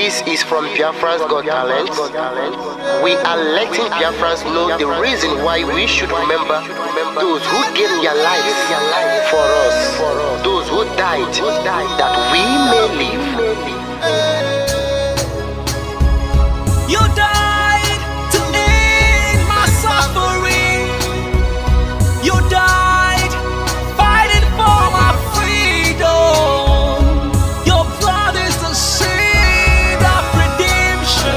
This is from Biafra's Got Talent. We are letting Biafrans know the reason why we should remember those who gave their lives for us, those who died, that we may live. You died to end my suffering. You died fighting for my freedom. Your blood is the seed of redemption.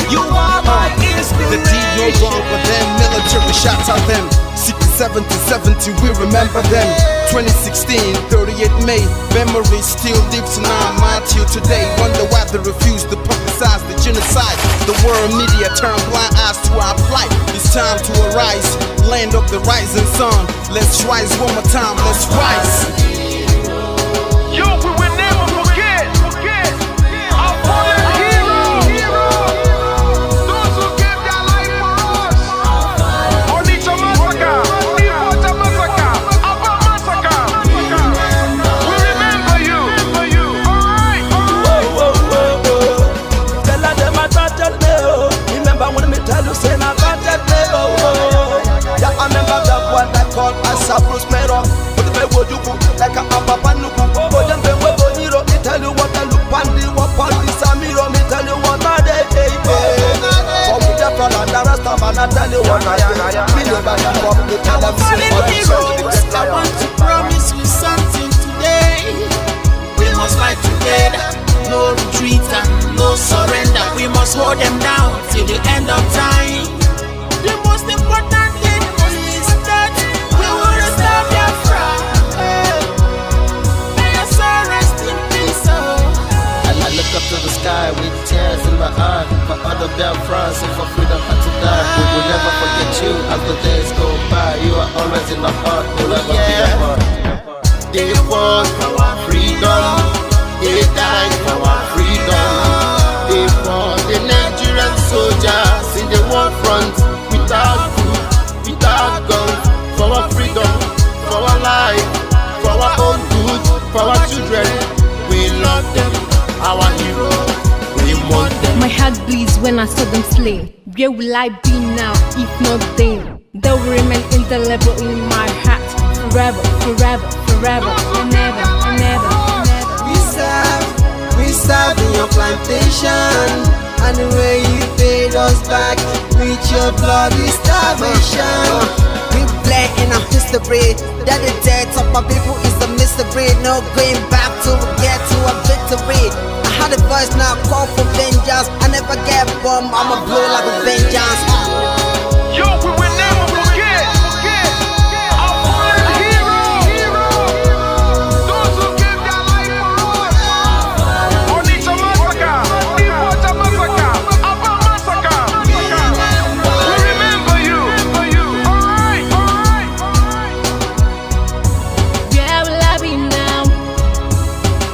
You are my inspiration. The deed no wrong with them, military shots at them. 67 to 70, we remember them. 2016, 38 May, memories still lives in our mind till today. Wonder why they refuse to publicize the genocide. The world media turn blind eyes to our plight. It's time to arise, land of the rising sun. Let's rise one more time, let's rise. Yo, we will never forget our fallen heroes, those who gave their life for us. Onitsha massacre, Iwata massacre, Aba massacre. We remember you. Alright. Tell them I battered me, oh. Remember when me tell you say I battered me, oh. Yeah, I remember that one that called us a Bruce Mero. But the way you go like a Papa Nuku. But then the way you me tell you what I look pandi, what pandi Samiro, me tell you what I day. For me the plan and the rest of man, I tell you what I am. Me never give up, me tell them heroes, I want to promise you something today. We must fight together, no retreat and no surrender. We must hold them down till the end of time. The most important thing is that we will restore Biafra. May your soul rest in peace. I look up to the sky with tears in my eye. For other Biafrans and for freedom had to die. We will never forget you as the days go by. You are always in my heart, we'll never be apart. They fought for our freedom, they died for our freedom. They fought the Nigerian soldiers in the war front, without food, without guns, for our freedom, for our life, for our own good, for our children. We love them, our heroes, we want them. My heart bleeds when I saw them slain. Where will I be now if not then? They will remain indelible in my heart forever, forever, forever, and never, and never, and never. We serve in your plantation, and the way you paid us back with your bloody starvation. We bled in our history, that the death of my people is a mystery. No going back to get to a victory. I had a voice now call for vengeance. I never get bombed, I'ma blow like a vengeance. Yo, we will never forget our fallen heroes, those who gave their life for us. Onitsha massacre, Iwata massacre, Aba massacre. We remember you. Alright. Where will I be now?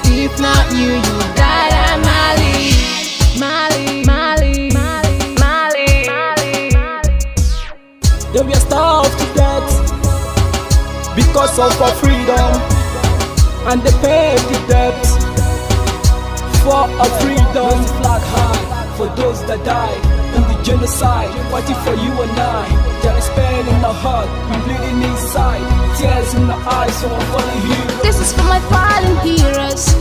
If not you, you died at Mali. They were starved to death because of our freedom, and they paid the debt for our freedom. Flag high for those that died in the genocide, fighting for you and I. There is pain in our heart, we bleeding inside, tears in the eyes of our fallen heroes. This is for my fallen heroes.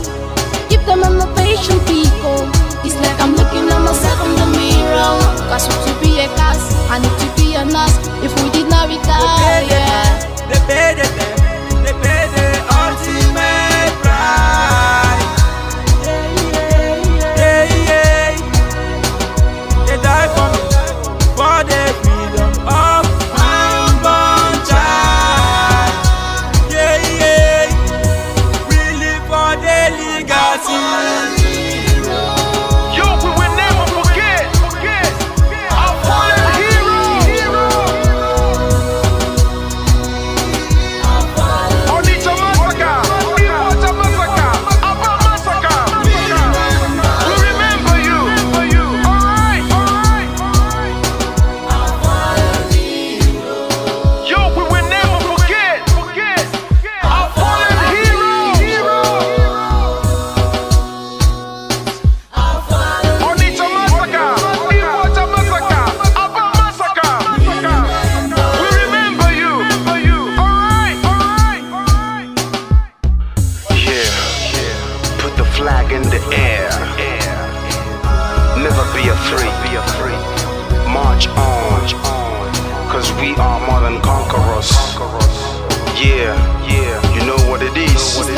Give them a patient people. It's like I'm looking at myself in the mirror. Cause to be a gas, I need to be a nurse. If we did not retire, They paid the ultimate price. They died for me, for the freedom of my unborn child. We live for the legacy. Yo, we will never forget our fallen heroes. Onitsha massacre, Iwata massacre, Aba massacre. We remember you. Alright. Yo, we will never forget our fallen heroes. flag in the air. Never be afraid. March on, cause we are more than conquerors. Yeah, you know what it is. We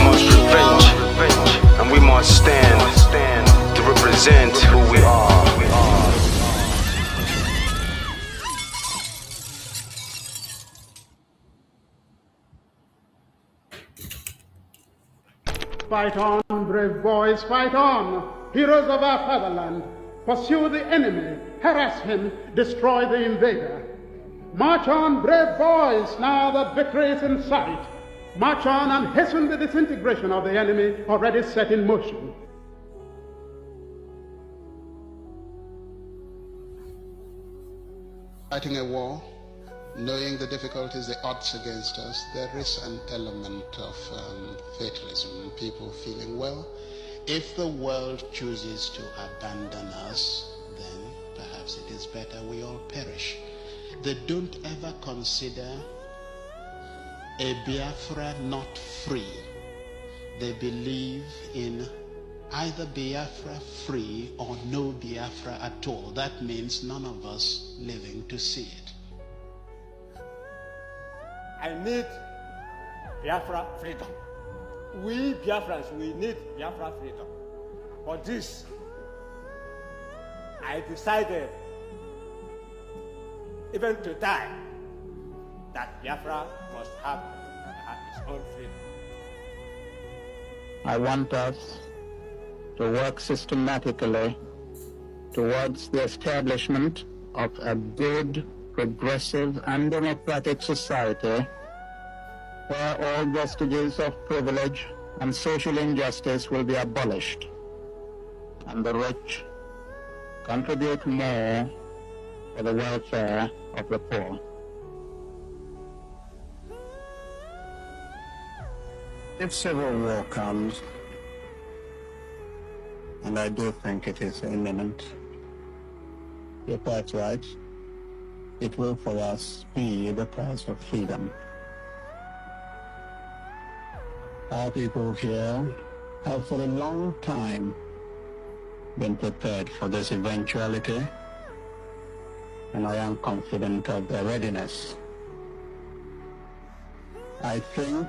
must revenge, and we must stand to represent who we are. Fight on, brave boys, fight on, heroes of our fatherland. Pursue the enemy, harass him, destroy the invader. March on, brave boys, now that victory is in sight. March on and hasten the disintegration of the enemy already set in motion. Fighting a war, knowing the difficulties, the odds against us, there is an element of fatalism, people feeling, well, if the world chooses to abandon us, then perhaps it is better we all perish. They don't ever consider a Biafra not free. They believe in either Biafra free or no Biafra at all. That means none of us living to see it. I need Biafra freedom. We Biafrans, we need Biafra freedom. For this, I decided, even to die, that Biafra must have its own freedom. I want us to work systematically towards the establishment of a good, progressive, and democratic society where all vestiges of privilege and social injustice will be abolished, and the rich contribute more for the welfare of the poor. If civil war comes, and I do think it is imminent, you're quite right, it will for us be the price of freedom. Our people here have for a long time been prepared for this eventuality, and I am confident of their readiness. I think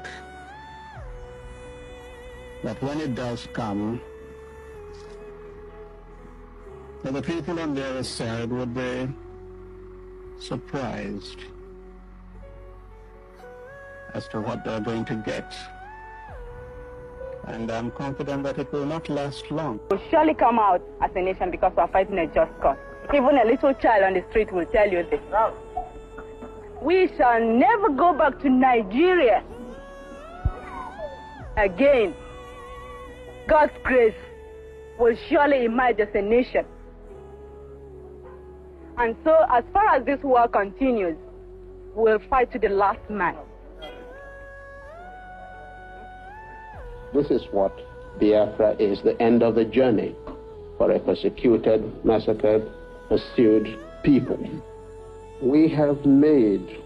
that when it does come, that the people on the other side would be surprised as to what they're going to get. And I'm confident that it will not last long. We'll surely come out as a nation because we're fighting a just cause. Even a little child on the street will tell you this. We shall never go back to Nigeria again. God's grace will surely emerge as a nation. And so, as far as this war continues, we'll fight to the last man. This is what Biafra is, the end of the journey for a persecuted, massacred, pursued people. We have made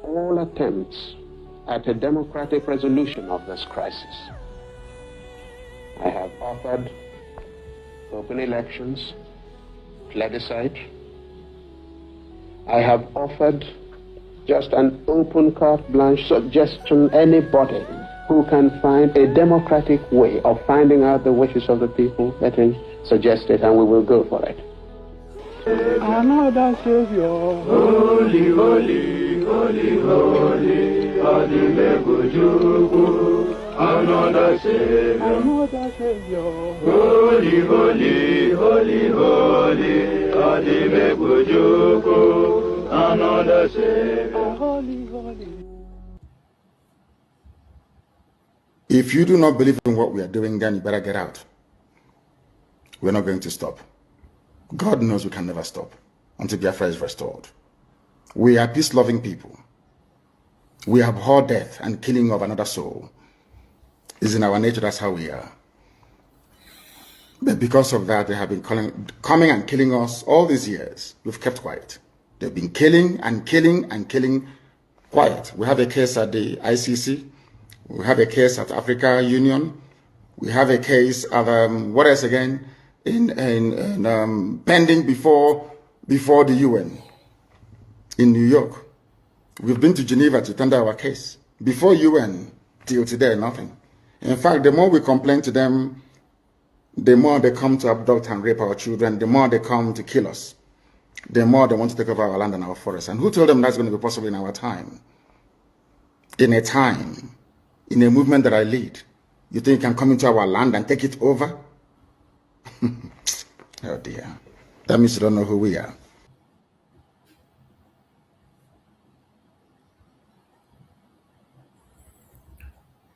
all attempts at a democratic resolution of this crisis. I have offered open elections, plebiscite. I have offered just an open carte blanche suggestion, anybody who can find a democratic way of finding out the wishes of the people, let him suggest it and we will go for it. Another Savior, holy, holy, holy, holy, Adimebujuku. Another Savior, holy, holy, holy, holy, Adimebujuku. Another Savior, holy, holy. If you do not believe in what we are doing, then you better get out. We're not going to stop. God knows we can never stop until Biafra is restored. We are peace-loving people. We abhor death and killing of another soul. It's in our nature, that's how we are. But because of that, they have been coming and killing us all these years. We've kept quiet. They've been killing and killing and killing quiet. We have a case at the ICC. We have a case at Africa Union. We have a case of what else again pending before the UN in New York. We've been to Geneva to tender our case before UN. Till today, nothing. In fact, the more we complain to them, the more they come to abduct and rape our children, the more they come to kill us, the more they want to take over our land and our forests. And who told them that's going to be possible in our time? In a movement that I lead. You think you can come into our land and take it over? Oh dear. That means you don't know who we are.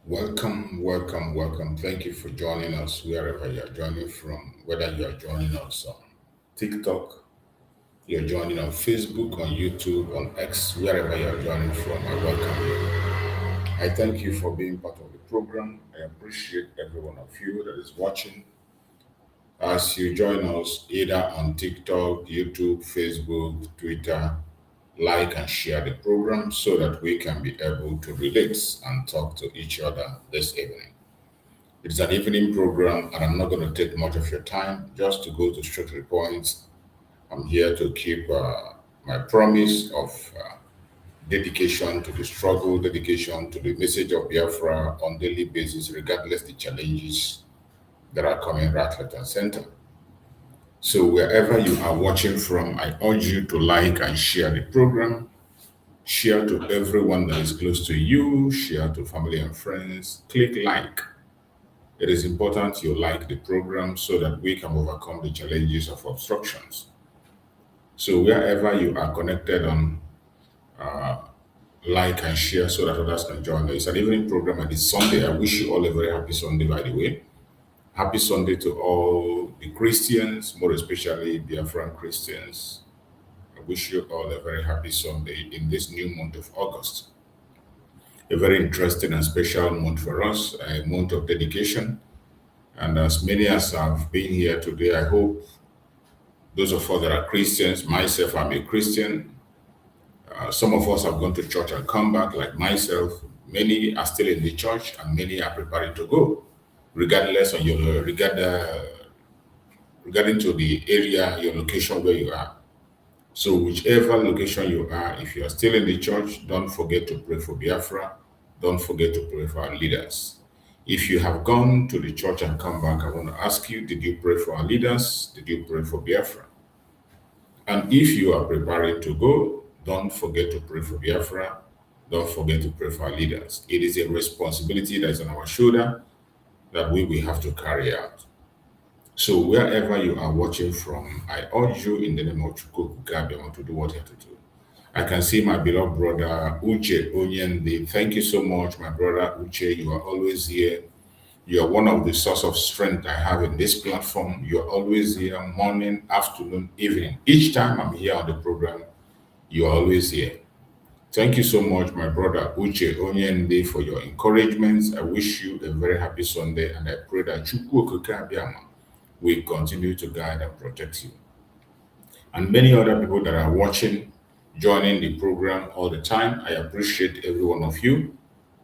Welcome, welcome, welcome. Thank you for joining us wherever you are joining from, whether you are joining us on TikTok, you're joining on Facebook, on YouTube, on X, wherever you are joining from, I welcome you. I thank you for being part of the program. I appreciate every one of you that is watching. As you join us either on TikTok, YouTube, Facebook, Twitter, like and share the program so that we can be able to relate and talk to each other this evening. It's an evening program and I'm not going to take much of your time, just to go to straight to the point. I'm here to keep my promise of dedication to the struggle, dedication to the message of Biafra on daily basis, regardless the challenges that are coming right, left, and center. So wherever you are watching from, I urge you to like and share the program. Share to everyone that is close to you. Share to family and friends. Click like. It is important you like the program so that we can overcome the challenges of obstructions. So wherever you are connected on, like and share so that others can join us. It's an evening program and it's Sunday. I wish you all a very happy Sunday, by the way. Happy Sunday to all the Christians, more especially Biafran Christians. I wish you all a very happy Sunday in this new month of August. A very interesting and special month for us, a month of dedication. And as many as have been here today, I hope those of us that are Christians, myself, I'm a Christian. Some of us have gone to church and come back, like myself. Many are still in the church and many are preparing to go. Regardless of your regarding to the area, your location where you are. So whichever location you are, if you are still in the church, don't forget to pray for Biafra. Don't forget to pray for our leaders. If you have gone to the church and come back, I want to ask you, did you pray for our leaders? Did you pray for Biafra? And if you are preparing to go, don't forget to pray for Biafra. Don't forget to pray for our leaders. It is a responsibility that is on our shoulder that we will have to carry out. So wherever you are watching from, I urge you in the name of Chukwuka to do what you have to do. I can see my beloved brother Uche Onyende. Thank you so much, my brother Uche. You are always here. You are one of the source of strength I have in this platform. You are always here, morning, afternoon, evening. Each time I'm here on the program, you are always here. Thank you so much, my brother Uche Onyende, for your encouragements. I wish you a very happy Sunday, and I pray that Chukwuka will continue to guide and protect you. And many other people that are watching, joining the program all the time, I appreciate every one of you.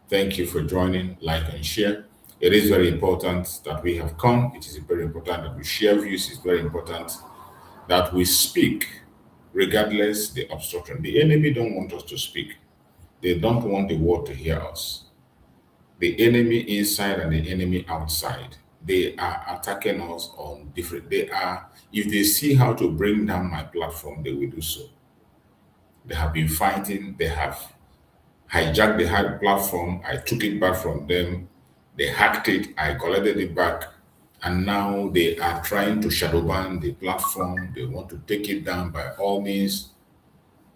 Thank you for joining, like and share. It is very important that we have come. It is very important that we share views. It's very important that we speak, regardless the obstruction. The enemy don't want us to speak. They don't want the world to hear us. The enemy inside and the enemy outside, they are attacking us on different. If they see how to bring down my platform, they will do so. They have been fighting. They have hijacked the platform. I took it back from them. They hacked it. I collected it back. And now they are trying to shadow ban the platform. They want to take it down by all means.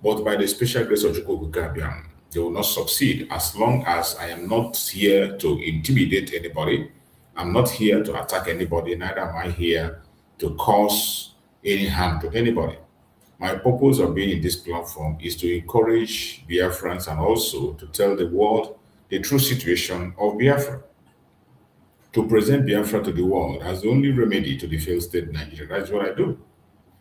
But by the special grace of Chukwuka, they will not succeed as long as I am not here to intimidate anybody. I'm not here to attack anybody. Neither am I here to cause any harm to anybody. My purpose of being in this platform is to encourage Biafrans and also to tell the world the true situation of Biafra. To present Biafra to the world as the only remedy to the failed state Nigeria. That's what I do.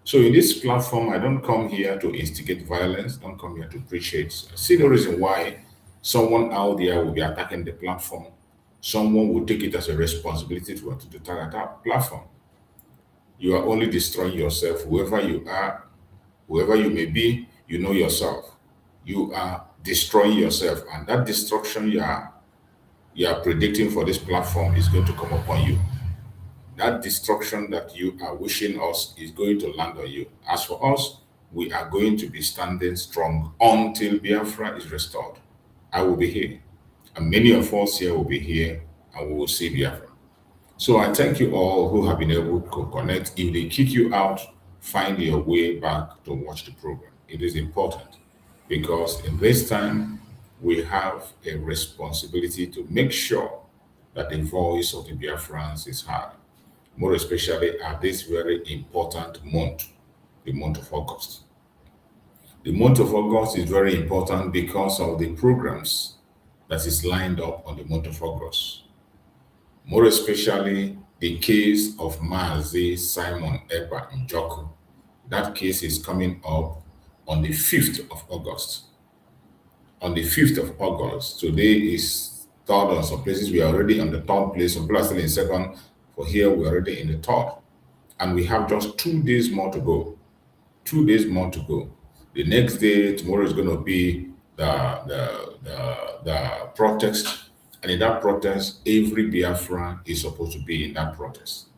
So in this platform, I don't come here to instigate violence, don't come here to preach hate. I see no reason why someone out there will be attacking the platform someone will take it as a responsibility to target that platform. You are only destroying yourself. Whoever you are, whoever you may be, you know yourself. You are destroying yourself, and that destruction you are predicting for this platform is going to come upon you. That destruction that you are wishing us is going to land on you. As for us, we are going to be standing strong until Biafra is restored. I will be here, and many of us here will be here, and we will see Biafra. So I thank you all who have been able to connect. If they kick you out, find your way back to watch the program. It is important because in this time, we have a responsibility to make sure that the voice of the Biafrans is heard, more especially at this very important month, the month of August. The month of August is very important because of the programs that is lined up on the month of August. More especially the case of Mazi Simon Ekpa Njoku. That case is coming up on the 5th of August. On the 5th of August, today is third on some places. We are already on the third place, some places still in second. For here, we're already in the third. And we have just 2 days more to go. 2 days more to go. The next day, tomorrow is going to be the protest. And in that protest, every Biafran is supposed to be in that protest.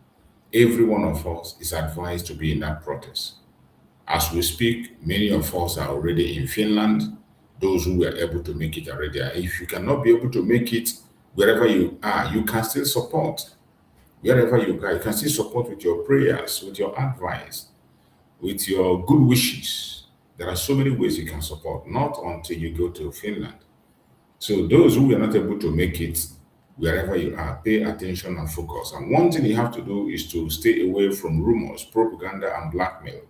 Every one of us is advised to be in that protest. As we speak, many of us are already in Finland. Those who were able to make it already. If you cannot be able to make it wherever you are, you can still support. Wherever you are, you can still support with your prayers, with your advice, with your good wishes. There are so many ways you can support, not until you go to Finland. So those who are not able to make it, wherever you are, pay attention and focus. And one thing you have to do is to stay away from rumors, propaganda, and blackmail,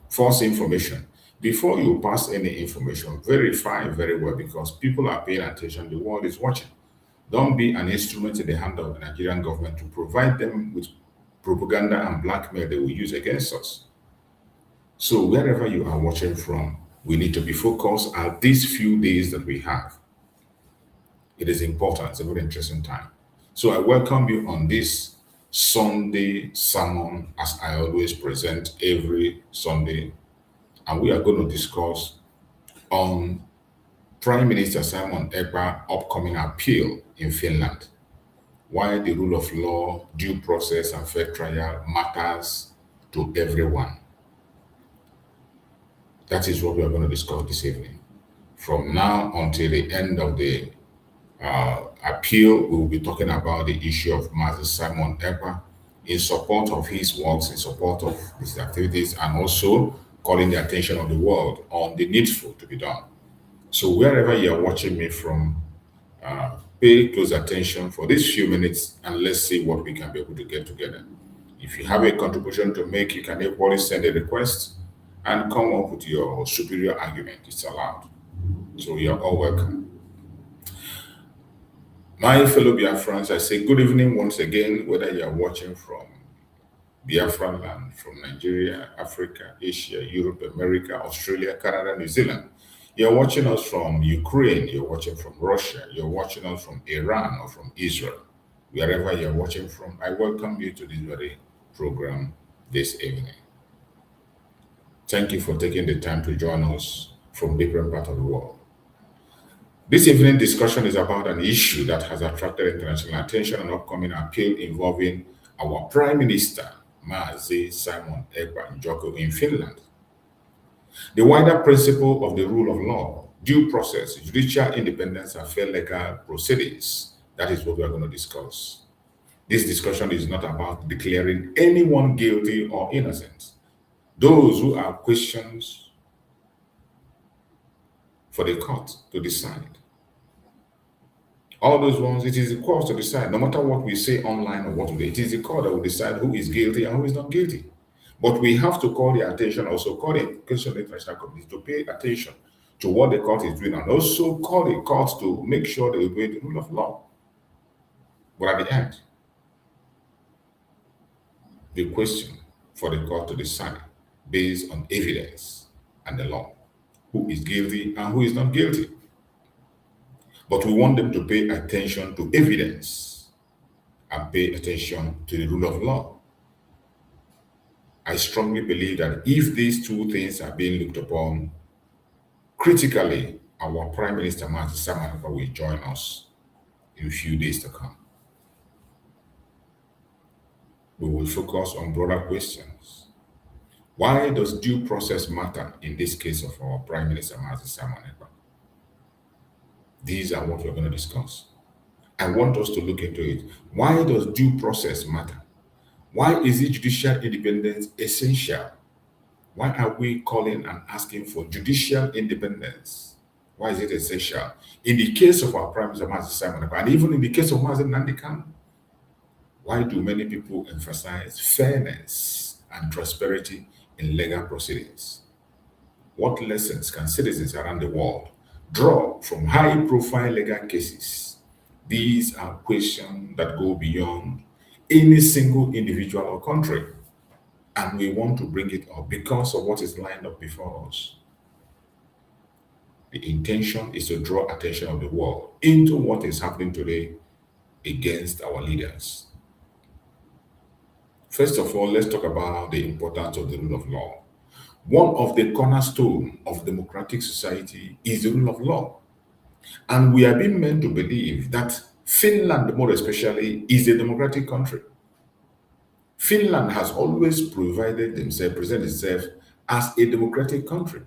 false information. Before you pass any information, verify very well because people are paying attention. The world is watching. Don't be an instrument in the hand of the Nigerian government to provide them with propaganda and blackmail they will use against us. So wherever you are watching from, we need to be focused at these few days that we have. It is important. It's a very interesting time. So I welcome you on this Sunday sermon, as I always present every Sunday. And we are going to discuss on Prime Minister Simon Ekpa upcoming appeal in Finland. Why the rule of law, due process, and fair trial matters to everyone. That is what we are going to discuss this evening. From now until the end of the appeal, we will be talking about the issue of Mazi Simon Ekpa in support of his works, in support of his activities, and also calling the attention of the world on the needful to be done. So wherever you are watching me from, pay close attention for these few minutes and let's see what we can be able to get together. If you have a contribution to make, you can equally send a request and come up with your superior argument. It's allowed. So you are all welcome. My fellow Biafrans, I say good evening once again, whether you are watching from Biafra land, from Nigeria, Africa, Asia, Europe, America, Australia, Canada, New Zealand. You're watching us from Ukraine, you're watching from Russia, you're watching us from Iran or from Israel. Wherever you're watching from, I welcome you to this very program this evening. Thank you for taking the time to join us from different parts of the world. This evening discussion is about an issue that has attracted international attention, an upcoming appeal involving our Prime Minister, Mazi Simon Ekpa Njoku in Finland. The wider principle of the rule of law, due process, judicial independence, and fair legal proceedings, that is what we are going to discuss. This discussion is not about declaring anyone guilty or innocent. Those who are questions for the court to decide. All those ones, it is the court to decide, no matter what we say online or what we do, it is the court that will decide who is guilty and who is not guilty. But we have to call the attention, also call the attention of the international community to pay attention to what the court is doing and also call the court to make sure they obey the rule of law. But at the end, the question for the court to decide based on evidence and the law, who is guilty and who is not guilty. But we want them to pay attention to evidence and pay attention to the rule of law. I strongly believe that if these two things are being looked upon critically, our Prime Minister Mazi Simon Ekpa will join us in a few days to come. We will focus on broader questions. Why does due process matter in this case of our Prime Minister Mazi Simon Ekpa? These are what we're going to discuss. I want us to look into it. Why does due process matter? Why is judicial independence essential? Why are we calling and asking for judicial independence? Why is it essential? In the case of our Prime Minister Mazi Simon Ekpa, and even in the case of Mazi Nnamdi Kanu, why do many people emphasize fairness and prosperity in legal proceedings? What lessons can citizens around the world draw from high-profile legal cases? These are questions that go beyond any single individual or country, and we want to bring it up because of what is lined up before us. The intention is to draw attention of the world into what is happening today against our leaders. First of all, let's talk about the importance of the rule of law. One of the cornerstones of democratic society is the rule of law. And we are being meant to believe that Finland, more especially, is a democratic country. Finland has always presented itself as a democratic country.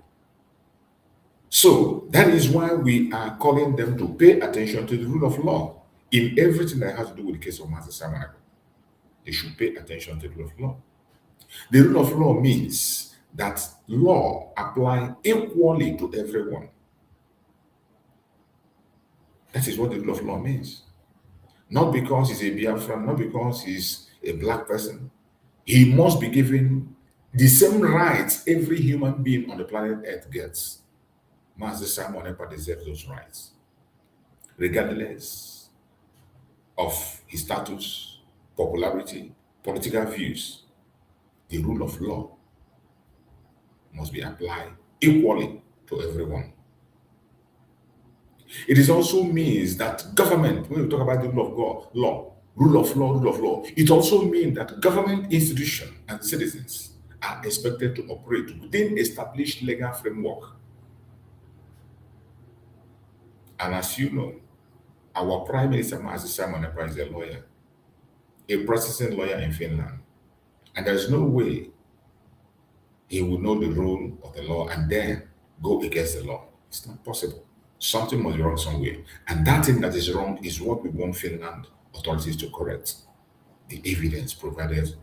So that is why we are calling them to pay attention to the rule of law in everything that has to do with the case of Mazi Simon Ekpa. They should pay attention to the rule of law. The rule of law means that law applies equally to everyone. That is what the rule of law means. Not because he's a Biafra, not because he's a black person. He must be given the same rights every human being on the planet Earth gets. Mazi Simon Ekpa deserves those rights, regardless of his status, popularity, political views. The rule of law must be applied equally to everyone. It also means that government, when we talk about the rule of rule of law, it also means that government institutions and citizens are expected to operate within established legal framework. And as you know, our Prime Minister Mazi Simon Ekpa is a lawyer, a practicing lawyer in Finland. And there's no way he would know the rule of the law and then go against the law. It's not possible. Something must be wrong somewhere. And that thing that is wrong is what we want Finland authorities to correct. The evidence provided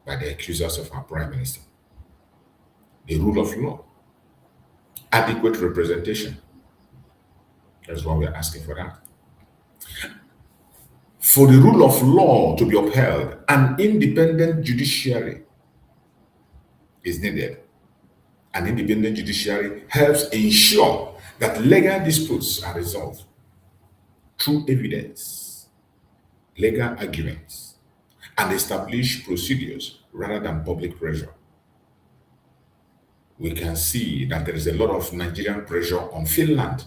by the accusers of our Prime Minister. The rule of law. Adequate representation. That's why we're asking for that. For the rule of law to be upheld, an independent judiciary is needed. An independent judiciary helps ensure that legal disputes are resolved through evidence, legal arguments, and established procedures rather than public pressure. We can see that there is a lot of Nigerian pressure on Finland.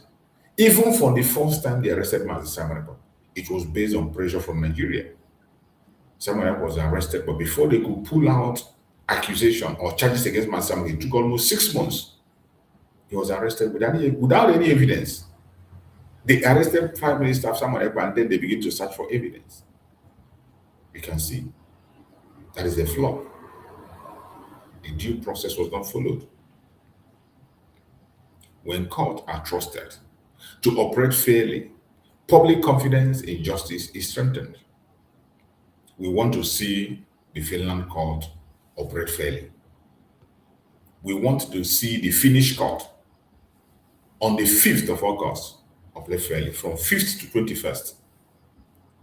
Even from the first time they arrested Mazi Simon Ekpa, it was based on pressure from Nigeria. Simon Ekpa was arrested, but before they could pull out accusation or charges against Mazi Simon, it took almost 6 months. He was arrested without any evidence. They arrested 5 minutes after Simon Ekpa, and then they begin to search for evidence. We can see that is a flaw. The due process was not followed. When courts are trusted to operate fairly, public confidence in justice is strengthened. We want to see the Finland court operate fairly. We want to see the Finnish court on the 5th of August operate fairly, from 5th to 21st.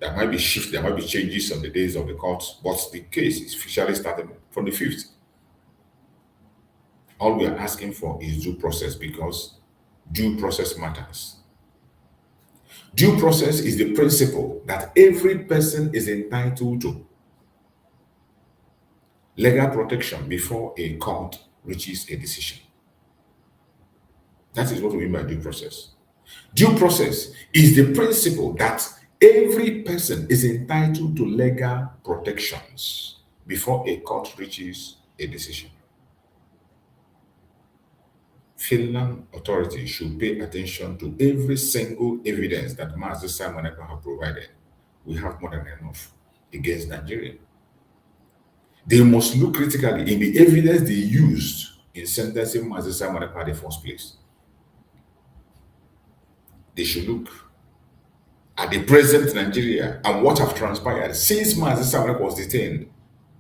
There might be shifts, there might be changes on the days of the court, but the case is officially started from the 5th. All we are asking for is due process, because due process matters. Due process is the principle that every person is entitled to legal protection before a court reaches a decision. That is what we mean by due process. Due process is the principle that Every person is entitled to legal protections before a court reaches a decision. Finland authorities should pay attention to every single evidence that Mazi Simon Ekpa have provided. We have more than enough against Nigeria. They must look critically in the evidence they used in sentencing Mazi Simon Ekpa in the first place. They should look at the present Nigeria and what have transpired since Mazi Simon Ekpa was detained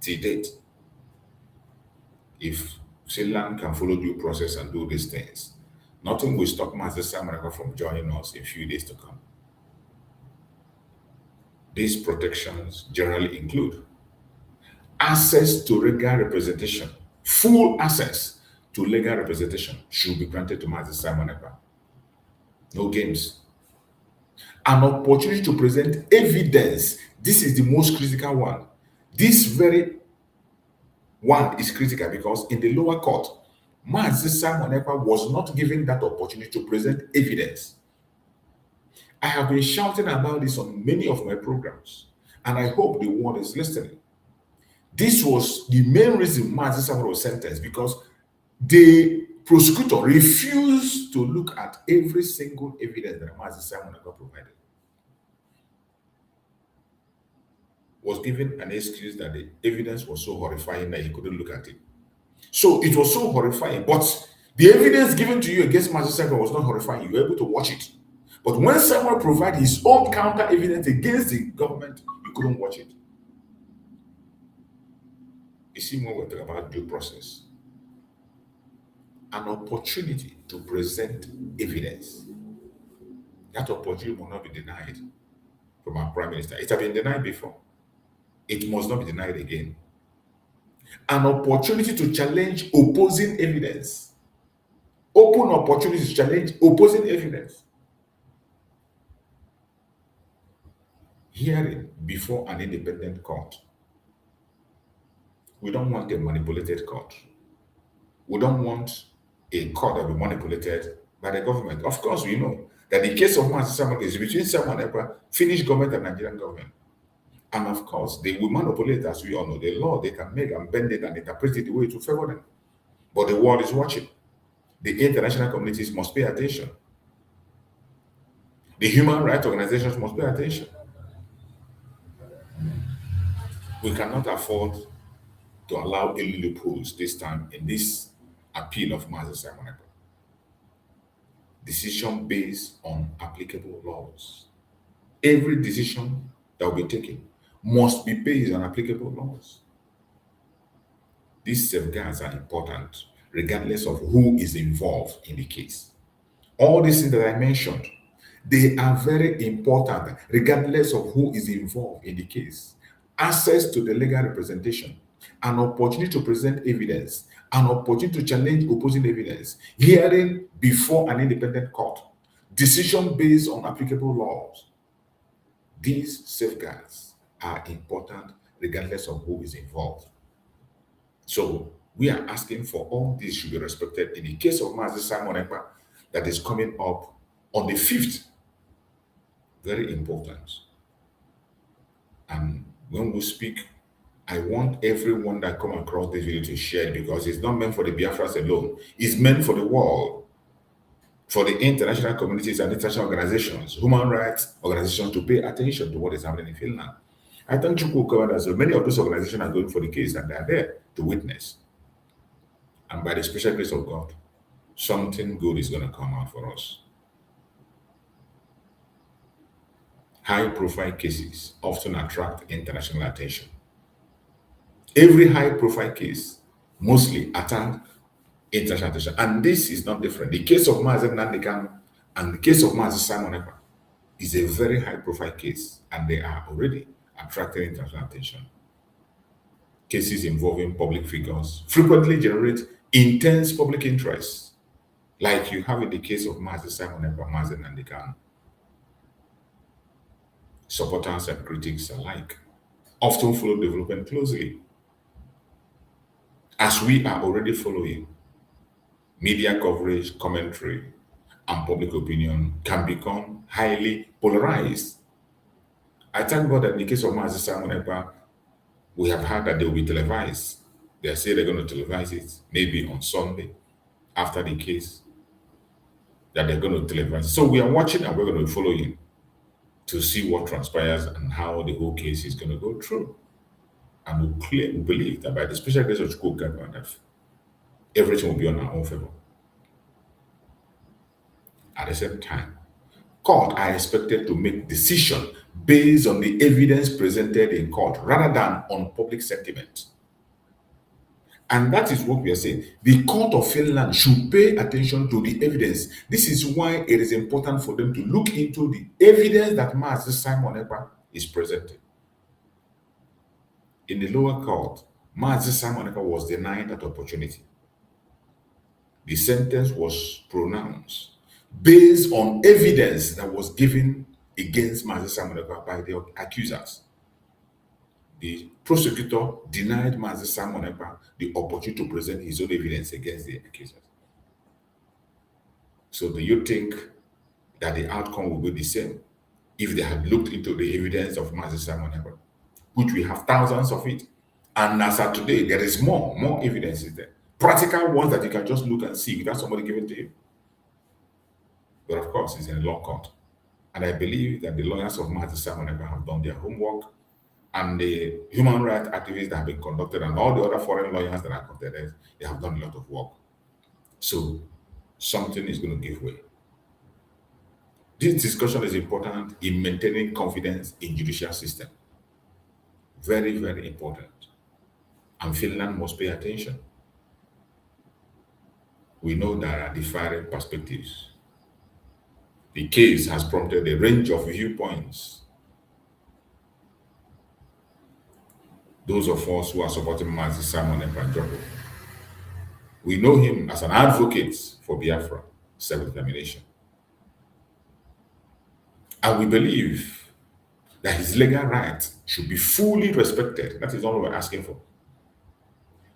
till date. If Finland can follow due process and do these things, nothing will stop Mazi Simon Ekpa from joining us in a few days to come. These protections generally include access to legal representation. Full access to legal representation should be granted to Mazi Simon Ekpa. No games. An opportunity to present evidence. This is the most critical one. This very one is critical because in the lower court, Mazi Simon Ekpa was not given that opportunity to present evidence. I have been shouting about this on many of my programs, and I hope the world is listening. This was the main reason Mazi Simon was sentenced, because the prosecutor refused to look at every single evidence that Mazi Simon Ekpa provided. Was given an excuse that the evidence was so horrifying that he couldn't look at it. So it was so horrifying, but the evidence given to you against Mazi Simon was not horrifying. You were able to watch it. But when someone provided his own counter evidence against the government, you couldn't watch it. You see, when we're talking about due process, an opportunity to present evidence, that opportunity will not be denied from our Prime Minister. It has been denied before. It must not be denied again. An opportunity to challenge opposing evidence. Open opportunity to challenge opposing evidence. Hearing before an independent court. We don't want a manipulated court. We don't want a court that will be manipulated by the government. Of course, we know that the case of Mazi Simon is between Simon Ekpa, Finnish government, and Nigerian government. And of course, they will manipulate, as we all know. The law, they can make and bend it and interpret it the way to favor them. But the world is watching. The international communities must pay attention. The human rights organizations must pay attention. We cannot afford to allow any loopholes this time in this appeal of Mazi Simon Ekpa. Decision based on applicable laws. Every decision that will be taken must be based on applicable laws. These safeguards are important regardless of who is involved in the case. All these things that I mentioned, they are very important regardless of who is involved in the case. Access to the legal representation, an opportunity to present evidence, an opportunity to challenge opposing evidence, hearing before an independent court, decision based on applicable laws. These safeguards are important regardless of who is involved. So we are asking for all these should be respected in the case of Mazi Simon Ekpa that is coming up on the 5th. Very important. And when we speak, I want everyone that come across this video to share it, because it's not meant for the Biafras alone. It's meant for the world, for the international communities and international organizations, human rights organizations, to pay attention to what is happening in Finland. I thank you, that so many of those organizations are going for the case and they are there to witness. And by the special grace of God, something good is going to come out for us. High-profile cases often attract international attention. Every high-profile case mostly attract international attention, and this is not different. The case of Mazi Nnamdi Kanu and the case of Mazi Simon Ekpa is a very high-profile case, and they are already attracting international attention. Cases involving public figures frequently generate intense public interest, like you have in the case of Mazi Simon Ekpa, Mazi Nnamdi Kanu. Supporters and critics alike often follow development closely, as we are already following. Media coverage, commentary, and public opinion can become highly polarized. I thank God that in the case of Mazi Simon Ekpa, we have heard that they will be televised. They say they're going to televise it maybe on Sunday after the case, that they're going to televise. So we are watching and we're going to follow him to see what transpires and how the whole case is going to go through. And we believe that by the special grace of Chukwu government, that everything will be on our own favor. At the same time, court are expected to make decision based on the evidence presented in court rather than on public sentiment. And that is what we are saying. The court of Finland should pay attention to the evidence. This is why it is important for them to look into the evidence that Mazi Simon Ekpa is presenting. In the lower court, Mazi Simon Ekpa was denied that opportunity. The sentence was pronounced based on evidence that was given against Mazi Simon Ekpa by the accusers. The prosecutor denied Mazi Simon Ekpa the opportunity to present his own evidence against the accusers. So do you think that the outcome will be the same if they had looked into the evidence of Mazi Simon Ekpa, which we have thousands of it, and as of today, there is more evidence is there. Practical ones that you can just look and see without somebody giving to you. But of course, it's in a law court. And I believe that the lawyers of Mazi Simon Ekpa have done their homework, and the human rights activists that have been conducted and all the other foreign lawyers that are conducted, they have done a lot of work. So something is going to give way. This discussion is important in maintaining confidence in judicial system. Very, very important. And Finland must pay attention. We know there are different perspectives. The case has prompted a range of viewpoints. Those of us who are supporting Mazi Simon Ekpa, we know him as an advocate for Biafra, self-determination. And we believe that his legal rights should be fully respected. That is all we're asking for.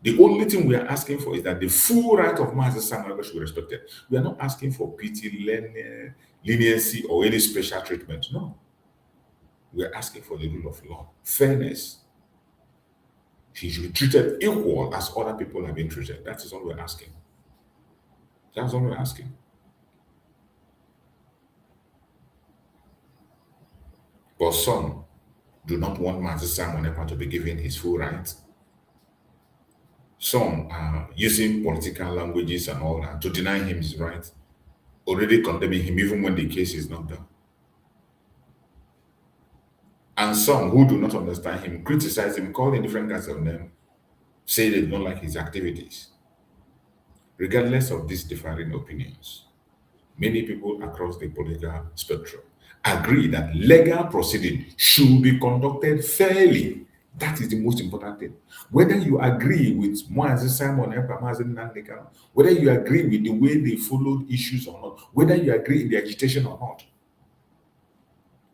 The only thing we are asking for is that the full right of Mazi Simon Ekpa should be respected. We are not asking for pity, leniency, or any special treatment. No. We are asking for the rule of law, fairness. He should be treated equal as other people have been treated. That is all we're asking. That's all we're asking. But some do not want Mazi Simon Ekpa to be given his full rights. Some are using political languages and all that to deny him his rights, already condemning him even when the case is not done. And some who do not understand him, criticize him, call him different kinds of names, say they don't like his activities. Regardless of these differing opinions, many people across the political spectrum agree that legal proceedings should be conducted fairly. That is the most important thing. Whether you agree with Mazi Simon Ekpa, Mazi Nnamdi Kanu, whether you agree with the way they followed issues or not, whether you agree in the agitation or not,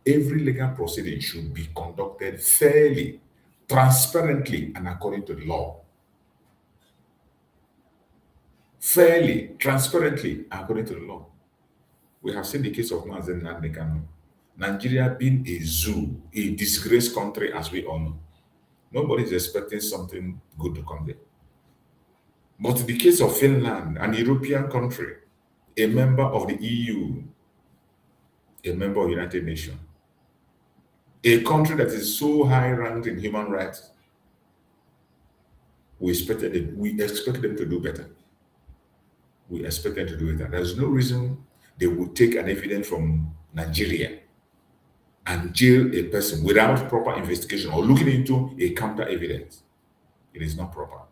every legal proceeding should be conducted fairly, transparently, and according to the law. Fairly, transparently, according to the law. We have seen the case of Mazi Nnamdi Kanu. Nigeria being a zoo, a disgraced country, as we all know. Nobody is expecting something good to come there. But in the case of Finland, an European country, a member of the EU, a member of the United Nations, a country that is so high ranked in human rights, we expect them to do better. We expect them to do better. There's no reason they would take an evidence from Nigeria and jail a person without proper investigation or looking into a counter evidence. It is not proper.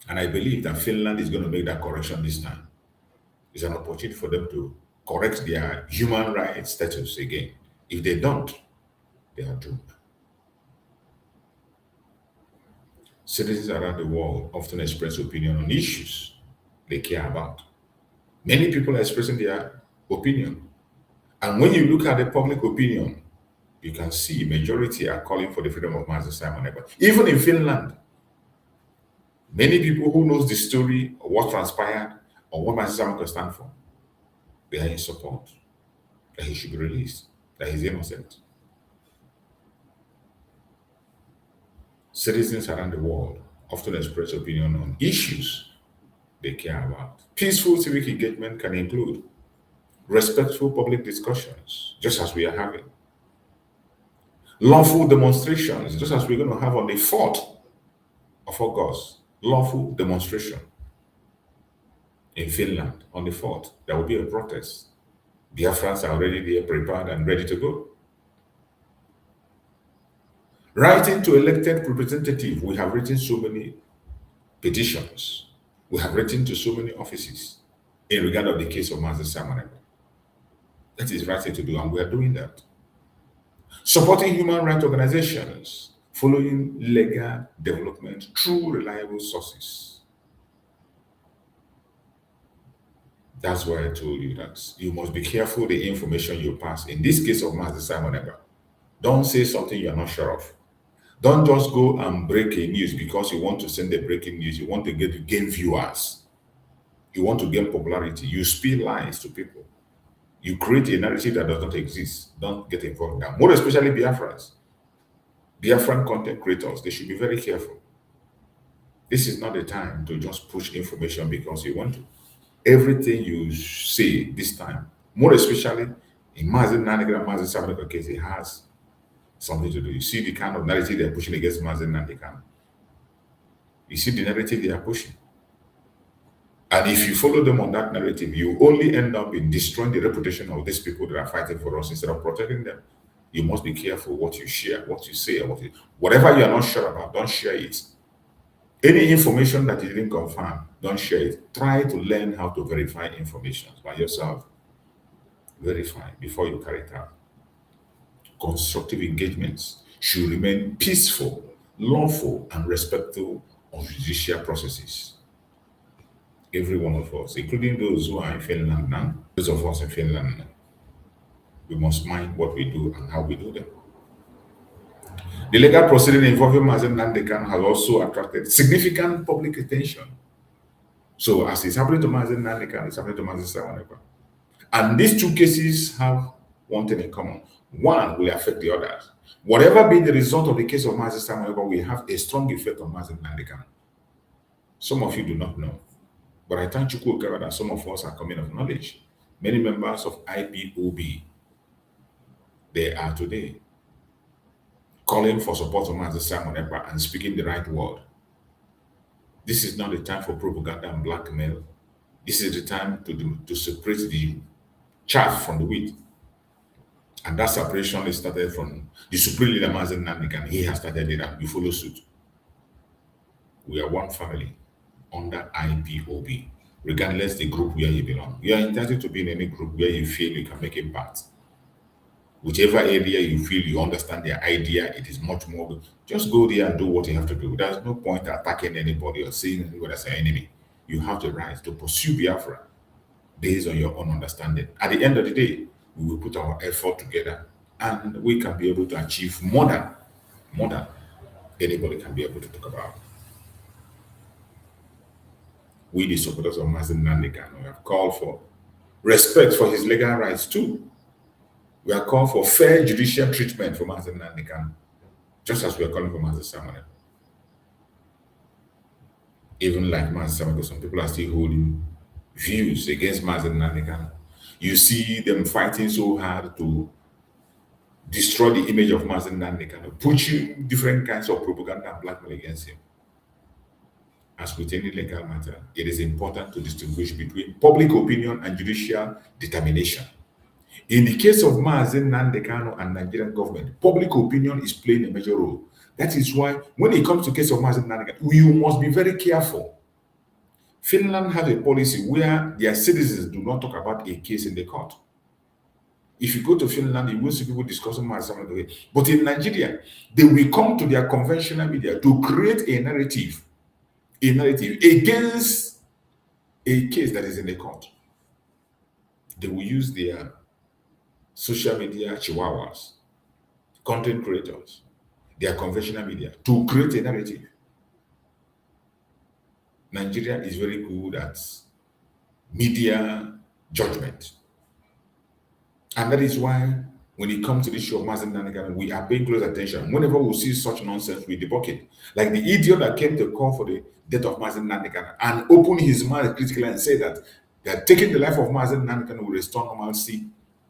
And I believe that Finland is going to make that correction this time. It's an opportunity for them to correct their human rights status again. If they don't, they are doomed. Citizens around the world often express opinion on issues they care about. Many people are expressing their opinion. And when you look at the public opinion, you can see majority are calling for the freedom of Mazi Simon Ekpa. Even in Finland, many people who knows the story of what transpired or what Mazi Simon Ekpa stand for, they are in support that he should be released, that he's innocent. Citizens around the world often express opinion on issues they care about. Peaceful civic engagement can include respectful public discussions, just as we are having, lawful demonstrations, just as we're going to have on the 4th of August, lawful demonstration in Finland on the 4th. There will be a protest. Biafrans are already there, prepared and ready to go. Writing to elected representatives, we have written so many petitions. We have written to so many offices in regard of the case of Mazi Simon Ekpa. That is right thing to do, and we are doing that. Supporting human rights organizations, following legal development through reliable sources. That's why I told you that you must be careful the information you pass. In this case of Mazi Simon Ekpa, don't say something you are not sure of. Don't just go and break a news because you want to send the breaking news. You want to gain viewers. You want to gain popularity. You spill lies to people. You create a narrative that does not exist. Don't get involved now. More especially Biafrans. Biafran content creators, they should be very careful. This is not the time to just push information because you want to. Everything you say this time, more especially in Mazi Nnamdi Kanu, Mazi Simon Ekpa case, it has something to do. You see the kind of narrative they're pushing against Mazi Nnamdi Kanu. You see the narrative they are pushing. And if you follow them on that narrative, you only end up in destroying the reputation of these people that are fighting for us instead of protecting them. You must be careful what you share, what you say, whatever you are not sure about, don't share it. Any information that you didn't confirm, don't share it. Try to learn how to verify information by yourself. Verify before you carry it out. Constructive engagements should remain peaceful, lawful, and respectful of judicial processes. Every one of us, including those who are in Finland now, those of us in Finland now, we must mind what we do and how we do them. The legal proceeding involving Mazi Nnamdi Kanu has also attracted significant public attention. So as it's happening to Mazi Nnamdi Kanu, it's happening to Mazi Simon Ekpa. And these two cases have one thing in common. One will affect the others. Whatever be the result of the case of Mazi Simon Ekpa will have a strong effect on Mazi Nnamdi Kanu. Some of you do not know. But I thank you that some of us are coming of knowledge. Many members of IPOB, they are today calling for support of Mazi Simon Ekpa and speaking the right word. This is not the time for propaganda and blackmail. This is the time to separate the chaff from the wheat. And that separation is started from the supreme leader Mazi Nnamdi Kanu. He has started it and we follow suit. We are one family under IPOB, regardless the group where you belong. You are entitled to be in any group where you feel you can make impact. Whichever area you feel you understand their idea, it is much more good. Just go there and do what you have to do. There's no point attacking anybody or saying anybody as an enemy. You have the right to pursue Biafra based on your own understanding. At the end of the day, we will put our effort together and we can be able to achieve more than anybody can be able to talk about. We, the supporters of Mazi Nnamdi Kanu, have called for respect for his legal rights too. We are called for fair judicial treatment for Mazi Nnamdi Kanu, just as we are calling for Mazi Simon Ekpa. Even like Mazi Simon Ekpa, some people are still holding views against Mazi Nnamdi Kanu. You see them fighting so hard to destroy the image of Mazi Nnamdi Kanu, pushing different kinds of propaganda and blackmail against him. As with any legal matter, it is important to distinguish between public opinion and judicial determination. In the case of Mazi Nnamdi Kanu and Nigerian government, public opinion is playing a major role. That is why when it comes to the case of Mazi Nnamdi Kanu, you must be very careful. Finland has a policy where their citizens do not talk about a case in the court. If you go to Finland, you will see people discussing Mazi Nnamdi Kanu. But in Nigeria, they will come to their conventional media to create a narrative against a case that is in the court. They will use their social media chihuahuas, content creators, their conventional media to create a narrative. Nigeria is very good at media judgment. And that is why When it comes to the issue of Mazi Nnamdi Kanu, we are paying close attention. Whenever we see such nonsense, we debunk it. Like the idiot that came to call for the death of Mazi Nnamdi Kanu and opened his mouth critically and said that taking the life of Mazi Nnamdi Kanu will restore normalcy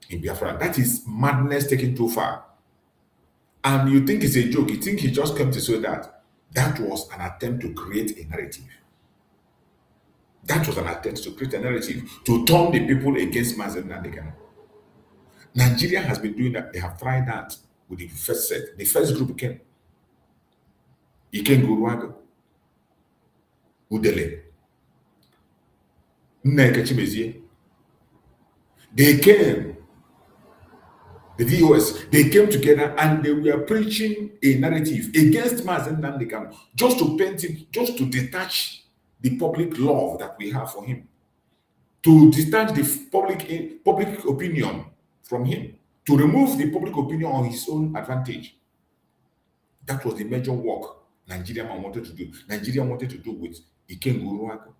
in Biafra. That is madness taken too far. And you think it's a joke. You think he just came to say that. That was an attempt to create a narrative. That was an attempt to create a narrative to turn the people against Mazi Nnamdi Kanu. Nigeria has been doing that. They have tried that with the first set. The first group came. Guruago, Udele, Nneka Chimezie. They came, the VOS, they came together and they were preaching a narrative against Mazi Nnamdi Kanu, just to paint him, just to detach the public love that we have for him, to detach the public opinion from him, to remove the public opinion on his own advantage. That was the major work Nigeria wanted to do. Nigeria wanted to do with Guruago,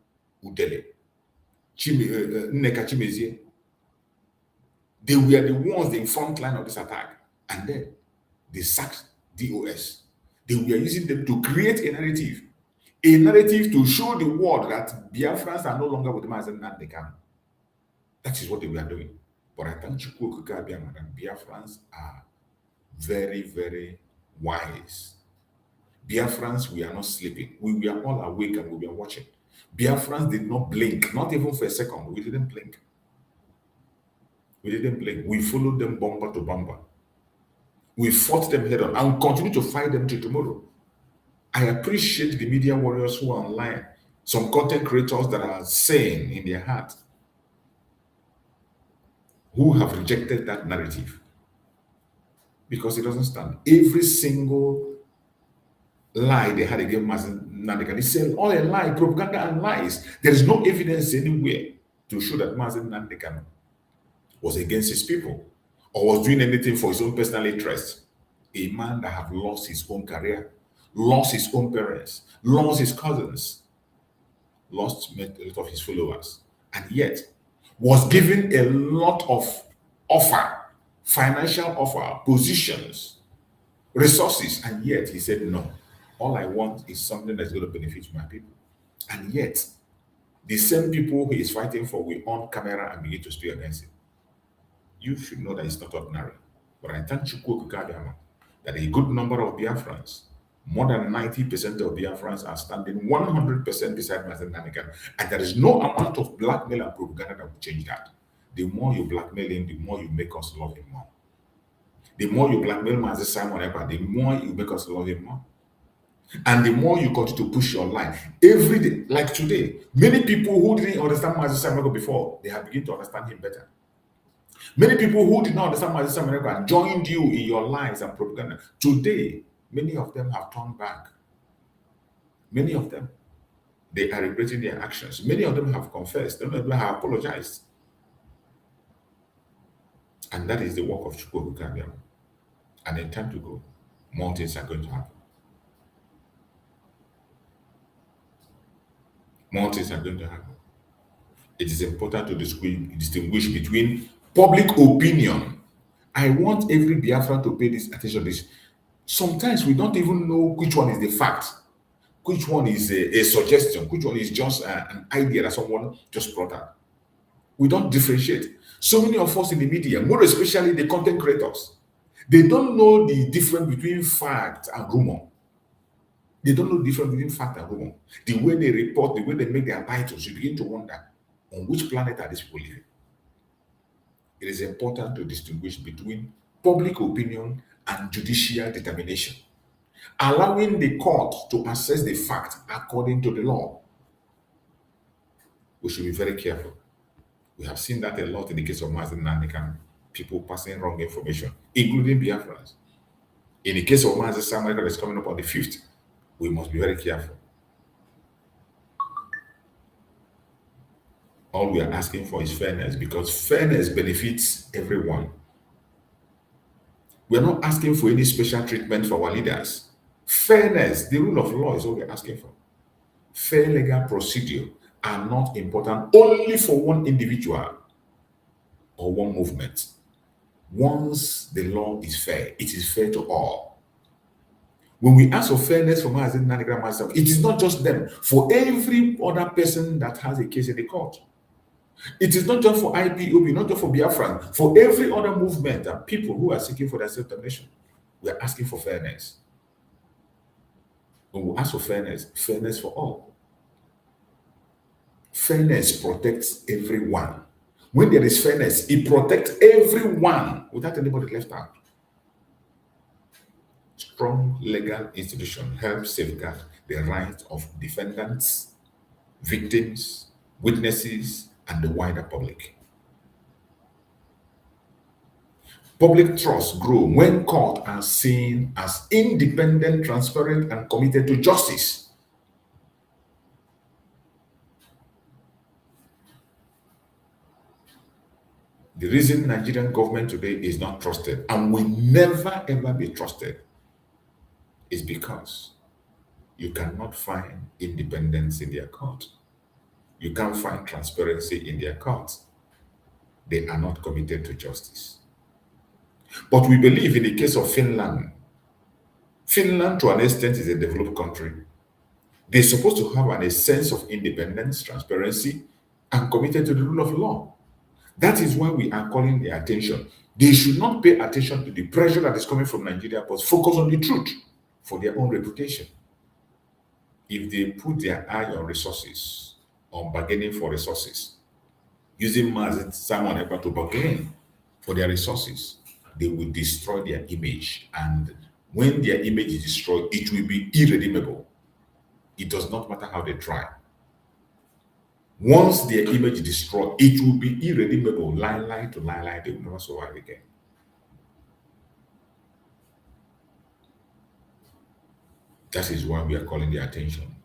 Udele, Nneka Chimezie. They were the ones in front line of this attack. And then they sacked DOS. They were using them to create a narrative to show the world that Biafrans are no longer with Mazi Nnamdi Kanu. That is what they were doing. But I thank you, that Biafrans are very, very wise. Biafrans, we are not sleeping. We were all awake and we were watching. Biafrans did not blink, not even for a second. We didn't blink. We didn't blink. We followed them bumper to bumper. We fought them head on and continue to fight them till tomorrow. I appreciate the media warriors who are online, some content creators that are saying in their heart, who have rejected that narrative because it doesn't stand. Every single lie they had against Mazi Nnamdi Kanu, it's all a lie, propaganda and lies. There is no evidence anywhere to show that Mazi Nnamdi Kanu was against his people or was doing anything for his own personal interest. A man that have lost his own career, lost his own parents, lost his cousins, lost a lot of his followers, and yet was given a lot of offer, financial offer, positions, resources, and yet he said, no, all I want is something that's going to benefit my people. And yet, the same people he is fighting for will on camera and begin to speak against him. You should know that it's not ordinary. But I thank Chukwu Okikabiyama that a good number of Biafrans, more than 90% of Biafrans, are standing 100% beside Mazi Nnamdi Kanu. And there is no amount of blackmail and propaganda that will change that. The more you blackmail him, the more you make us love him more. The more you blackmail Mazi Simon Ekpa, the more you make us love him more. And the more you continue to push your line every day, like today, many people who didn't understand Mazi Simon Ekpa before, they have begun to understand him better. Many people who did not understand Mazi Simon Ekpa joined you in your lies and propaganda. Today, many of them have turned back. Many of them, they are regretting their actions. Many of them have confessed. Many of them have apologized. And that is the work of Chukwu Okikabiyama. And in time to go, more things are going to happen. More things are going to happen. It is important to distinguish between public opinion. I want every Biafran to pay this attention to this. Sometimes we don't even know which one is the fact, which one is a suggestion, which one is just an idea that someone just brought up. We don't differentiate. So many of us in the media, more especially the content creators, they don't know the difference between fact and rumor. They don't know the difference between fact and rumor. The way they report, the way they make their titles, you begin to wonder, on which planet are these people living? It is important to distinguish between public opinion and judicial determination, allowing the court to assess the fact according to the law. We should be very careful. We have seen that a lot in the case of Mazi Nnamdi Kanu, people passing wrong information, including Biafrans. In the case of Mazi Simon Ekpa that is coming up on the 5th, we must be very careful. All we are asking for is fairness, because fairness benefits everyone. We are not asking for any special treatment for our leaders. Fairness, the rule of law, is what we are asking for. Fair legal procedure are not important only for one individual or one movement. Once the law is fair, it is fair to all. When we ask for fairness for Mazi Nnamdi Kanu myself, it is not just them. For every other person that has a case in the court. It is not just for IPOB, not just for Biafra, for every other movement and people who are seeking for their self-determination. We are asking for fairness. When we ask for fairness, fairness for all. Fairness protects everyone. When there is fairness, it protects everyone without anybody left out. Strong legal institution helps safeguard the rights of defendants, victims, witnesses, and the wider public. Public trust grows when courts are seen as independent, transparent, and committed to justice. The reason Nigerian government today is not trusted and will never ever be trusted is because you cannot find independence in their court. You can't find transparency in their courts. They are not committed to justice. But we believe in the case of Finland. Finland, to an extent, is a developed country. They're supposed to have a sense of independence, transparency, and committed to the rule of law. That is why we are calling their attention. They should not pay attention to the pressure that is coming from Nigeria, but focus on the truth for their own reputation. If they put their eye on resources, on bargaining for resources, using Mazi Simon Ekpa to bargain for their resources, they will destroy their image. And when their image is destroyed, it will be irredeemable. It does not matter how they try. Once their image is destroyed, it will be irredeemable. Lie to lie, they will never survive again. That is why we are calling their attention.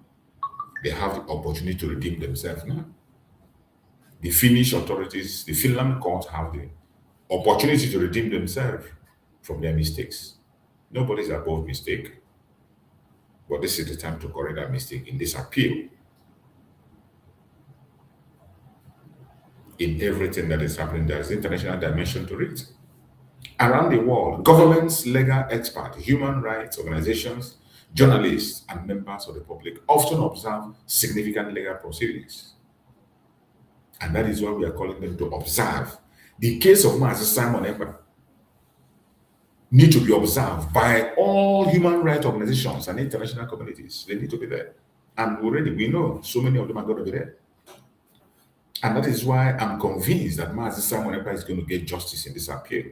They have the opportunity to redeem themselves now. The Finnish authorities, the Finland court, have the opportunity to redeem themselves from their mistakes. Nobody is above mistake. But this is the time to correct that mistake in this appeal. In everything that is happening, there is international dimension to it. Around the world, governments, legal experts, human rights organizations, journalists, and members of the public often observe significant legal proceedings. And that is why we are calling them to observe. The case of Mazi Simon Ekpa need to be observed by all human rights organizations and international communities. They need to be there. And already we know so many of them are going to be there. And that is why I'm convinced that Mazi Simon Ekpa is going to get justice in this appeal.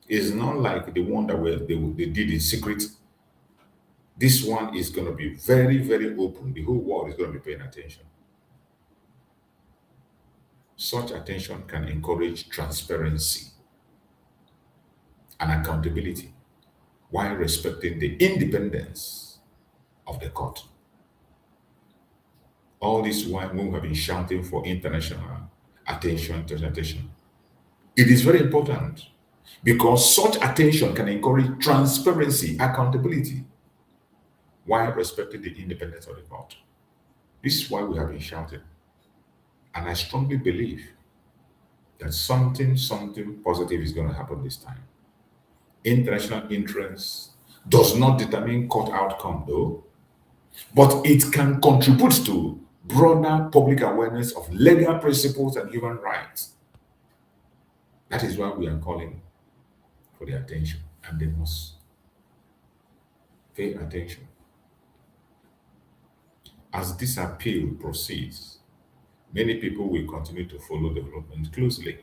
It's not like the one that they did in secret. This one is going to be very, very open. The whole world is going to be paying attention. Such attention can encourage transparency and accountability while respecting the independence of the court. All this while we have been shouting for international attention. It is very important because such attention can encourage transparency, accountability, while respecting the independence of the court. This is why we have been shouting. And I strongly believe that something positive is going to happen this time. International interest does not determine court outcome though, but it can contribute to broader public awareness of legal principles and human rights. That is why we are calling for their attention, and they must pay attention. As this appeal proceeds, many people will continue to follow development closely.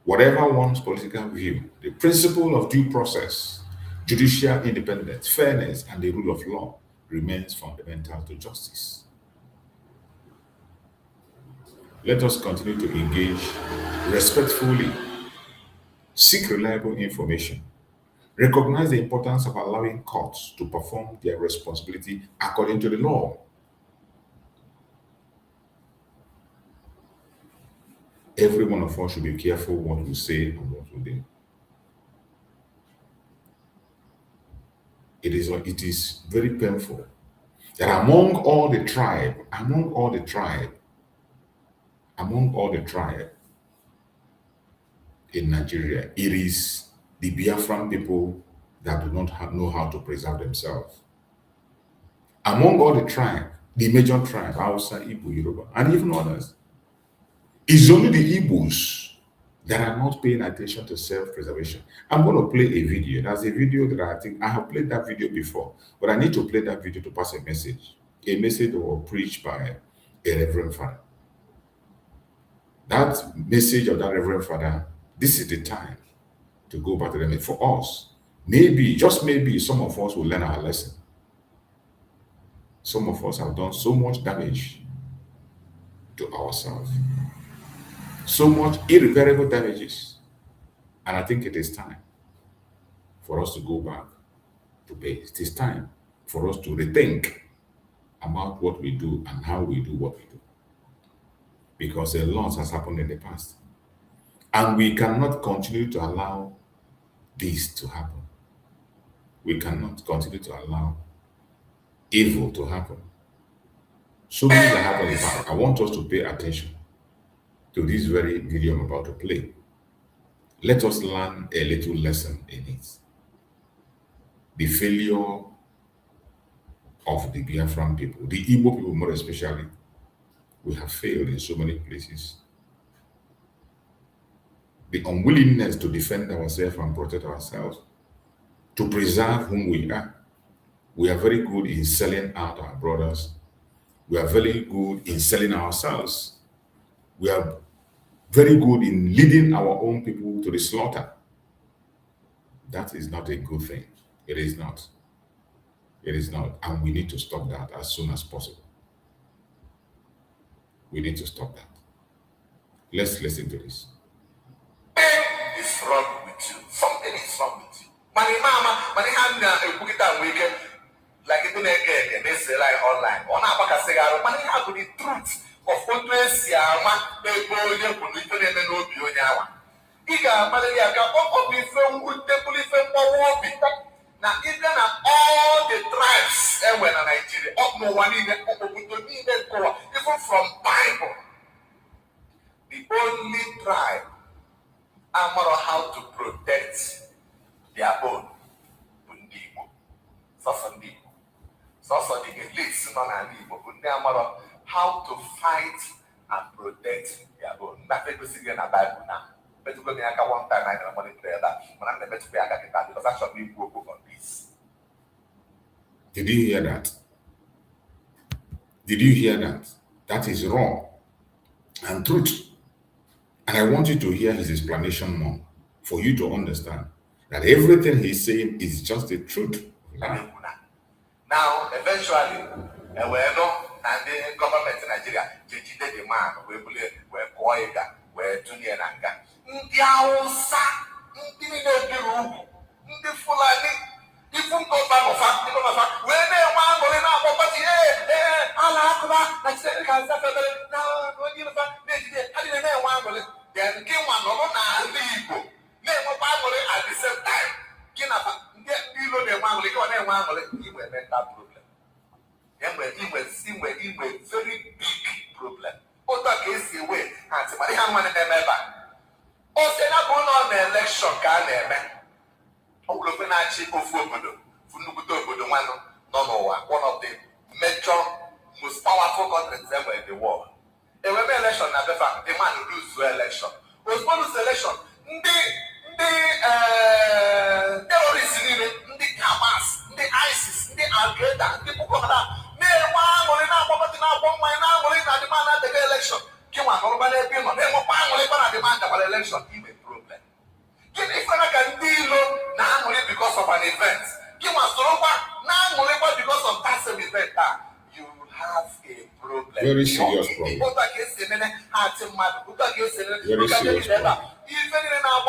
Whatever one's political view, the principle of due process, judicial independence, fairness, and the rule of law remains fundamental to justice. Let us continue to engage respectfully, seek reliable information, recognize the importance of allowing courts to perform their responsibility according to the law. Every one of us should be careful what we say and what we do. It is very painful that among all the tribe, in Nigeria. It is the Biafran people that do not know how to preserve themselves. Among all the tribes, the major tribe, Hausa, Igbo, Yoruba, and even others, it's only the Igbos that are not paying attention to self-preservation. I'm going to play a video. That's a video that I think I have played that video before, but I need to play that video to pass a message that was preached by a Reverend Father. That message of that Reverend Father, this is the time to go back to them. For us, maybe, just maybe, some of us will learn our lesson. Some of us have done so much damage to ourselves, so much irreparable damages, and I think it is time for us to go back to base. It is time for us to rethink about what we do and how we do what we do, because a lot has happened in the past, and we cannot continue to allow this to happen. We cannot continue to allow evil to happen. So many that happened in the past. I want us to pay attention to this very video I'm about to play. Let us learn a little lesson in it. The failure of the Biafran people, the Igbo people more especially, we have failed in so many places. The unwillingness to defend ourselves and protect ourselves, to preserve whom we are. We are very good in selling out our brothers. We are very good in selling ourselves. We are very good in leading our own people to the slaughter. That is not a good thing. It is not. It is not. And we need to stop that as soon as possible. We need to stop that. Let's listen to this. Something is wrong with you. Something is wrong with you. Money mama, money hand weekend. Like it they say like online. On money have the truth of what we see. They go there for the no bionya. Iga malaria ka pop be from good people from Powobi. Now even all the tribes when in Nigeria, up no one even even from Bible. The only tribe know how to protect their own. So the elites how to fight and protect their own. Not in the Bible now. But you go one time I can money prayer that when I'm the best prayer because actually we work on this. Did you hear that? Did you hear that? That is wrong and truth. And I want you to hear his explanation more for you to understand that everything he's saying is just the truth. Now, eventually, and the government in Nigeria, the man, we're Koega, we're Junior Nanga. Ndiausa, Ndi Fulani, even go back of fact, when they want to learn about property, Allah, Nigeria, now, when you find, I didn't want to then came one on legal. Name of Bible at the same time. Get below the one, he will make that problem. He will very big problem. Other case away, and somebody have one in the member. Or say not going on the election, can one of the major, most powerful countries ever in the world. A women election, the man who lose the election. Was one lose election. The terrorists, the Hamas, the ISIS, the Al Qaeda, the Boko Haram. They want to now, but now, one now, the man at the election. Come on, nobody be on them. The man at the election, even problem. If I can deal now because of an event, give us now because of that same event, you have a problem. Very serious problem. Very serious problem. Even in our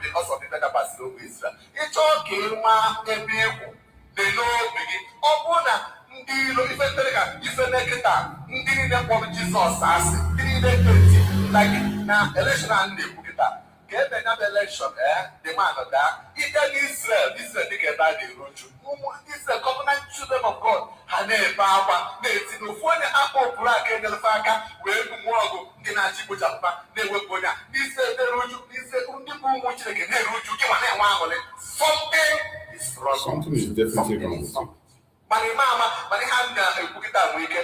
because of the better person of Israel. It's okay, they know begin. Like now, election and the get another election, the man of that. Israel take a bad road. This is the covenant children of God. And they power, they see no phone apple black and the faka, where tomorrow, the na-achị kpochapụta na-ewepụ onye a n'ise na-eruju n'ise ndị bụ ụmụ Chineke na-eruju gị ma na-enwe aṅụrị something is wrong. Something is definitely wrong with you. Mana ime ama mana ihe a na-ekwukịta nwee ike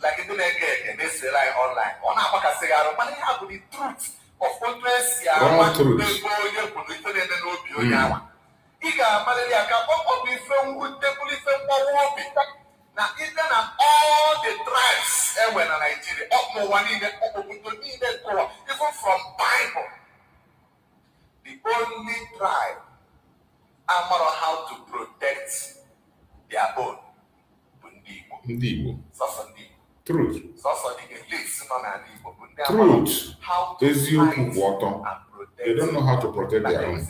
like ndị na-ege ege na-esere anyị online ọ na-agbakasịghị arụ mana ihe a bụ the truth of otu esi ama ebe onye kwuru ife na-eme n'obi onye awa ị ga-amaliri aka ọ bụ ife mwute bụrụ ife mgbawa obi na ide na all the tribes enwe na Nigeria n'ụwa niile obodo niile nkụwa even from Bible the only tribe amara how to protect their own bụ ndị Igbo sọsọ ndị Igbo truth sọsọ dị elite nọ n'ala Igbo bụ ndị truth eziokwu kwụ ọtọ they don't know how to protect their own.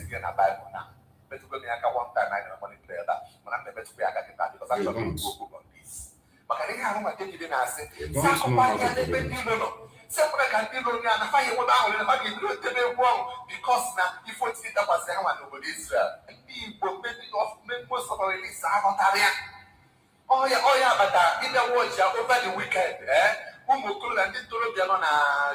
Maka na ihe ahụ maka ejide na-asị sakụkwa anya n'ebe ndị ilo nọ sepụta ka ndị ilo ya na faghị enwebe ahụ na mmadụ ebido tebe egwu ahụ bikos na ife otiti dakwasịrị ha nwa n'obodo Israel ndị Igbo mmemosorilisa aghọtara ya ọya bata ịbịa wọchịa over the weekend ụmụ okoro na ndị ntorobịa nọ na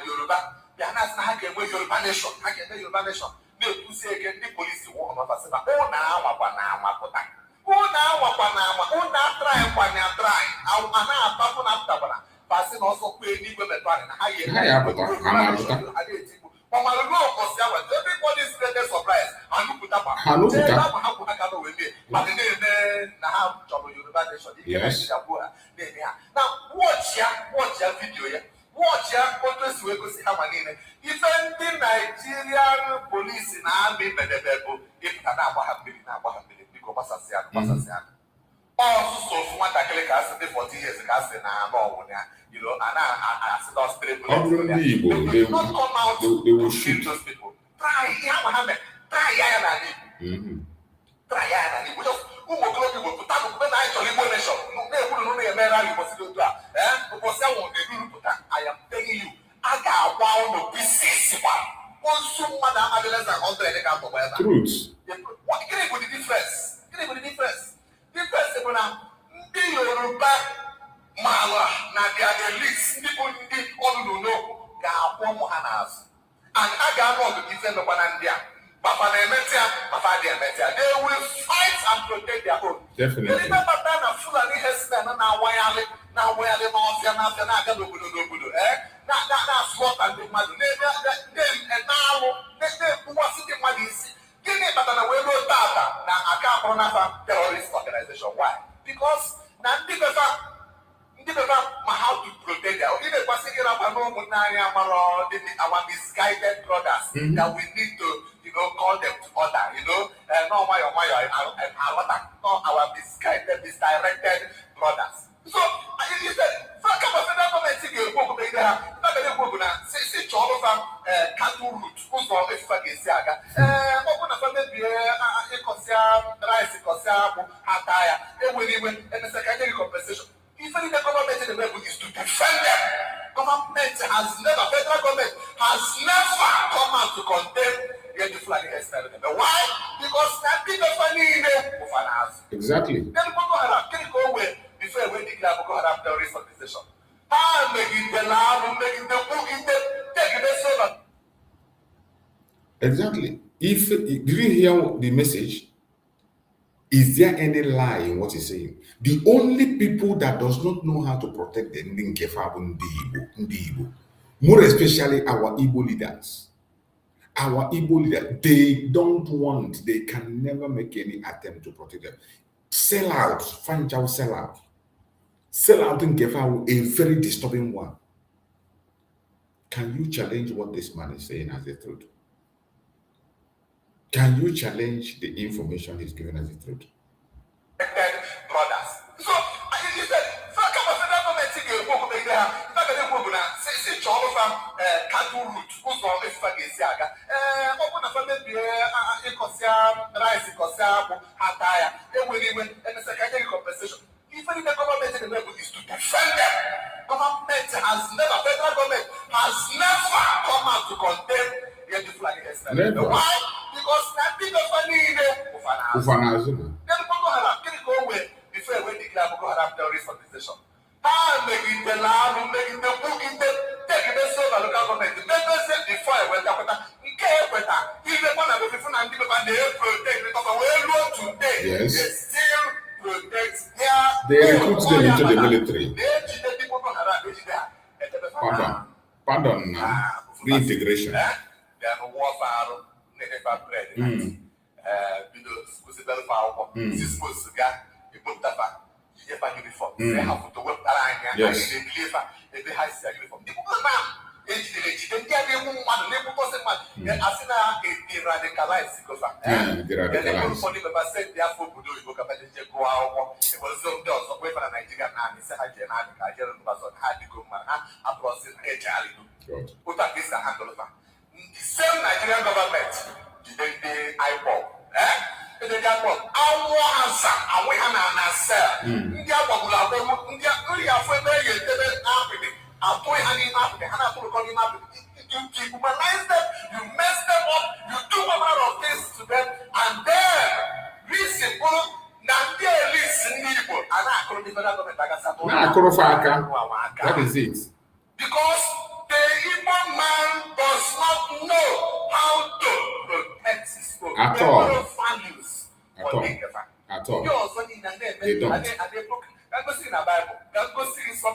Yoruba bịa na-asị na ha ga-enwe Yoruba nation ha ga-eme Yoruba nation na-ekwusi eke ndị polisi wọnọtasị na ụna anwakwa na anwapụta ụna anwakwa na anwa ụna atrai kwanye atrai a na-atapụ na apụtabara pasị na ọsọ kwee n'igwe metụ anyị na ha ga-etigbu ọmara ruo ụbọchị awa everybody is really surprised anụpụta ma ha kwụ aka n'owe mee mana na-eme na ha chọrọ Yoruba nation ike na-egbu ha na-eme ha na wọchịa vidiyo ya wọchịa otu esi wee gosi ha ma niile ife ndị Nigerian polisi na amị bedebe bụ ịpụta na-agba ha mmiri biko gbasasịa ọsụsụ ofu nwatakịrị ka asị dị 40 years ka asị na anọ ọnwụ ya a na-asị na ọsịtịrị they will shoot. Try ya na Igbo ụmụ okorobịa Igbo pụta n'okpukpe na anyị chọrọ Igbo nation na-ekwuru na ụlọ emere anyị ụbọchị dị otu a ụbọchị ahụ ga-erurupụta I am telling you a ga-agwa ụlọ pieces kwa ozu mmadụ amadị less than 100 ka atọgba ebe gịnị bụ the difference bụ na ndị Yoruba mara na their elites ndị bụ ndị ọnụnụ n'okwu ga-akwụ ụmụ ha n'azụ and a ga-anụ ọgụgụ ife mekwa na ndị a papa na-emeti ya papa dị emeti ya they will fight and protect their own. Definitely. Na Fulani herdsmen na-awagharị n'ọfịa na-aga n'obodo na-asụọta ndị mmadụ na-alụ na-ekpuwasị ndị mmadụ isi gịnị kpatara wee ruo tata na aka akpọrọ n'afa terrorist organization why? Because na ndị befa ma how to protect their own. Ị na-ekwasị gị rakwa na ụmụnne anyị amara our misguided brothers that we need to call them to order no nwayọ alọta our misguided misdirected brothers. So you said kama federal government ga-ekwu okwu megide ha ga na-ekwu okwu na si chọọrọ fa cattle route ụzọ efufa ga-esi aga ọ bụ na fa mebie ịkọsịa rice kọsịa akpụ ha taa ya enwere iwe emesịa ka nye gị compensation. Even if the government in the level is to defend them, federal government has never come out to condemn the Fulani experiment. Why? Because that people need finance. Exactly. Then Boko Haram can go away before we declare Boko Haram terrorist organization. Making the lab, making the book, taking the server. Exactly. If did you hear the message? Is there any lie in what he's saying? The only people that does not know how to protect the Nkefa bụ ndị Igbo, more especially our Igbo leaders. Our Igbo leaders, they don't want, they can never make any attempt to protect them. Sell out, find out, sell out. Sell out Nkefa, a very disturbing one. Can you challenge what this man is saying as the truth? Can you challenge the information he's given as the truth? Brothers. So, you said, come on, federal government ga-ekwu okwu megide ha na-ekwu okwu na si chọọrọ fa cattle route ụzọ efufa ga-esi aga ọ bụ na fa mebie ịkọsịa rice kọsịa akpụ ha taa ya enwere iwe emesịa ka nye gị compensation. Even if the government in the level is to defend them, federal government has never come out to condemn the Fulani experiment. Why? Because nothing of finance. Then Boko Haram can go away before we declare Boko Haram terrorist organization. Making the lab, making the book, taking so the local government. The better say before I went up, even one of the people and people they protect because we know today Yes. they still protect their. They recruit them into the military. Pardon now. Reintegration. Then warfare, never bread. Uniform. They have to work Yes. Uniform. The same Nigerian government did the IPOP. The IPOP. Our answer, and we have an answer. India will have India. We are for the you dehumanize them, you mess them up, you do a lot of things to them, and then listen, that is it. Because the Igbo man does not know how to protect his own At all. values. At all. At all. They don't.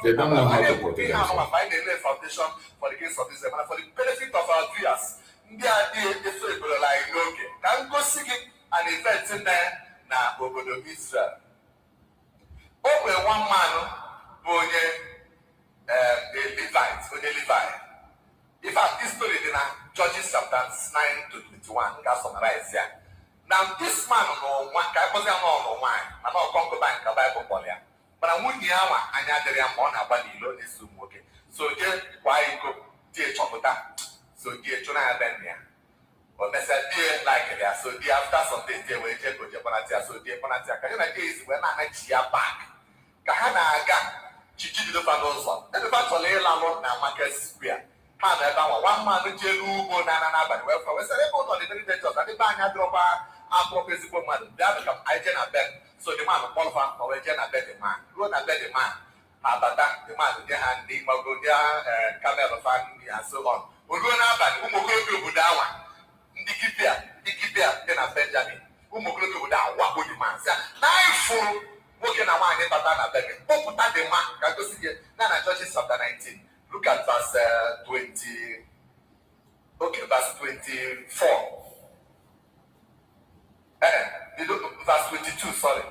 They don't know how to protect themselves. Foundation for the case of this and for the benefit of our viewers. They are so like okay. Can go see an event in there na Obodo Israel. Over one man a Levite. In fact, this story in Judges chapter 9 to 21 can summarize here. Now this man no one can no wine, and no concubine can Bible polia. But I wouldn't hear one and I didn't want to buy the okay. So just why go dear chocolate? So dear Chona Benia. But they said dear like it. So dear after some days they will just go to Panatia. So dear Panatia, Kahana days when I met Chia back. Kahana got Chichi the Panosa. And the battle lay along now Market Square. One man who Jelu Nana, but welfare was able to the details and the bank had drop our principal man. That become Igena Ben. So the man qualified for a Jena better man. Run a better man. But that the man with the hand, the Magodia, camera family, and so on. We go now back. Umoko Budawa. Dikipia, then a Benjamin. Umoko Budawa. What would the man say? Nine working a wine in Batana Begging. Who put that the man? Can go see here. Nana Judges chapter 19. Look at verse 20. Okay, verse 24. Verse 22, sorry.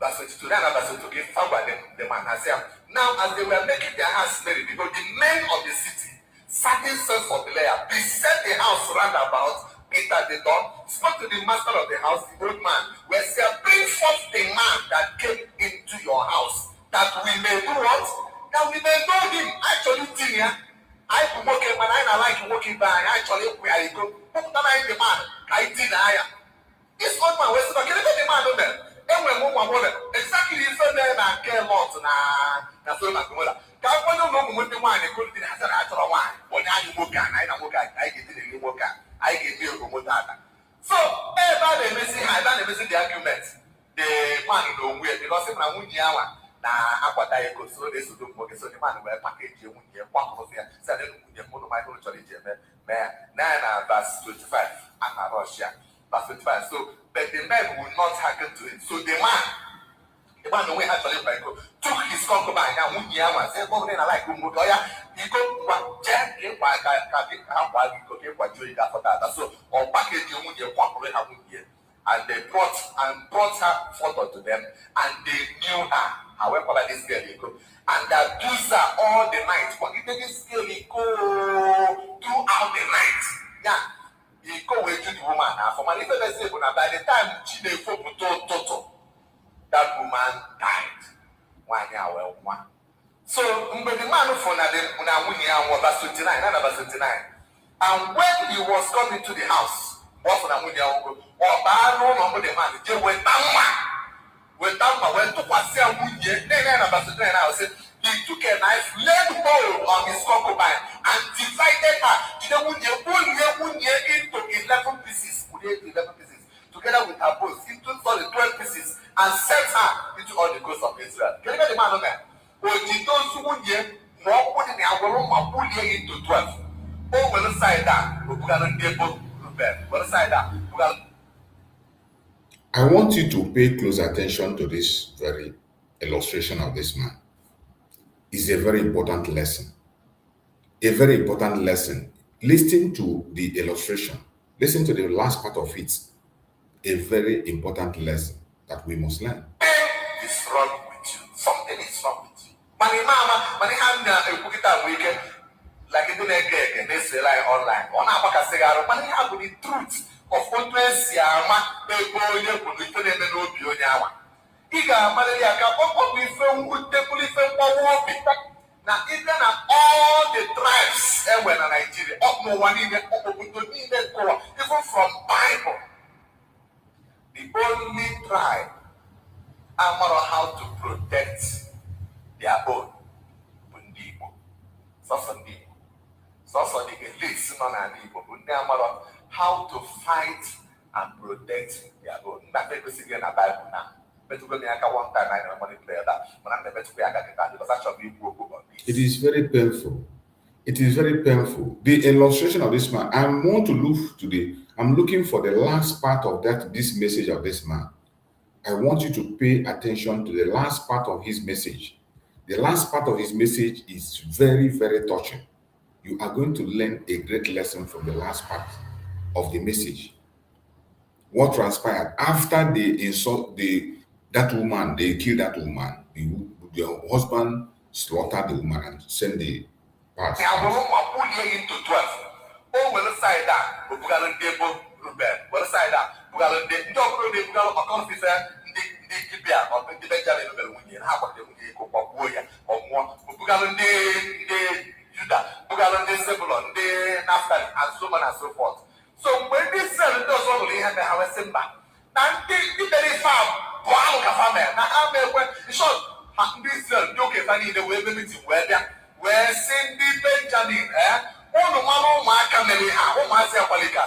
Verse 22. Then verse 22. Found by the man has said, now as they were making their house merry, because the men of the city, certain sons of Belial, beset the house round about, Peter the door, spoke to the master of the house, the old man, where said, bring forth the man that came into your house, that we may do what? Now we may know him. Actually, Tinia, I can walk him, and I like walking by. Actually, where I go, put the man, I deny. This old man was talking about the man on them. And when Mama exactly the same name and care lot na so na Kumola. Can one no with the wine, could be answer after a wine. When I look at, I get the Moka, I get you Motata. So, everybody missing, I don't miss the argument. The man don't wear because if I wouldn't yawa. Aquata so they should do so the man will package you when you're one of them, said the mono my own challenge, verse 25, and Russia, verse 25. So, but the men will not hearken to it. So the man who actually took his concubine now, when Yama said, well, then I like Mutoya, he go what Jack came by what you got for that. So, or package you when you're popular, and they brought her forth to them, and they knew her. However, like this girl you go, and that abused her all the night. But if this girl you go throughout the night, yeah, you go away to the woman. Now, for my little say, by the time she they toto, that woman died. 1 hour, one. So, but the man for verse 29, verse 29, and when he was coming to the house, what for the or Baro, the man, they went down. When Tama went to Pasia Munye, he took a knife, laid hold on his concubine, and divided her into 11 pieces, together with her bones, into 12 pieces, and set her into all the coast of Israel. Can you get the man on that? more than our room, my bully into 12. Oh, well, side that, we're going to get well, side that, I want you to pay close attention to this very illustration of this man. It's a very important lesson. A very important lesson. Listen to the illustration. Listen to the last part of it. A very important lesson that we must learn. It's wrong with you. Something is wrong with you. Money mama, money hand a book it weekend. Like it didn't they say like online. On a back a cigar, money have the truth of what we see. They go in there, put it in the road, you know. Iga, Malaria, what we film with the police and war. Now, even all the tribes everywhere in Nigeria, up no one even from Bible. The only tribe know how to protect their own. So the elites how to fight and protect their own. Not everything in the Bible now. It is very painful. It is very painful. The illustration of this man, I want to look today. I'm looking for the last part of this message of this man. I want you to pay attention to the last part of his message. The last part of his message is very, very touching. You are going to learn a great lesson from the last part of the message. What transpired after they insult that woman, they killed that woman. The husband slaughtered the woman and sent the parts. Oh, well, side that, we're going to get well, side that, we're going to get the officer, the Benjamin, how about the warrior or more, we're going to Judah, we're going to Zebulon, the Naphtali, and so on and so forth. So when this cell does only have a house in back, now the very farm, wow, now I'm a short, this cell, you can find the way the meeting where Cindy Benjamin, oh, no, Mama, Cameli, oh, my Zapalica,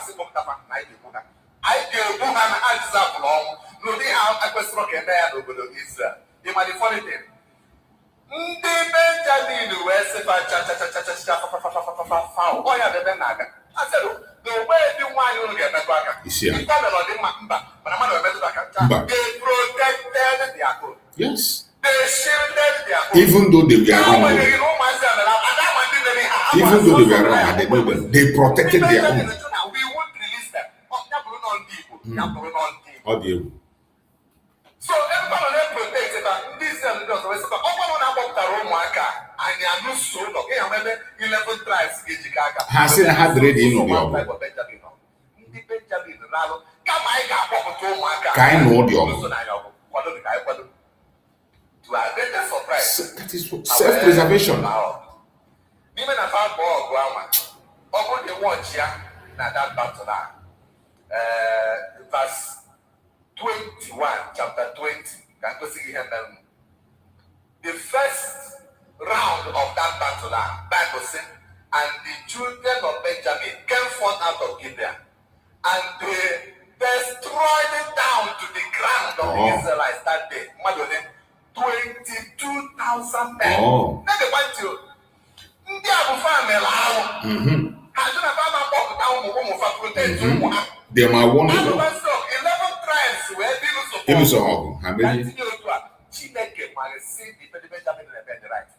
I do have an long, no, they have a question there over the Israel. They might be funny thing. Benjamin, where oh, yeah, the Benaga. I said, the way you want you to get back. You see, but I'm not they protected their code. Yes. They shielded their code. Even though they were wrong. Even though they were wrong and they know them, they protected their own. We won't release them. So everybody protected this has it had ready in the that is self-preservation. Verse 21, chapter 20. Can you see him? The first round of that battle, Bible said, and the children of Benjamin came forth out of Gibeon, and they destroyed it down to the ground of the Israelites that day. 22,000 men. Then they went to they are one. 11 tribes were even so how many?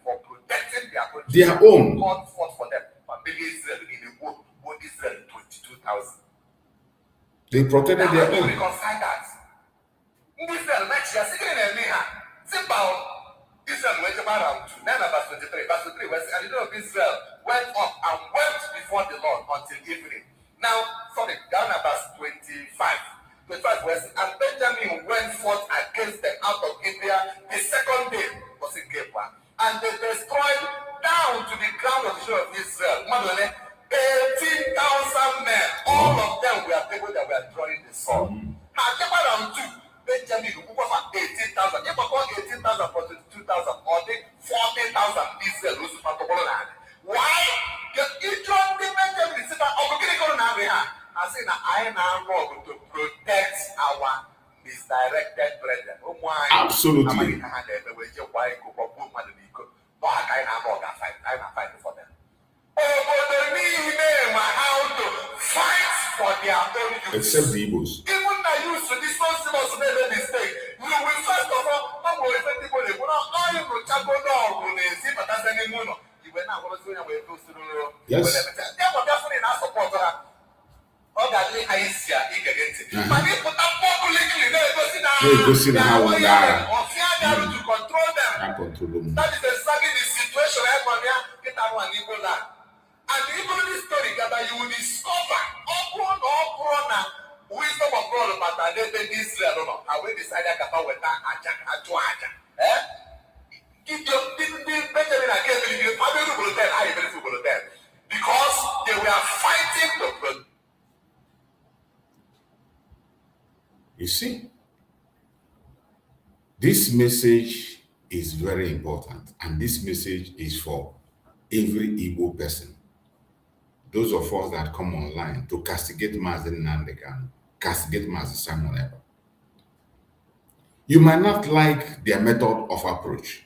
For protecting their own. God fought for them. Israel in the war, Israel 22,000. They protected their own. Reconcile that. Israel next year, simple. Israel went around to verse 23. Verse 23 was, and the children of Israel went up and wept before the Lord until evening. Now, sorry, down at verse 25. 25 was, and Benjamin went forth against them out of Gibeon the second day, was in Ekpa, and they destroyed down to the ground of the children of Israel 18,000 men. All of them were people that were drawing the sword. Around two. Benjamin, who was at 18,000. If I call 18,000 for 22,000, or the 40,000 Israel, who's not the why? Because each one of the Benjamin is I say that I now want to protect our misdirected brethren. Absolutely. No, I fight for them. How to fight for their own use. Except the Igbos. Even I used to this one was made a mistake. You will first of all, not go effect people. You will not all you will chago dog when they see but that's any mono. You will not go to the close to the road. Yes. They were definitely not support her. All that I see against it. But they put up publicly, they go see how we are. Or fear to control them. That is exactly the situation I want to get out of Igbo land. And even this story that you will discover wisdom of God about this, I don't know, how we decided about when that Aja. Benjamin and Kevin, you are very good then, I am very good then. Because they were fighting the blood. You see, this message is very important, and this message is for every Igbo person. Those of us that come online to castigate Mazi Nnamdi Kanu, castigate Mazi Simon Ekpa. You might not like their method of approach,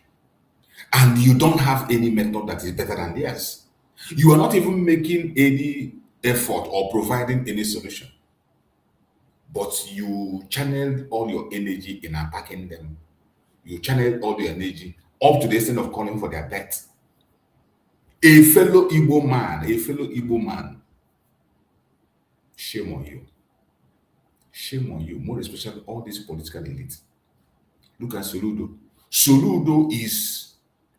and you don't have any method that is better than theirs. You are not even making any effort or providing any solution, but you channel all your energy in attacking them. You channel all your energy up to the extent of calling for their death. A fellow Igbo man, shame on you. Shame on you, more especially all these political elites. Look at Soludo. Soludo is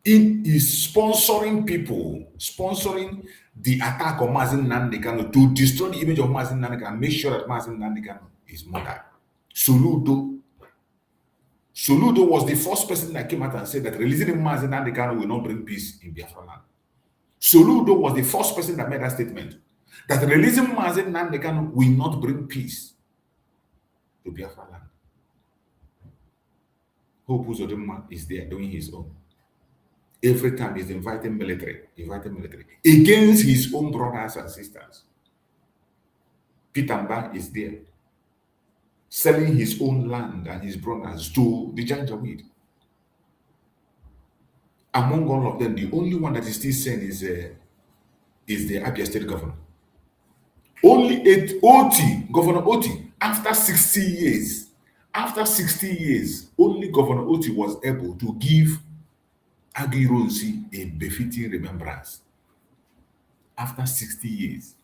sponsoring people, sponsoring the attack of Mazi Nnamdi Kanu to destroy the image of Mazi Nnamdi Kanu and make sure that Mazi Nnamdi Kanu is murdered. Soludo was the first person that came out and said that releasing Mazi Nnamdi Kanu will not bring peace in Biafra land. Soludo was the first person that made that statement, that releasing Mazi Nnamdi Kanu will not bring peace to Biafra land. Hope Uzodinma is there doing his own. Every time he's inviting military against his own brothers and sisters. Peter Mba is there, selling his own land and his brothers to the Janjaweed. Among all of them, the only one that is still saying is the Abia State governor. Only Governor Oti, after 60 years, only Governor Oti was able to give Agironsi a befitting remembrance. After 60 years,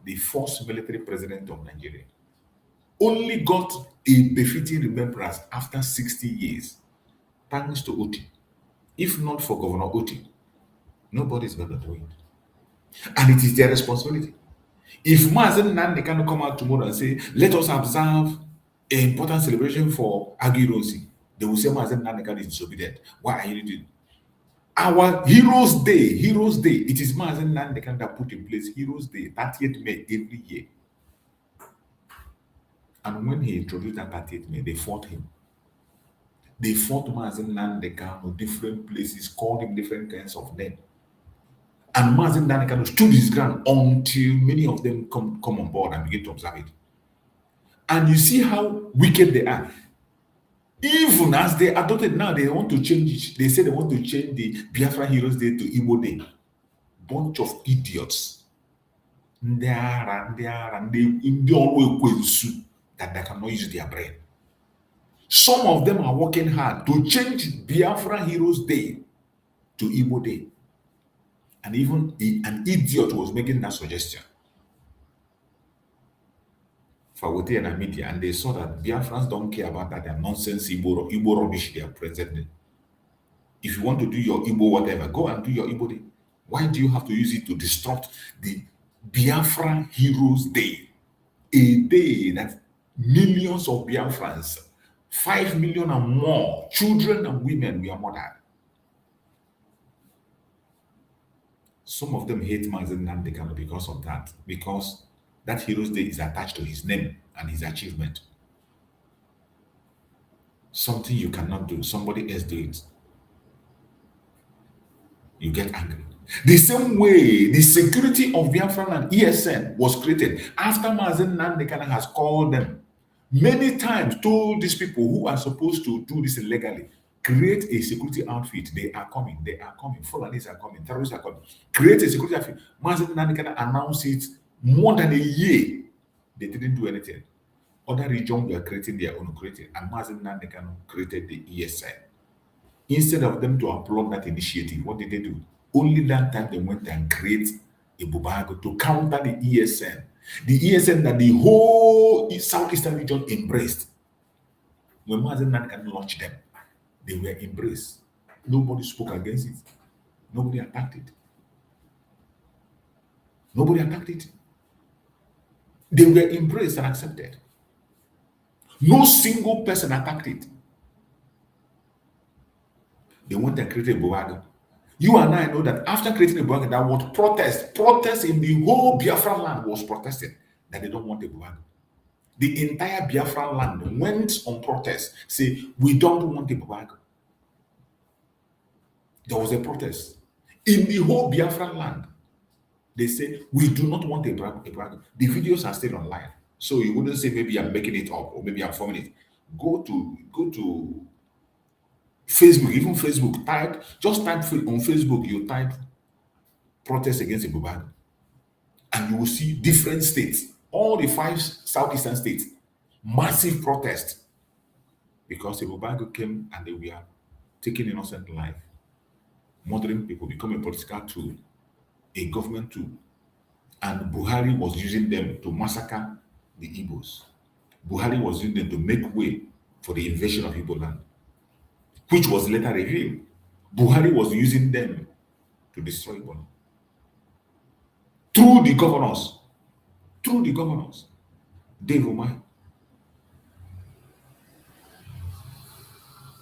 the first military president of Nigeria only got a befitting remembrance after 60 years, thanks to Oti. If not for Governor Oti, nobody's going to do it. And it is their responsibility. If Mazi Nnamdi Kanu come out tomorrow and say, let us observe an important celebration for Agironsi, they will say Mazi Nnamdi Kanu is disobedient. Why are you doing it? Our Heroes Day, it is Mazi Nnamdi Kanu that put in place Heroes Day, 30th May every year. And when he introduced that 30th May, they fought him. They fought Mazi Nnamdi Kanu different places, called him different kinds of names. And Mazi Nnamdi Kanu stood his ground until many of them come on board and begin to observe it. And you see how wicked they are. Even as they adopted now, they want to change it. They say they want to change the Biafra Heroes Day to Igbo Day. Bunch of idiots. They always that they cannot use their brain. Some of them are working hard to change Biafra Heroes Day to Igbo Day. And even an idiot was making that suggestion. Fawote and media, and they saw that Biafrans don't care about that nonsense Igbo rubbish they are presenting. If you want to do your Igbo whatever, go and do your Igbo Day. Why do you have to use it to disrupt the Biafra Heroes Day? A day that millions of Biafrans, 5 million and more, children and women were murdered. Some of them hate Mazi Nnamdi Kanu because of that, because that Heroes Day is attached to his name and his achievement. Something you cannot do, somebody else do it. You get angry. The same way the security of Biafra and ESN was created after Mazi Nnamdi Kanu has called them many times, told these people who are supposed to do this illegally, Create a security outfit. They are coming. They are coming. Fulanis are coming. Terrorists are coming. Create a security outfit. Mazi Nnamdi Kanu announced it more than a year. They didn't do anything. Other regions were creating their own creating, and Mazi Nnamdi Kanu created the ESN. Instead of them to applaud that initiative, what did they do? Only that time they went and created a Bubago to counter the ESN. The ESN that the whole Southeastern region embraced. When Mazi Nnamdi Kanu launched them, they were embraced. Nobody spoke against it. Nobody attacked it. Nobody attacked it. They were embraced and accepted. No single person attacked it. They went and created a Bubago. You and I know that after creating a Bubago, that was protest in the whole Biafra land was protesting that they don't want a Bubago. The entire Biafra land went on protest, say, we don't want a Bubago. There was a protest. In the whole Biafra land, they say, we do not want a Bubago. The videos are still online. So you wouldn't say maybe I'm making it up or maybe I'm forming it. Go to Facebook, even Facebook, type on Facebook, you type protest against a Bubago. And you will see different states, all the 5 southeastern states, massive protest because a Bubago came and they were taking innocent life, murdering people, become a political tool, a government tool. And Buhari was using them to massacre the Igbos. Buhari was using them to make way for the invasion of Igbo land, which was later revealed. Buhari was using them to destroy Igbo land. Through the governors, Dave Umai,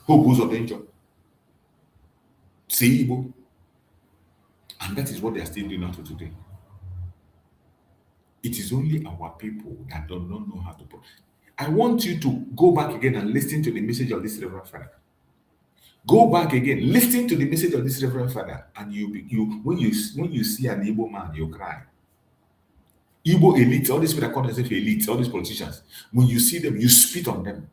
Hope Uzodinjo, Seibo, and that is what they are still doing until today. It is only our people that do not know how to pray. I want you to go back again and listen to the message of this Reverend Father. Go back again, listen to the message of this Reverend Father, and when you see an Igbo man, you cry. Igbo elites, all these people that call themselves elites, all these politicians, when you see them, you spit on them.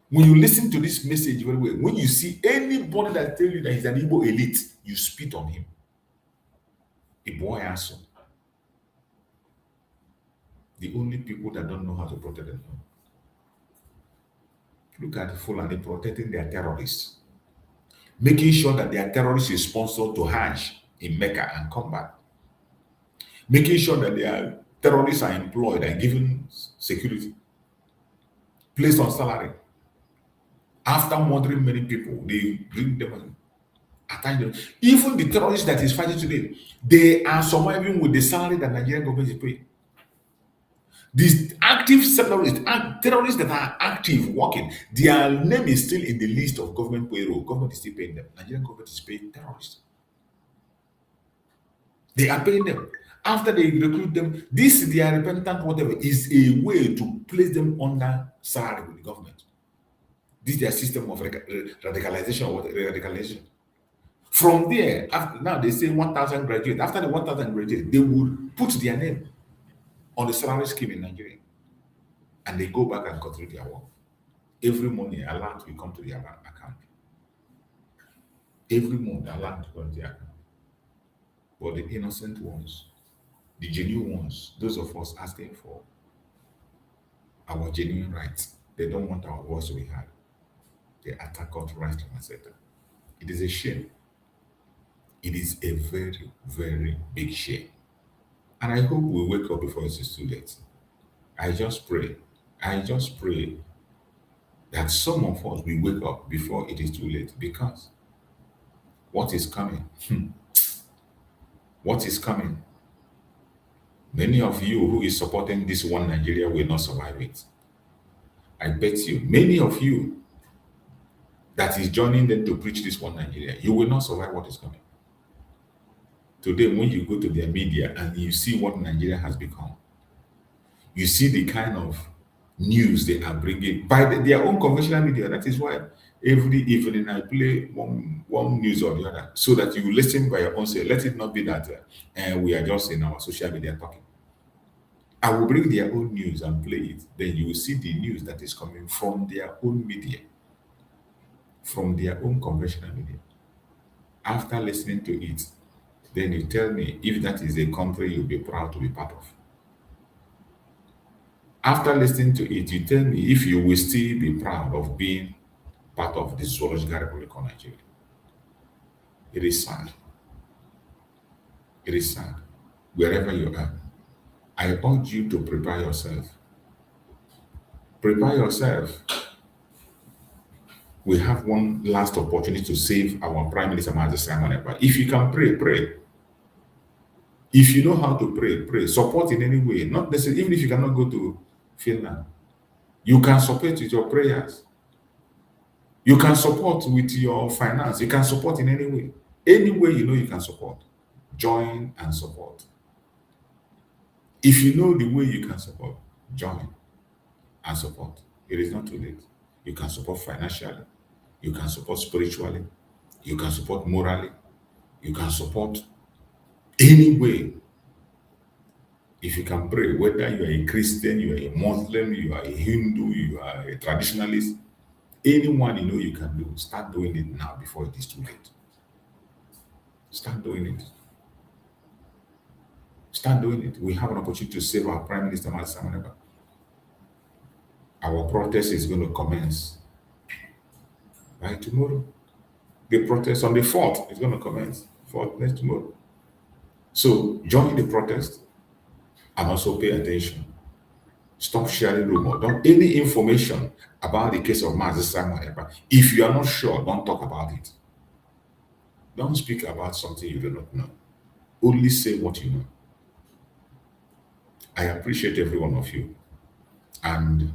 When you listen to this message very well, when you see anybody that tells you that he's an Igbo elite, you spit on him. A boy answer. The only people that don't know how to protect them. Look at the Fulani protecting their terrorists, making sure that their terrorists is sponsored to Hajj in Mecca and come back, making sure that their terrorists are employed and given security, placed on salary. After murdering many people, they bring them and attack them. Even the terrorists that is fighting today, they are surviving with the salary that Nigerian government is paying. These active terrorists that are active working, their name is still in the list of government payroll. Government is still paying them. Nigerian government is paying terrorists. They are paying them. After they recruit them, this their repentant whatever is a way to place them under salary with the government. This is their system of radicalization or radicalization. From there, now they say 1,000 graduates. After the 1,000 graduates, they will put their name on the salary scheme in Nigeria, and they go back and continue their work. Every money allowed will come to their account. Every month allowed to come to their account. But the innocent ones, the genuine ones, those of us asking for our genuine rights, they don't want our voice to be heard. They attack us right and center. It is a shame. It is a very, very big shame. And I hope we wake up before it is too late. I just pray that some of us will wake up before it is too late, because what is coming? What is coming? Many of you who is supporting this one Nigeria will not survive it. I bet you, many of you that is joining them to preach this one Nigeria, you will not survive what is coming. Today, when you go to their media and you see what Nigeria has become, you see the kind of news they are bringing by their own conventional media. That is why every evening I play one news or the other, so that you listen by your own self. Let it not be that we are just in our social media talking. I will bring their own news and play it. Then you will see the news that is coming from their own media. from their own conventional media. After listening to it, then you tell me if that is a country you'll be proud to be part of. After listening to it, you tell me if you will still be proud of being part of the Zoological Republic of Nigeria. It is sad. It is sad. Wherever you are, I urge you to prepare yourself. Prepare yourself. We have one last opportunity to save our Prime Minister Mazi Simon Ekpa. If you can pray, pray. If you know how to pray, pray. Support in any way. Not necessarily, even if you cannot go to Finland, you can support with your prayers. You can support with your finance. You can support in any way. Any way you know you can support. Join and support. If you know the way you can support, join and support. It is not too late. You can support financially. You can support spiritually. You can support morally. You can support any way. If you can pray, whether you are a Christian, you are a Muslim, you are a Hindu, you are a traditionalist, anyone you know you can do, start doing it now before it is too late. Start doing it. Start doing it. We have an opportunity to save our Prime Minister, Mazi Simon Ekpa. Our protest is going to commence by tomorrow. The protest on the 4th is going to commence for next tomorrow. So join the protest and also pay attention. Stop sharing rumor. Don't any information about the case of Mazi Simon Ekpa. If you are not sure, don't talk about it. Don't speak about something you do not know. Only say what you know. I appreciate every one of you. And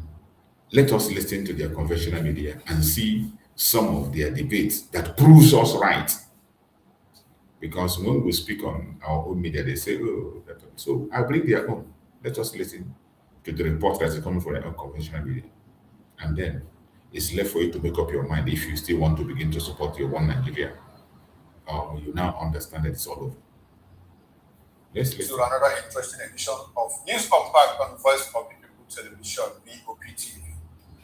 let us listen to their conventional media and see some of their debates that proves us right. Because when we speak on our own media, they say, oh, so I bring their own. Let us listen to the report that is coming from their own conventional media. And then it's left for you to make up your mind if you still want to begin to support your one Nigeria, or you now understand that it's all over. Let's listen to another interesting edition of News Unpacked on Voice of the People Television, VOPTV.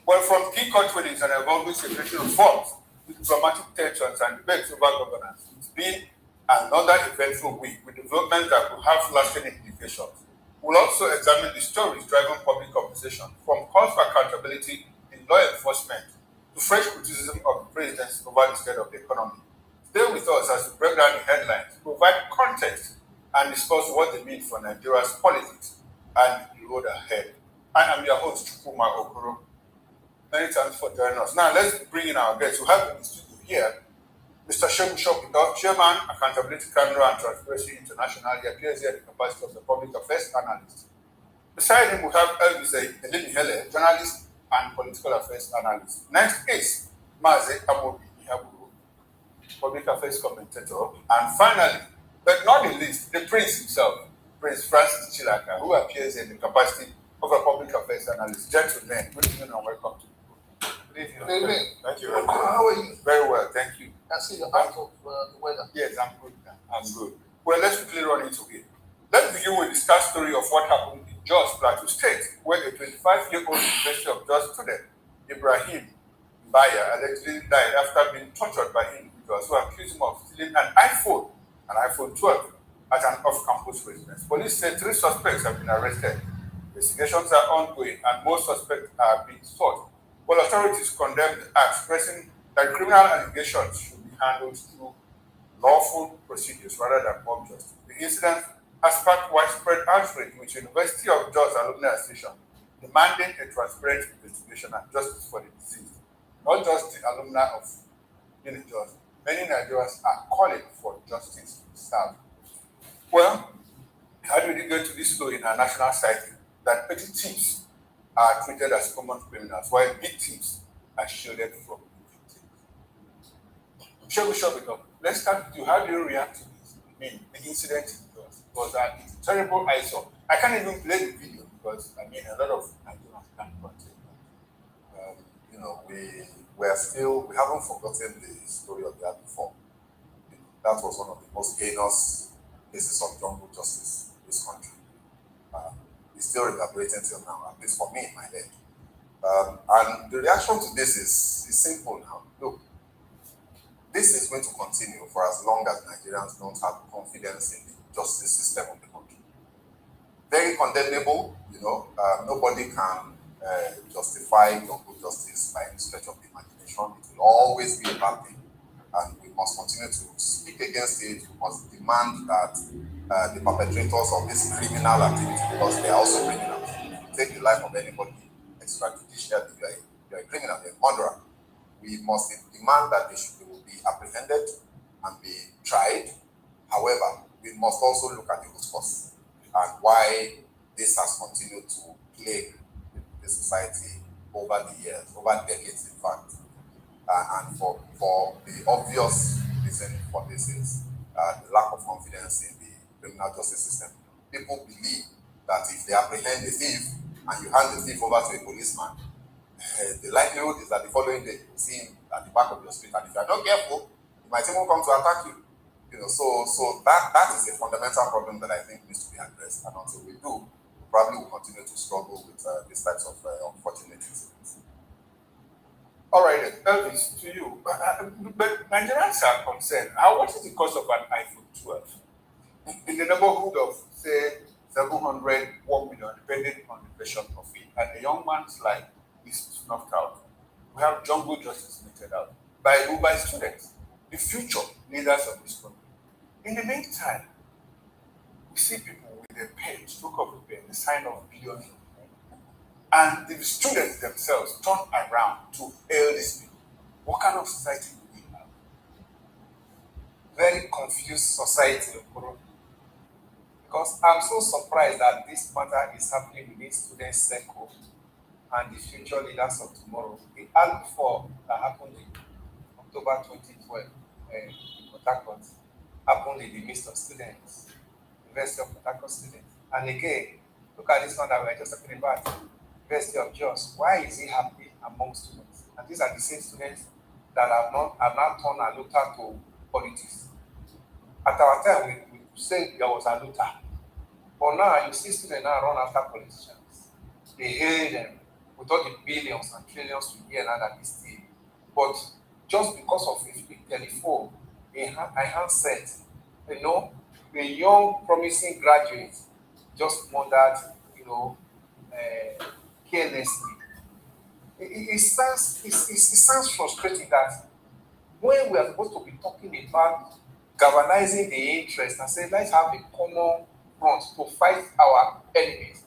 Well, from key countries and evolving security reforms, with dramatic tensions and debates over governance, it's been another eventful week with developments that could have lasting implications. We'll also examine the stories driving public conversation, from calls for accountability in law enforcement to fresh criticism of the presidency over the state of the economy. Stay with us as we break down the headlines, provide context, and discuss what they mean for Nigeria's politics and the road ahead. I am your host, Chukuma Okoro. Many thanks for joining us. Now, let's bring in our guests. We have in the studio here Mr. Shegun Shopito, Chairman, Accountability Kanu and Transparency International. He appears here in the capacity of the Public Affairs Analyst. Beside him, we have Elvis Eleni Hele, Journalist and Political Affairs Analyst. Next is Mazi Nnamdi Kanu, Public Affairs Commentator. And finally, but not the least, the Prince himself, Prince Francis Chilaka, who appears in the capacity of a Public Affairs Analyst. Gentlemen, good evening and welcome to the Good evening. Thank you. How are you? Very well, thank you. I see you're out of the weather. Yes, I'm good. I'm good. Well, let's quickly run into it. Let's begin with the sad story of what happened in Jos, Plateau State, where a 25-year-old University of Jos student, Ibrahim Mbaya, allegedly died after being tortured by individuals who accused him of stealing an iPhone 12, at an off-campus residence. Police say 3 suspects have been arrested. Investigations are ongoing and more suspects are being sought. While authorities condemned the act, stressing that criminal allegations should be handled through lawful procedures rather than mob justice. The incident has sparked widespread outrage, with University of Jos Alumni Association demanding a transparent investigation and justice for the deceased. Not just the alumni of Jos, many Nigerians are calling for justice to be served. Well, how do we get to this law in our national psyche that petty thieves are treated as common criminals, while big thieves are shielded from victims? Shall we shove it up? Let's start with you. How do you react to this? I mean, the incident in Jos was a terrible eyesore. I can't even play the video because, I mean, a lot of Nigerians can't contain that. You know, we haven't forgotten the story of that before. You know, that was one of the most heinous cases of jungle justice in this country. It's still reverberating till now, at least for me in my head. And the reaction to this is simple now. Look, this is going to continue for as long as Nigerians don't have confidence in the justice system of the country. Very condemnable, nobody can justify jungle justice by any stretch of the imagination. It will always be a bad thing, and we must continue to speak against it. We must demand that the perpetrators of this criminal activity, because they are also criminals, take the life of anybody extrajudicially, you are a criminal, you're a murderer. We must demand that they will be apprehended and be tried. However, we must also look at the root cause and why this has continued to plague the society over the years, over decades, in fact. And for the obvious reason for this is the lack of confidence in the criminal justice system. People believe that if they apprehend a thief and you hand the thief over to a policeman, the likelihood is that the following day you see him at the back of your street, and if you are not careful, he might even come to attack you. So that is a fundamental problem that I think needs to be addressed, and until we do, we probably will continue to struggle with these types of unfortunate incidents. All right, Elvis, to you. But Nigerians are concerned. What is the cost of an iPhone 12? In the neighborhood of, say, 700, 1 million, depending on the version of it. And a young man's life is snuffed out. We have jungle justice meted out by students, the future leaders of this country. In the meantime, we see people with a pen, stroke of a pen, the sign of billions of men, and the students themselves turn around to hail these people. What kind of society do we have? Very confused society, because I'm so surprised that this matter is happening within student circle and the future leaders of tomorrow. The ALP4 that happened in October 2012 in Port Harcourt happened in the midst of students, University of Port Harcourt students. And again, look at this one that we were just talking about, University of Jos. Why is it happening among students? And these are the same students that have now turned a looter to politics. At our time, we said there was a looter. But now you see students now run after politicians. They hail them with all the billions and trillions we hear now that this thing. But just because of a telephone, a handset, a young promising graduate just murdered, carelessly. It sounds frustrating that when we are supposed to be talking about galvanizing the interest and say, let's have a common front to fight our enemies.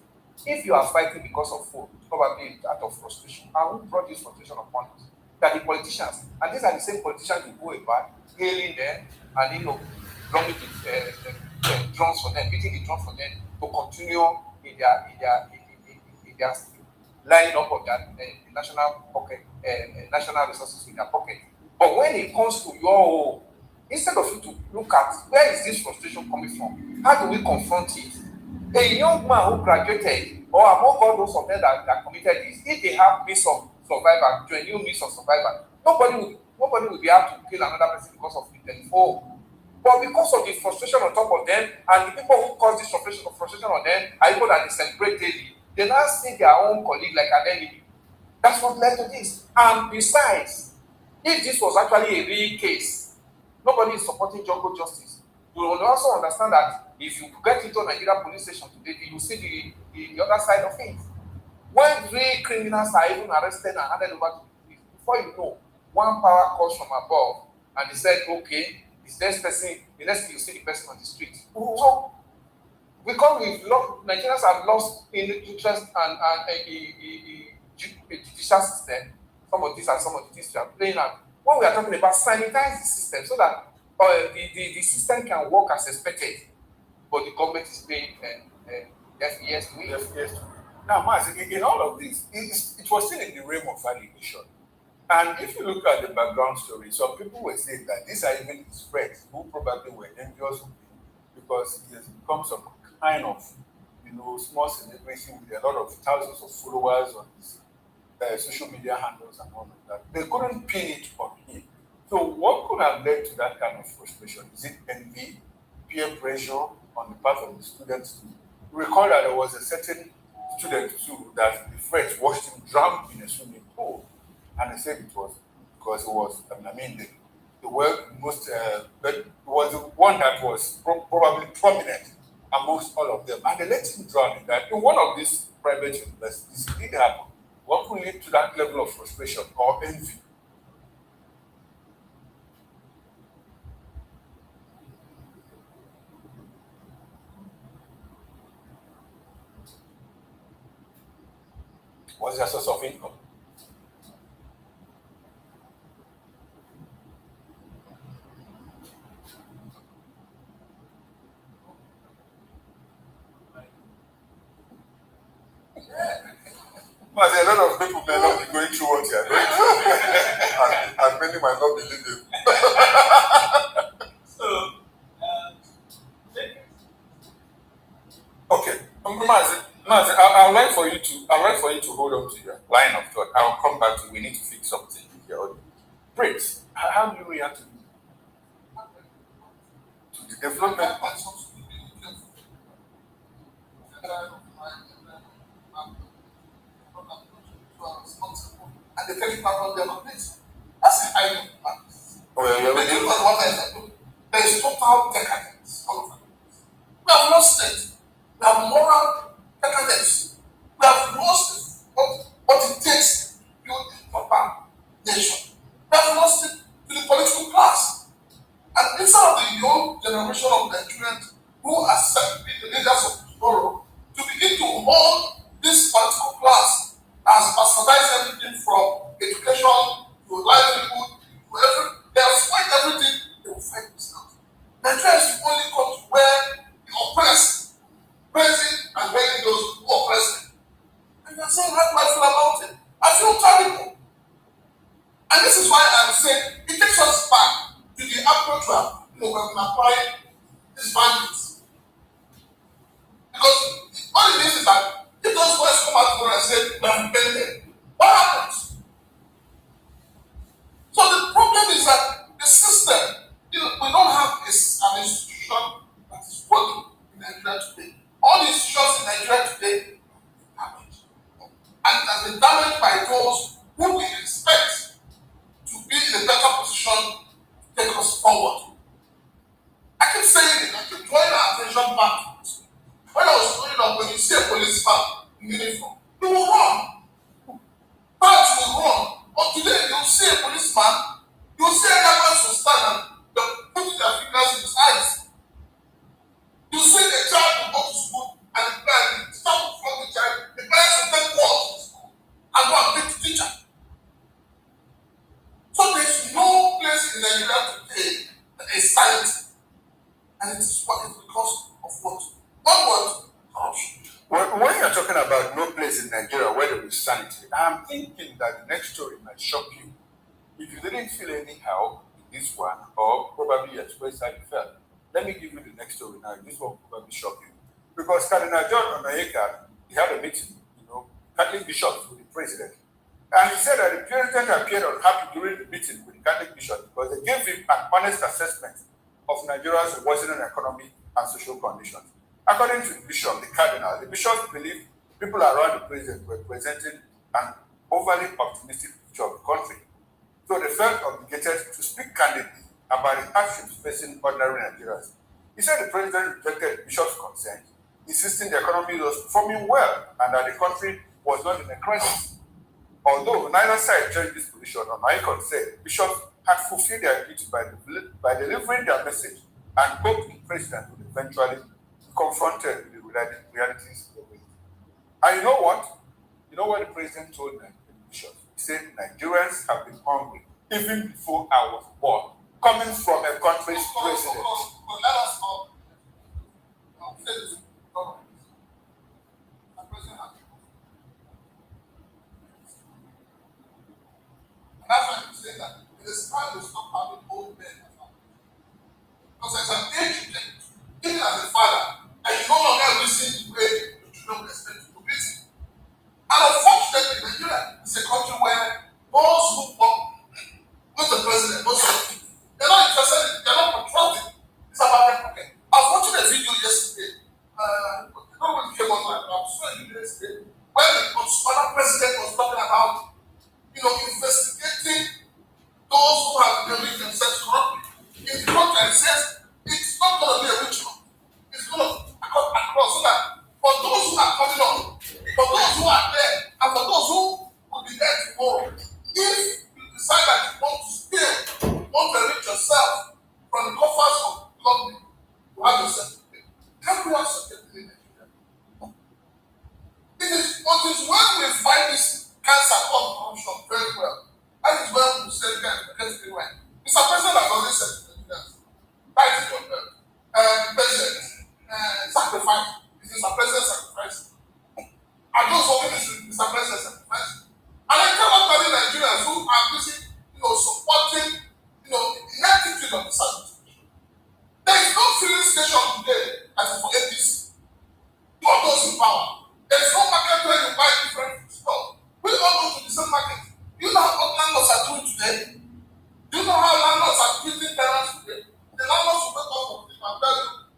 If you are fighting because of food, probably out of frustration, and who brought this frustration upon us? That the politicians, and these are the same politicians who go about hailing them and drumming the drums for them, beating the drum for them to continue in their lining up of their national resources in their pocket. But when it comes to your own, instead of you to look at where is this frustration coming from, how do we confront it? A young man who graduated, or among all those of them that committed this, if they have means of survival, genuine means of survival, nobody will be able to kill another person because of the telephone. But because of the frustration on top of them, and the people who cause this frustration on them are people that they celebrate daily, they now see their own colleague like an enemy. That's what led to this. And besides, if this was actually a real case, nobody is supporting jungle justice. You will also understand that if you get into a Nigeria police station today, you see the other side of it. When real criminals are even arrested and handed over to the police, before you know, one power comes from above and they said, okay, it's this person, the next thing you see the person on the street. So, because Nigerians have lost in interest and the judicial system, some of these and some of the things we are playing out. When we are talking about sanitize the system so that the system can work as expected, but the government is paying FES to it. Now, Mazi, in all of this, it was still in the realm of allegation. And if you look at the background story, some people were saying that these are even his friends who probably were envious of him because he has become some kind of, small celebrity with a lot of thousands of followers on his social media handles and all of that. They couldn't pin it on him. So what could have led to that kind of frustration? Is it envy, peer pressure on the part of the students too? Recall that there was a certain student too that the friends watched him drown in a swimming pool. And they said it was because he but was the one that was probably prominent amongst all of them. And they let him drown in that. In one of these private universities, it did happen. What could lead to that level of frustration or envy? What's their source of income? But a lot of people may not be going through what you are going through, and many might not believe you. Okay, Mazi, I'd like for you to hold on to your line of thought. I'll come back to. We need to fix something here. Prince, how do you react to the development? And they take it back on their place. That's the idea. There is total decadence. We have lost it. We have moral decadence. We have lost what it takes to build a proper nation. We have lost it to the political class. And instead of the young generation of Nigerians who are set to be the leaders of tomorrow, to begin to hold this political class as bastardized everything from education to livelihood to everything. They have spoiled everything, they will fight this out. Nigeria is the only country where the oppressed, praising and begging those who oppress them. And you are saying, how do I feel about it? I feel terrible. And this is why I'm saying it takes us back to the approach when we apply these bandits. Because all it means is that if those boys come out tomorrow and say, we have been what happens? So the problem is that the system, we don't have an institution that is working in Nigeria today. All the institutions in Nigeria today are damaged. And it has been damaged by those who we expect to be in a better position to take us forward. I keep saying it, I keep drawing our attention back to it. When I was growing up, when you see a policeman in uniform, you will run. Parents will run. But today, you see a policeman, you see a young man to stand and they're putting their fingers in his eyes. You see a child who go to school and the parents stop from the child, the parents will take calls to school and go and beat the teacher. So there's no place in Nigeria today that is silent. And it is what is because of what? One word, corruption. When you're talking about no place in Nigeria where there is sanity, I'm thinking that the next story might shock you. If you didn't feel anyhow in this one, or probably you expressed how you felt, let me give you the next story now. This one will probably shock you. Because Cardinal John Onayeka, he had a meeting, Catholic bishops with the president. And he said that the president appeared unhappy during the meeting with the Catholic bishops because they gave him an honest assessment of Nigeria's worsening economy and social conditions. According to the bishop, the cardinal, the bishops believe people around the president were presenting an overly optimistic picture of the country. So they felt obligated to speak candidly about the hardships facing ordinary Nigerians. He said the president rejected the bishop's consent, insisting the economy was performing well and that the country was not in a crisis. Although neither side joined this position, Onayeka said bishops had fulfilled their duty by delivering their message and hoped the president would eventually confronted with the realities of it. And you know what? You know what the president told the bishops? He said Nigerians have been hungry even before I was born, coming from a country's president. Let us all. And that's why I'm saying that it is time to stop having old men. Because there's an age thing, even as a father, and you no longer listen to the way the children will expect you to listen. And unfortunately, Nigeria is a country where those who work with the president, those they're not interested, they're not patriotic. It's about their pocket. I was watching a video yesterday. I don't know if it came online, but I was watching a video yesterday where the other president was talking about, investigating those who have believed themselves corrupt tomorrow. If you decide that you want to steal, want to enrich yourself from the coffers of government, you have yourself to pay. How do you have such a thing? It is what is when we fight this cancer called corruption very well. That is when we say again, Mr. President has already said to Nigerians, fight it your patient, sacrifice. It is a president sacrifice. And those who Mr. President sacrifice. And I tell all many Nigerians who are busy, supporting, the attitude of the service. There is no filling station today as for APC. For those in power. There is no market where you buy different stuff. We all go to the same market. Do you know what landlords are doing today? Do you know how landlords are treating tenants today? The landlords will wake up from the and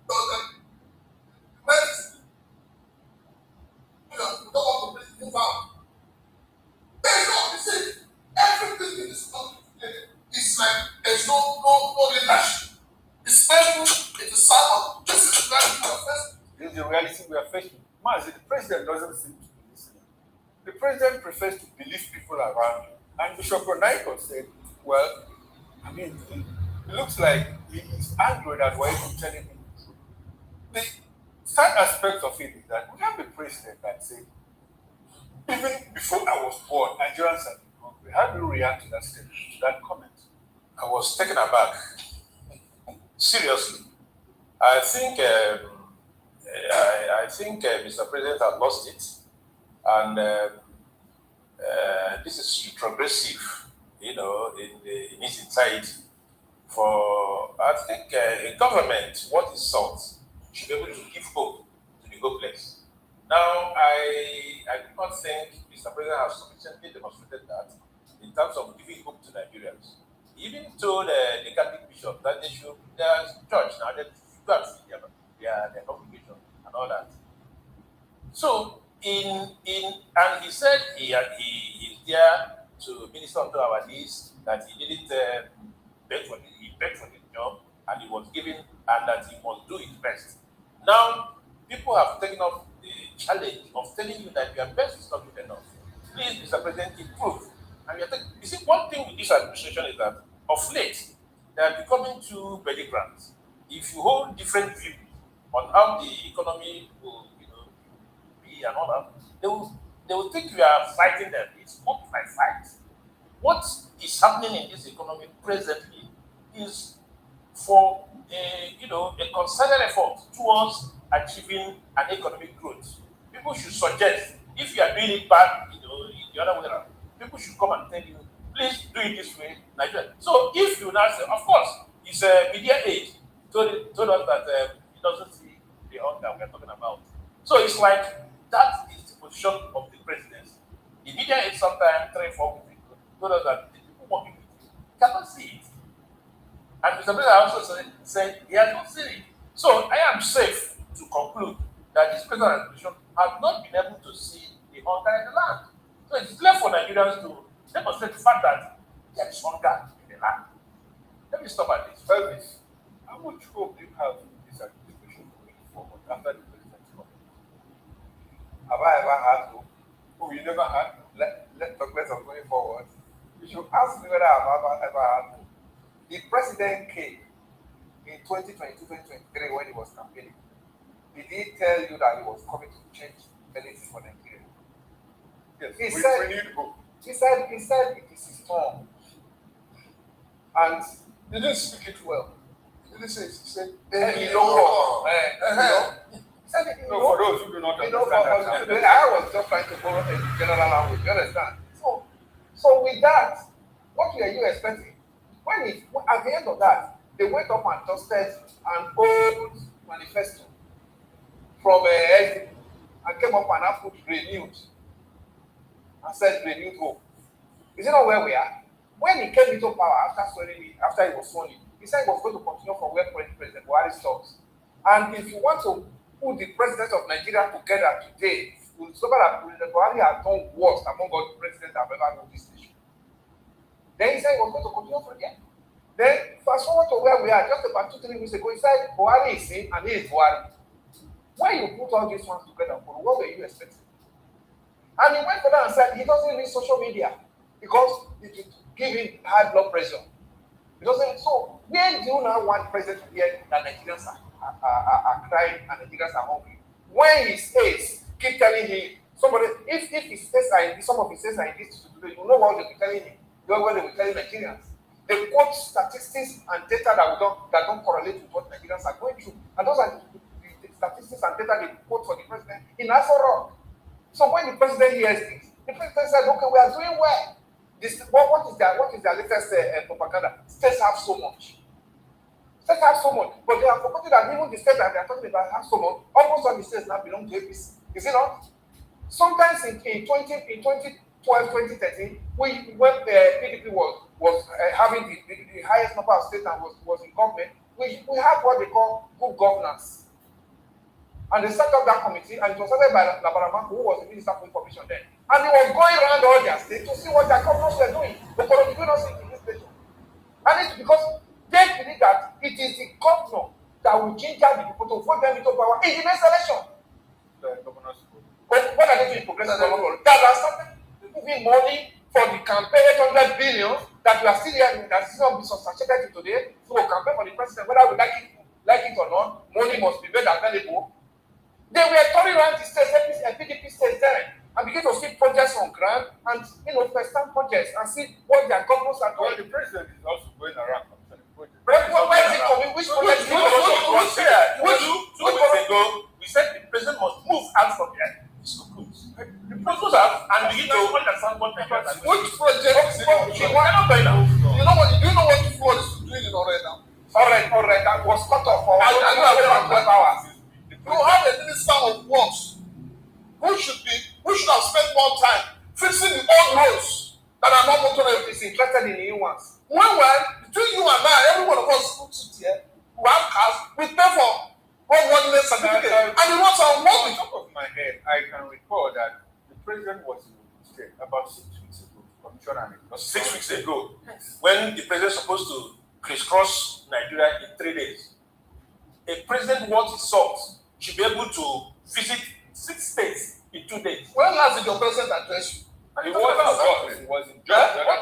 tell them, where is it? We don't want to move out. There is no, you see, everything in this country today is like there's no leadership. It's painful, it's a sad, this is the reality we are facing. This is the reality we are facing. Mazi, the president doesn't seem to be listening. The president prefers to believe people around him. And Bishop Onaiko said, well, I mean, it looks like he is angry that we're even telling him the truth. The sad aspect of it is that we have a president that said, even before I was born, Nigerians have been hungry. How do you react to that statement, to that comment? I was taken aback. Seriously. I think Mr. President had lost it, and this is retrogressive, in its entirety. For I think a government, what is sought, should be able to give hope to the hopeless. Now, I do not think Mr. President has sufficiently demonstrated that in terms of giving hope to Nigerians. He even told the Catholic bishop that they should, their church now, they should go and see their congregation and all that. So, and he said he is there to minister to our needs, that he didn't beg for the job, and he was given, and that he must do his best. Now, people have taken up the challenge of telling you that your best is not good enough. Please, Mr. President, improve. And you see, one thing with this administration is that of late, they are becoming too belligerent. If you hold different views on how the economy will, be and all that, they will think you are fighting them. It's not my fight. What is happening in this economy presently is for a concerted effort towards achieving an economic growth. People should suggest, if you are doing it bad, the other way around, people should come and tell you, please do it this way, Nigeria. So if you now say, of course, it's a media age, told us that he doesn't see the hunger we're talking about. So it's like, that is the position of the presidency. The media age sometime 3-4 weeks ago told us that the people working with you cannot see it. And Mr. President also said he has not seen it. So I am safe to conclude that this present administration has not been able to see the hunger in the land. So it is left for Nigerians to demonstrate the fact that there is hunger in the land. Let me stop at this. Elvis, how much hope do you have in this administration going forward after the president's comment? Have I ever had hope? Oh, you never had? Let's talk less of going forward. You should ask me whether I've ever had hope. The president came in 2022, 2023 when he was campaigning. Did he tell you that he was coming to change anything for Nigeria? Yes, we need hope. He said it is his turn. And he didn't speak it well. He didn't say it. He said, no, for those who do not understand that. I was just trying to borrow a general language, you understand? So with that, what were you expecting? At the end of that, they went up and dusted an old manifesto from SDP and came up and I put renewed. I said renewed hope. Is it not where we are? When he came into power after he was sworn in, he said he was going to continue from where President Buhari stops. And if you want to put the president of Nigeria together today, you will discover that President Buhari has done worse among all the presidents that have ever known this nation. Then he said he was going to continue from there. Then fast forward to where we are, just about 2-3 weeks ago, he said Buhari is him and he is Buhari. When you put all these ones together, what were you expecting? And he went further and said he doesn't need social media. because it will give him high blood pressure. It doesn't. So where do you now want president to hear that Nigerians are crying and Nigerians are hungry? When he says, keep telling him, somebody, if his states are in, some of his states are in this today, you know what they'll be telling him. You know what they will tell Nigerians. They quote statistics and data that don't correlate with what Nigerians are going through. And those are the statistics and data they quote for the president in Aso. So when the president hears this, the president says, okay, we are doing well. What is their latest propaganda? States have so much. States have so much. But they have forgotten that even the states that they are talking about have so much. Almost all the states now belong to APC. Is it not? Sometimes in 2012, 2013, when PDP was having the highest number of states and was in government, we had what they call good governance. And they set up that committee, and it was started by Labarama, who was the Minister for Information then. And he was going around all their states to see what their governors were doing. But we do not see in this station. And it's because they believe that it is the governor that will ginger the people to vote them into power in the next election. But what are they doing progressive government? That are started moving money for the campaign, 800 billion, that we are still here, that is not being substantiated today. So we campaign for the president, whether we like it or not, money must be made available. They were turning around the states, PDP states there, and begin to see projects on ground and first-time projects and see what their governments are doing. Well, the president is also going around. Where is it coming? Which project? 2 weeks ago, we said the president must move out from the schools. The proposals have and begin to understand what the president. Which project is it? You know what? Do you know what the flood is doing in already now? All right. That was cut off for 12 hours. You have a minister of works who should have spent more time fixing the old roads that are not motorized. Is interested in the new ones. Between you and I, every one of us who sit here, who have cars, we pay for one certificate. And you want some work. On top of my head, I can recall that the president was in the state about 6 weeks ago. Commissioner, 6 weeks ago, when the president is supposed to crisscross Nigeria in 3 days. A president wants his salt should be able to visit 6 states in 2 days. When last did your president address you? He was in Georgia. When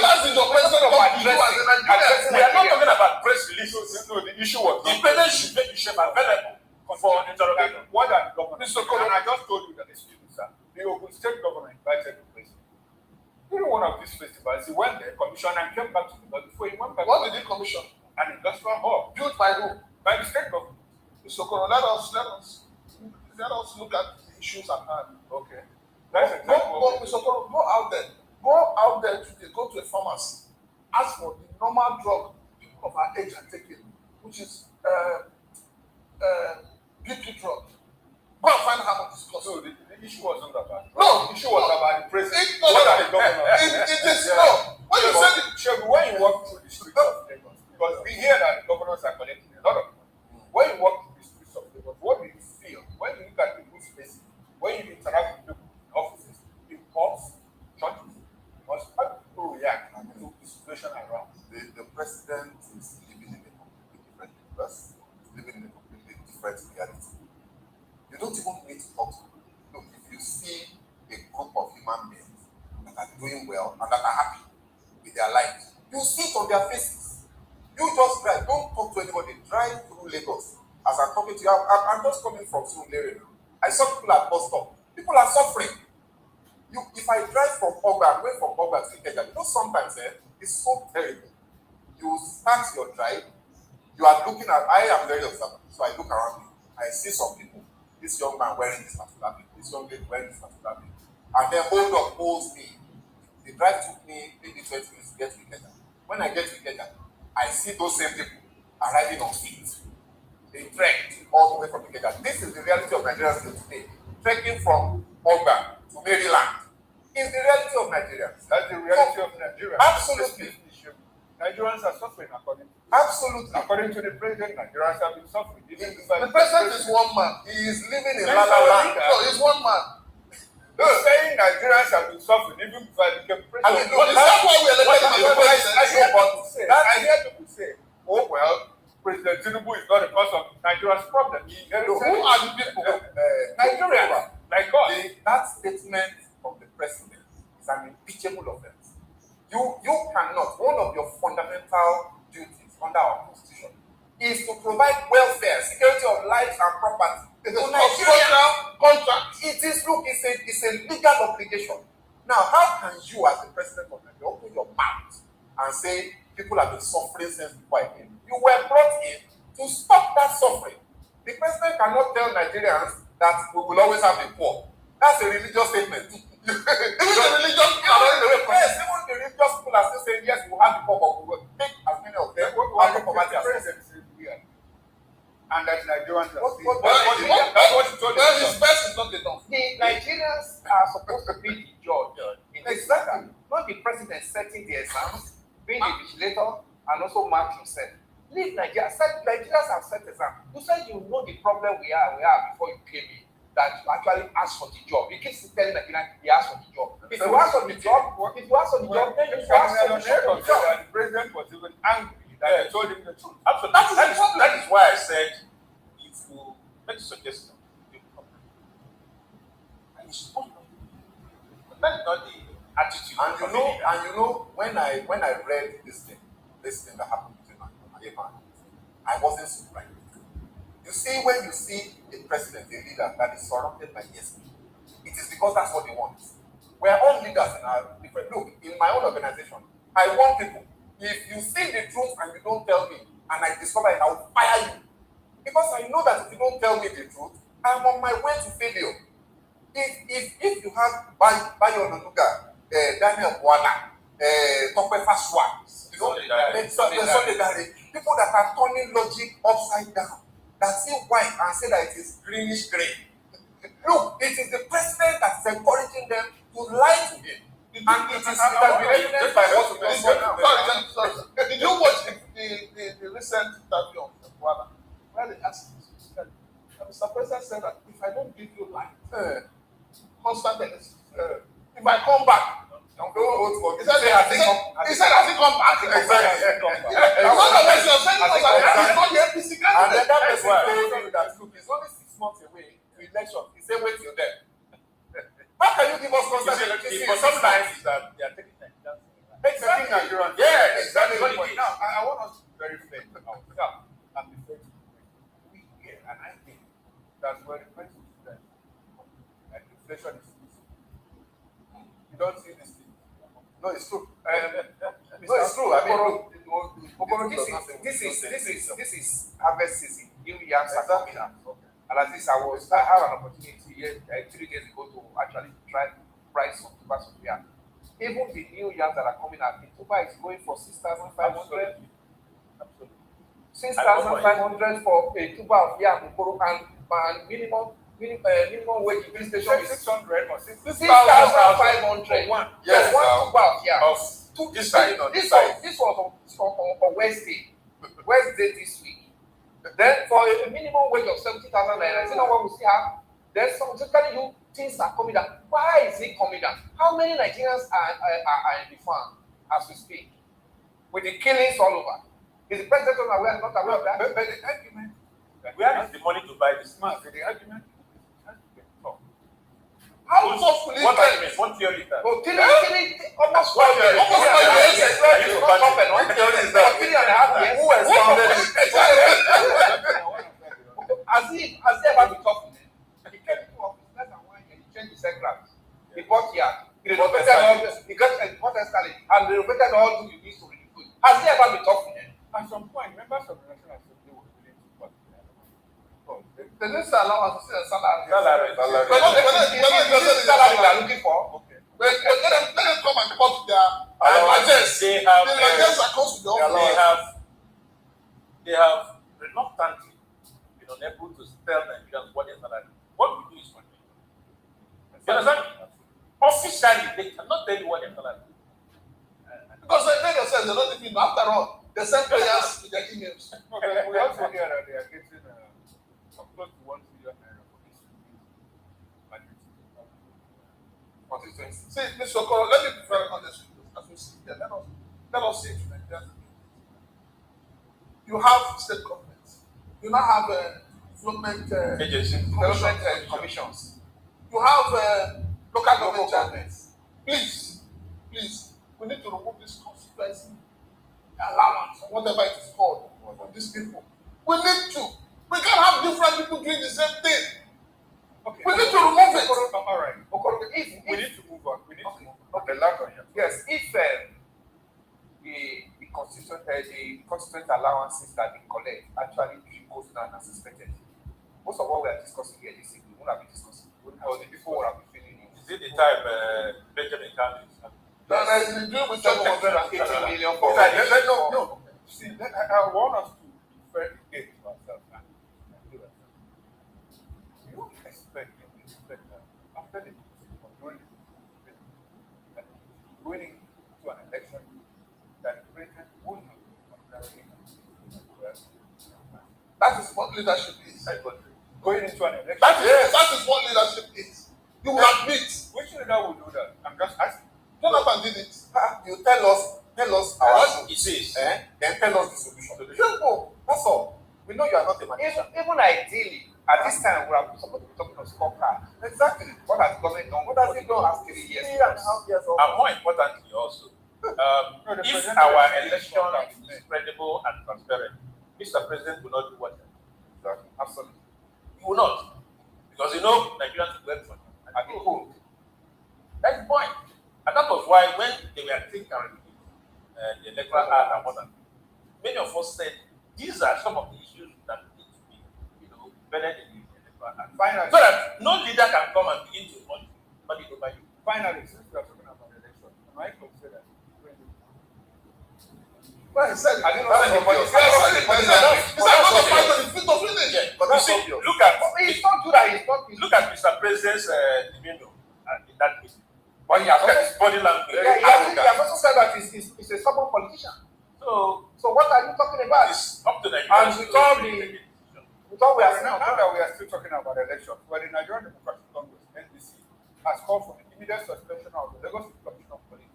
last did your president address you? We are not talking about press releases. No, the issue was the president should make himself available for interrogation. What are the governors? And I just told you that the Ogun State governor invited the president. During one of these festivals, he went there, commissioned, and came back to the government. Before he went back, what did he commission? An industrial hall built by who? By the state government. So let us look at the issues at hand. Okay. That's exactly go out there. Go out there today, go to a pharmacy, ask for the normal drug people of our age are taking, which is BP drug. Go and find how much it costs. No, the issue wasn't about. No, the issue was about the president. What are the governors? It is no. When you say when you walk through the streets of Lagos, because we hear that the governors are collecting a lot of money. When you walk through the streets of Lagos, what do you feel? When you look at people's faces, when you interact with people in offices, in courts, churches, how do people react to the situation around? The president is living in a completely different universe, living in a completely different reality. You don't even need to talk to them. Look, if you see a group of human beings that are doing well and that are happy with their lives, you see it on their faces. You just drive. Don't talk to anybody. Drive through Lagos. As I'm talking to you, I'm just coming from Surulere now. I saw people at bus stop. People are suffering. If I drive from Ogba, away from Ogba to Ikeja, sometimes it's so terrible. You start your drive, you are looking at, I am very observant, so I look around me. I see some people, this young man wearing this particular thing, this young lady wearing this particular thing, and then holds me. The drive took me maybe 20 minutes to get to Ikeja. When I get to Ikeja, I see those same people arriving on feet. They trek all the way from Ikeja. This is the reality of Nigerians today. Trekking from Ogba to Maryland is the reality of Nigerians. That's the reality of Nigerians. Absolutely. Nigerians are suffering according to Absolutely. the president. Nigerians have been suffering. The president is one man. He is living in La La Land. No, he's one man. No, saying Nigerians have been suffering even before I became president. I mean, that's why we elected him president. I hear people say, oh well, President Tinubu is not the cause of Nigeria's problem. Who are the people? Nigerians, like us. That statement of the president is an impeachment punishable offense. You cannot. One of your fundamental duties under our constitution is to provide welfare, security of lives and property. It is a contract. It is, look, it's a legal obligation. Now, how can you, as the president of Nigeria, open your mouth and say people have been suffering since before I came? You were brought in to stop that suffering. The president cannot tell Nigerians that we will always have the poor. That's a religious statement. Even the religious people are not in the way. Yes, even the religious people are still saying, yes, we will have the poor, but we will take as many of them out of poverty as possible. And that Nigerians are that's what you told me. His best is not enough. The Nigerians are supposed to be the judge in this matter, not the president setting the exams, being the vigilator, and also mark himself. Leave Nigeria. Nigerians have set exams. You said you know the problem we have before you came in, that you actually ask for the job. You keep telling Nigerians he asked for the job. If you ask for the job, then you ask for the job. The president was even angry that I told him the truth. Absolutely. That is why I said, if you make a suggestion, you come. And it's supposed to be. But that's not the attitude. And you know, when I read this thing that happened between Ekpa, I wasn't surprised. You see, when you see a president, a leader that is surrounded by yes people, it is because that's what they want. We are all leaders in our different. Look, in my own organization, I want people. If you see the truth and you don't tell me, and I discover it, I will fire you. Because I know that if you don't tell me the truth, I'm on my way to failure. If you have Bayo Nonuga, Daniel Bwana, Tope Faswa, people that are turning logic upside down, that see white and say that it is greenish gray. Look, it is the president that is encouraging them to lie to him. And it has been evidenced by what we Sorry. Did you watch the recent interview of Bwana? Where they asked him, Mr. President said that if I don't give you life, constant if I come back, don't vote for. He said, has he come back? Exactly. And then that person told you that, look, it's only 6 months away to election. He said, wait till then. How can you give us constant electricity? Sometimes that they are taking time. Exactly. Yeah, exactly. Now, I want us to be very fair and be fair to we here, and I think that we're requesting to them, and inflation is easy. You don't see this thing. No, it's true. No, it's true. I mean, this is harvest season. New yams are coming out. And at least I had an opportunity 3 days ago to actually try to price some tubers of yam. Even the new yams that are coming out, the tuber is going for 6,500. 6,500 for a tuber of yam, and minimum wage in station is 600 or 6,500. One tuber of yam. This was on Wednesday this week. Then for a minimum wage of 70,000 naira, is it not what we still have? Then some just telling you things are coming down. Why is it coming down? How many Nigerians are in the farm as we speak? With the killings all over. Is the president not aware of that? But the argument, where is the money to buy this? The argument has to get tough. How forcefully? What argument? What theory is that? Well, killing almost 5 years. Almost 5 years. What theory is that? 3.5 years. Who expounded it? Has he ever been talking? He came to office less than 1 year. He changed his aircraft. He bought here. He renovated all this. He got a port escalate and renovated all the units to recruit. Has he ever been talking? At some point, members of the National Assembly were willing to work together. They didn't allow us to see a salary. But not the salary they are looking for. Okay. But let them come and put their agents. They have reluctantly been unable to tell Nigerians what their salary. What we do is one thing. You understand? Officially, they cannot tell you what their salary is. Because they themselves, they're not even, after all, they send players to their emails. We also hear that they are getting close to 1 billion naira for this constituency. See, Mr. Okoro, let me be very honest with you. As we see here, let us see it to Nigeria. You have state governments. You now have development commissions. You have local government chairmen. Please, please, we need to remove this constituency allowance or whatever it is called for these people. We need to. We can't have different people doing the same thing. Okay. We need to remove it. All right. If We need to move on. We need to move on. The last one here. yes, if the constituent allowances that we collect actually goes down as expected, most of what we are discussing here this evening, we won't have been discussing. Or the people will have been feeling it. Is it the time Benjamin Kanu is having? No, you deal with 780 million for No. See, I want us to refer again to ourselves and do that. You don't expect that after the going into an election that the president will not that is what leadership is. Going into an election. That is what leadership is. You will admit. Which leader will do that? I'm just asking. Jonathan did it. You tell us What it is. then tell us the solution. Simple. That's all. We know you are not a magician. Even ideally, at this time, we are supposed to be talking of scorecard. Exactly. What has the government done? What has it done as 3 years? 3.5 years old. And more importantly also, if our election is credible and transparent, Mr. President will not do what he did. Exactly. Absolutely. He will not. Because Nigerians will work for him. And he won't. That's the point. And that was why when they were thinking the electoral act and whatnot, many of us said these are some of the issues that need to be, better in the electoral act. Finally, So that no leader can come and begin to money over you. Finally, since we are talking about election, am I considered? Well, he said, I didn't know somebody he said, Look at It's not good that he's not. look at Mr. President's demeanor in that meeting. But he has kept his body language. Yeah, he has also said that he's a stubborn politician. So what are you talking about? It's up to the And with all we are Now that we are still talking about elections, but the Nigerian Democratic Congress (NDC) has called for the immediate suspension of the Lagos Commissioner of Police,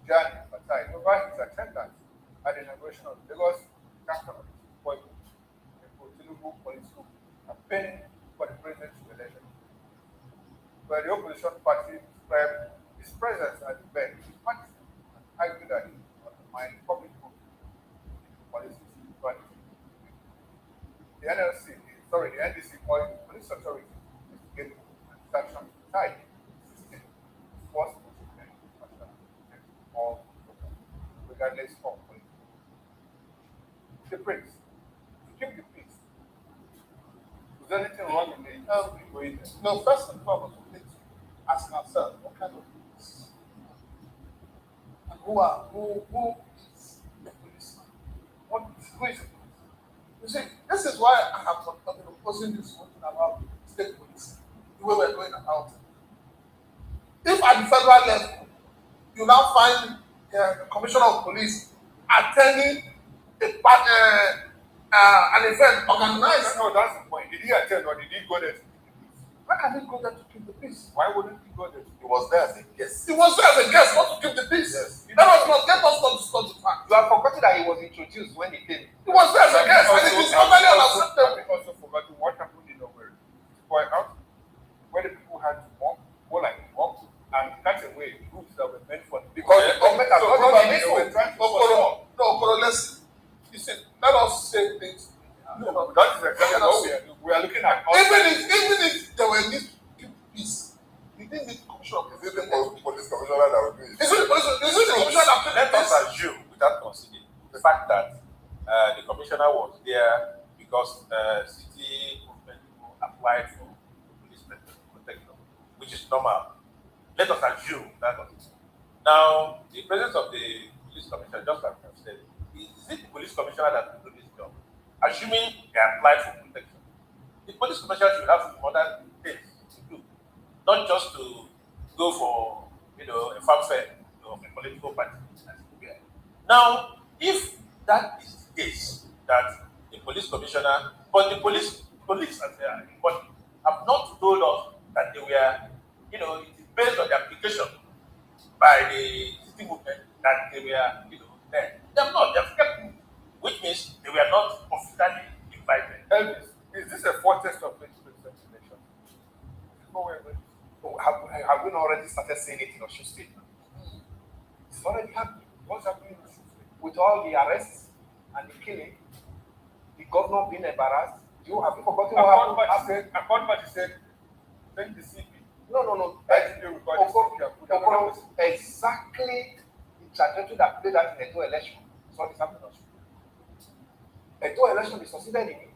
Gianni Fatai, over his attendance at the inauguration of the Lagos Capital Appointment, the Tinubu Police School, campaigning for the presidential election. Where the opposition party described his presence at the event as partisan and argued that he undermined public policies. The NDC called the police authority investigating transaction tied system force or regardless of police. The prince, to keep the peace. Is there anything wrong in the going there? no, first and foremost, we need to ask ourselves what kind of police and who is the policeman? Who is the police? You see, this is why I have been opposing this whole thing about state police, the way we're going about it. If at the federal level, you now find the commissioner of police attending an event organized. No, that's the point. Did he attend or did he go there to keep the peace? Why can he go there to keep the peace? Why wouldn't he go there? He was there as a guest. He was there as a guest, not to keep the peace. Yes. Let us not discuss the fact. You have forgotten that he was introduced when he came. He was there as a guest, and it is totally unacceptable. I've also forgotten what happened in Owerri. Point out where the people had to walk, go like walk, and cut away the routes that were meant for them. Because the government has not probably permission. they were trying to Let's listen. Let us say things. No, that is exactly what we are looking at. Even if there were need to keep peace, you didn't need commission. Is it the police commissioner that will do it? Is it the commissioner that keep Let the us peace? assume, without considering the fact that the commissioner was there because city movement people applied for police protection, which is normal. Let us assume that was it. Now, the presence of the police commissioner, just like I said, is it the police commissioner that will do this job? Assuming they applied for protection, the police commissioner should have some other things to do, not just to go for a fanfare of a political party. Now, if that is the case, that the police commissioner, but the police as they are in body, have not told us that they were, it is based on the application by the city movement that they were, there. They have not, they have kept moving, which means they were not officially invited. Elvis, is this a foretaste of 2027 election? Have we not already started saying it in Osun State? already happening. What's happening with all the arrests and the killing, the governor being embarrassed? Have you forgotten what happened? A court party said, thank the CP. No. Exactly the trajectory that played out in the Edo election. So this happened. Edo election is succeeded in it.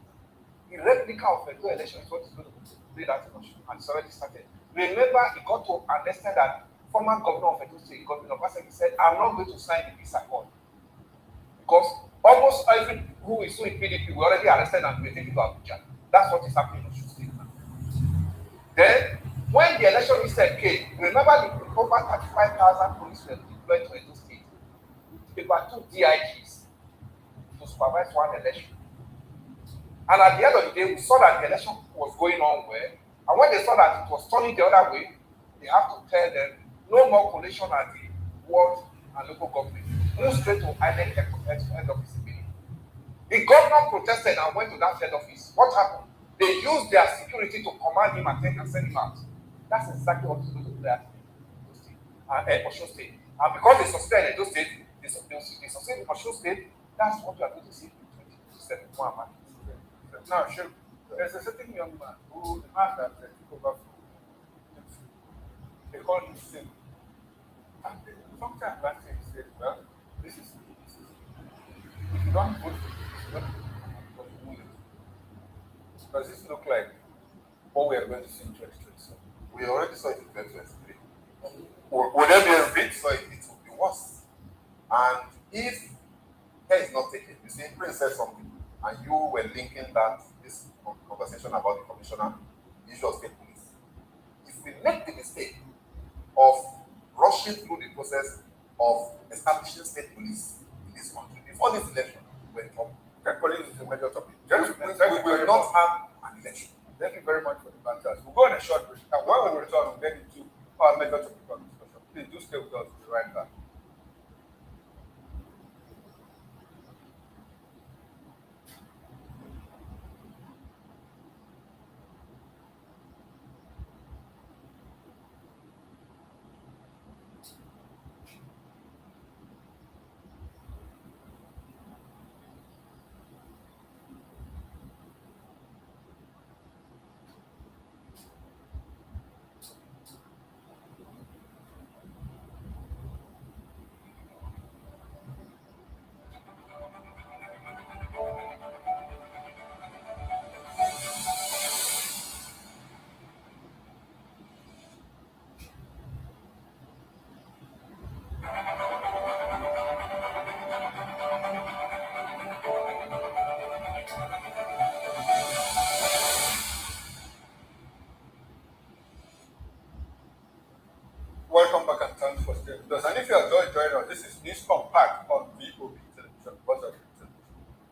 The replica of Edo election is what is going to play out in Osun, and it's already started. Remember, it got to understand that former governor of Edo State, Governor Obaseki, said, I'm not going to sign the peace accord. Because almost every who is still in PDP, we already arrested and we taken to Abuja. That's what is happening in Osun State now. Then, when the election instead came, remember the over 35,000 police were deployed to Edo State. About 2 DIGs to supervise one election. And at the end of the day, we saw that the election was going on well. And when they saw that it was turning the other way, they have to tell them no more collation at the ward and local government. Move straight to INEC head office immediately. The governor protested and went to that head office. What happened? They used their security to command him and send him out. That's exactly what is going to play at Osun State. And because they succeeded in those states, they succeeded in Osun State, that's what we are going to see in 2027. Now, sure, there's a certain young man who, the man that took over from they call him Sim. And sometimes last year he said, well, this is if you don't vote for this, you don't vote for who. Does this look like what we are going to see in 2027? We already saw it in 2023. Would there be a repeat? So it will be worse. And if care is not taken, you see, Prince said something, and you were linking that this conversation about the commissioner, issue of state police. If we make the mistake of rushing through the process of establishing state police in this country before this election, police is a major topic. we will not have an election. Thank you very much for the answers. We'll go on a short break. And when we return, we'll get into our major topic of discussion. Please do stay with us. We'll be right back. Welcome back and thanks for staying with us. And if you are just joining us, this is News Compact on VOB Television, Television.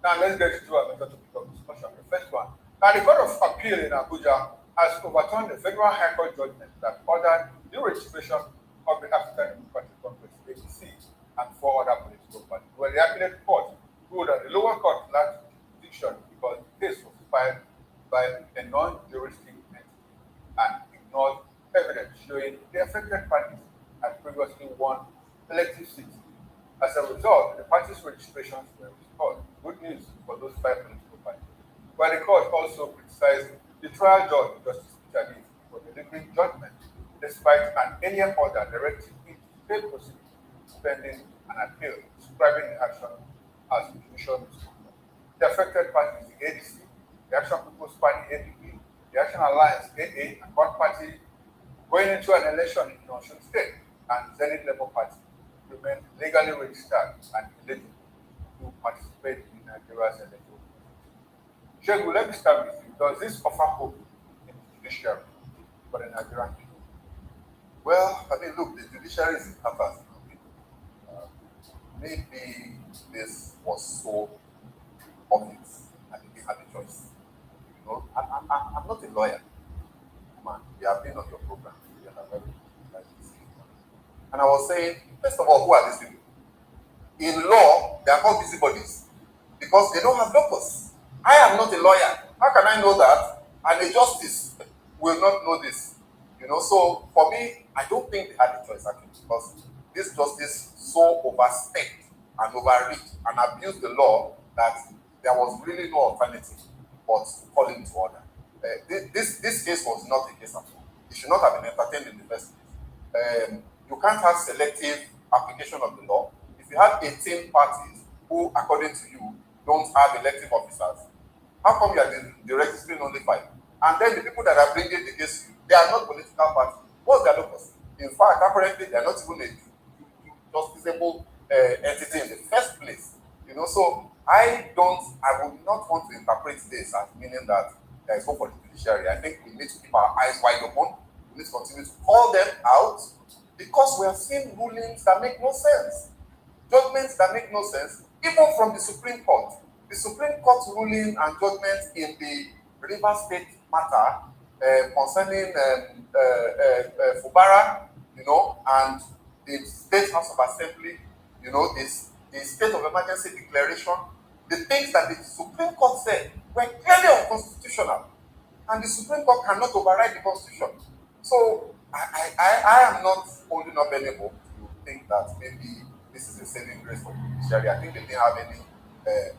Now let's get into our major topic of discussion. The first one. Now the Court of Appeal in Abuja has overturned the Federal High Court judgment that ordered the registration of the African Democratic Congress (ADC) and 4 other political parties. Well, the appellate court ruled that the lower court lacked jurisdiction because the case was filed by a non-juristic entity and ignored evidence showing the affected parties had previously won elective seats. As a result, the parties' registrations were restored. Good news for those 5 political parties. While the court also criticized the trial judge, Justice Peter Lee, for delivering judgment despite an earlier order directing him to stay proceedings pending an appeal, describing the action as judicial misconduct. The affected parties, the ADC, the Action People's Party, APP, the Action Alliance, AA, and one party going into an election in Osun State, and Zenith Labour Party remain legally registered and eligible to participate in Nigeria's electoral process. Shegu, let me start with you. Does this offer hope in the judiciary for the Nigerian people? Well, I mean, look, the judiciary is in impasse. Maybe this was so obvious and they had a choice. You know, I'm not a lawyer. Man, we have been on your program. And I was saying, first of all, who are these people? In law, they are called busybodies because they don't have locus. I am not a lawyer. How can I know that? And a justice will not know this. You know, so for me, I don't think they had a choice actually because this justice so overstepped and overreached and abused the law that there was really no alternative but to call him to order. This case was not a case at all. It should not have been entertained in the first place. You can't have selective application of the law. If you have 18 parties who, according to you, don't have elective officers, how come you are registering only 5? And then the people that are bringing the case to you, they are not political parties. What's their locus? In fact, apparently, they are not even a justiciable entity in the first place. You know, so I would not want to interpret this as meaning that there is hope for the judiciary. I think we need to keep our eyes wide open. We need to continue to call them out because we have seen rulings that make no sense, judgments that make no sense, even from the Supreme Court. The Supreme Court ruling and judgment in the River State matter concerning Fubara, you know, and the State House of Assembly, you know, the state of emergency declaration, the things that the Supreme Court said were clearly unconstitutional, and the Supreme Court cannot override the Constitution. So I am not holding up any hope to think that maybe this is a saving grace for the judiciary. I think they didn't have any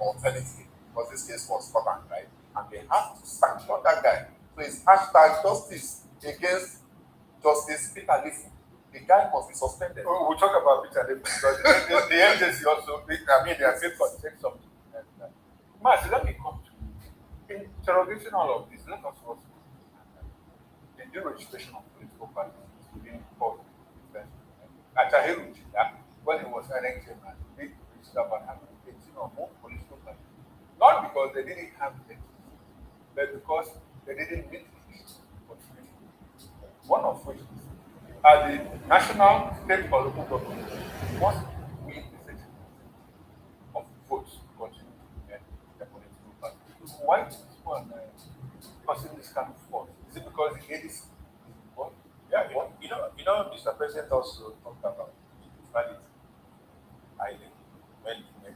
alternative because this case was cut and right, and they have to sanction that guy. So it's hashtag justice against Justice Peter Lifu. The guy must be suspended. Oh, we'll talk about Peter Lifu because the agency also, they are paid for take something. Mazi, let me come to you. In interrogation all of this, let us also the due registration of political parties within public defense. At Tahiru, when he was elected, they registered about 118 or more political parties. Not because they didn't have it, but because they didn't meet the needs for the nation. One of which is at the national, state, or local government must win the section of votes to continue to get the political party. Why is this one causing this kind of force? Is it because the ADC is involved? Yeah, you know, Mr. President also talked about equality. I think when he met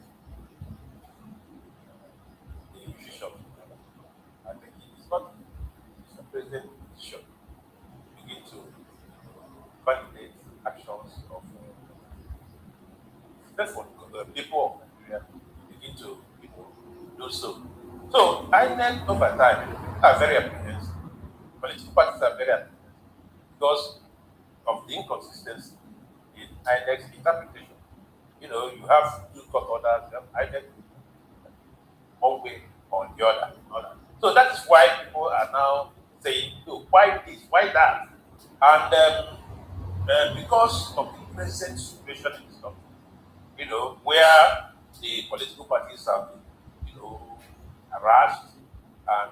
the bishop, I think it's not Mr. President should begin to validate actions of the people of Nigeria begin to do so. So INEC over time are very apprehensive. Political parties are very apprehensive because of the inconsistency in INEC's interpretation. You know, you have two court orders, you have INEC one way or the other. So that is why people are now saying, no, why this, why that? And because of the present situation in this country, you know, where the political parties have been, you know, harassed and,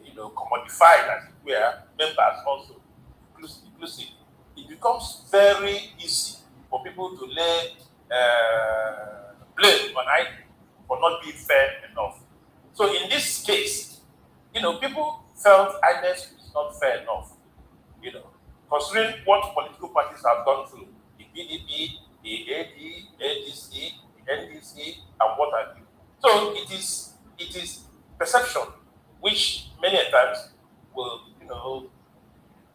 you know, commodified as it were, members also inclusive, it becomes very easy for people to lay blame on IT for not being fair enough. So in this case, you know, people felt INEC is not fair enough, you know, considering what political parties have gone through, the PDP, the AD, ADC, the NDC, and what have you. So it is perception, which many times will, you know,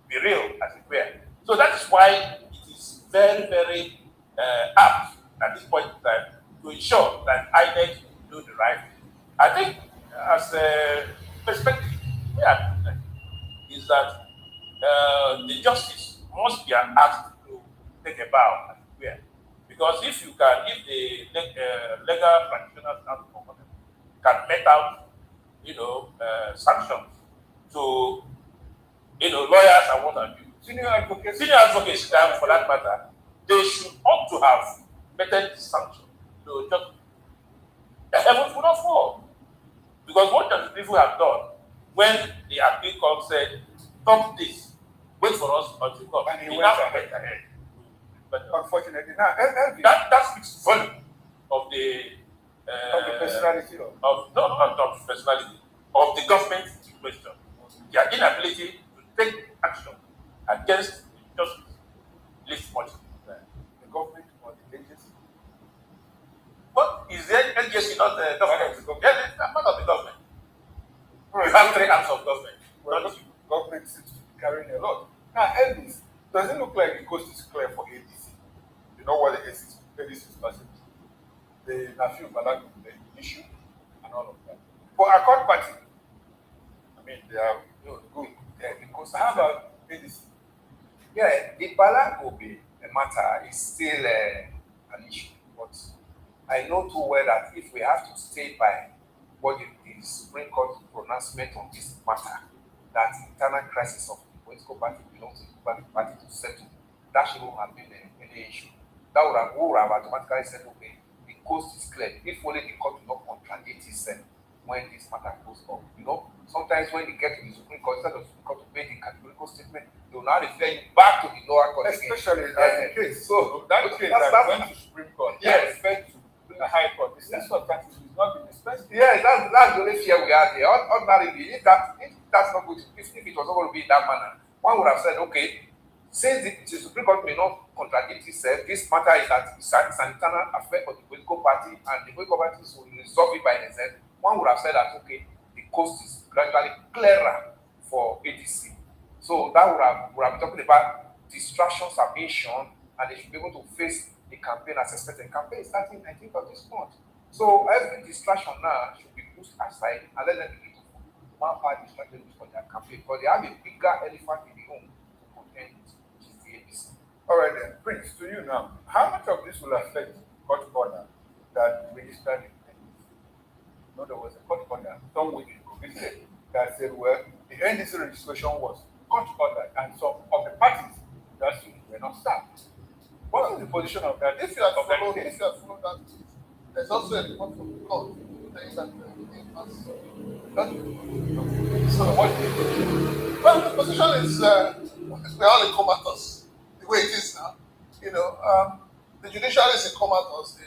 be real as it were. So that is why it is very, very apt at this point in time to ensure that INEC do the right thing. I think as a perspective, is that the justice must be asked to take a bow as it were. Because if the legal practitioners can make out, you know, sanctions to, you know, lawyers and what have you, senior advocates for that matter, they should ought to have meted the sanction. So just the heavens would not fall. Because what does the people have done when the appeal court said, stop this, wait for us until God. And he went ahead. But unfortunately, now that speaks volume of the personality of not of personality of the government in question. Their inability to take action against injustice leaves much. The government or the agency. But is there agency not the government? Yes, it's part of the government. You have three arms of government. Well, government seems to be carrying a lot. Now, Elvis, does it look like the coast is clear for ADC? You know what the ADC is passing? The Nafiu Balak, the issue, and all of that. For Accord Party, I mean, they are good. Yeah, because How about ADC? yeah, the Balak will be a matter is still an issue, but I know too well that if we have to stay by what the Supreme Court pronouncement on this matter, that internal crisis of the political party belongs to the Republican Party to settle, that shouldn't have been any issue. That would have automatically said, okay, the coast is clear. If only the court will not contradict itself when this matter goes up. You know, sometimes when they get to the Supreme Court, instead of the Supreme Court to make the categorical statement, they will now refer you back to the lower court. Especially again. as the case. So that case that's that went to Supreme Court, yes, referred to the High Court. The sense of that is not been dispensed. yes, that's the only fear we have there. Ordinarily, if that's not good, if it was not going to be in that manner, one would have said, okay, since the Supreme Court may not contradict itself, this matter is that it's an internal affair of the political party, and the political parties will resolve it by themselves. One would have said that, okay, the coast is gradually clearer for ADC. So that would have been talking about distractions are being shown, and they should be able to face the campaign as expected. The campaign is starting, I think, of this month. So every distraction now should be pushed aside and let them begin to manpower distraction for their campaign, because they have a bigger elephant in the room to contend with, which is the ADC. All right then, Prince, to you now. How much of this will affect court order that registered in NDC? No, there was a court order some week ago that said, well, the NDC registration was court ordered, and some of the parties that were not staffed. What is the position of that? If you have followed that, there's also a report from the court saying that so what? Well, the position is we're all in comatose the way it is now. You know, the judiciary is in comatose,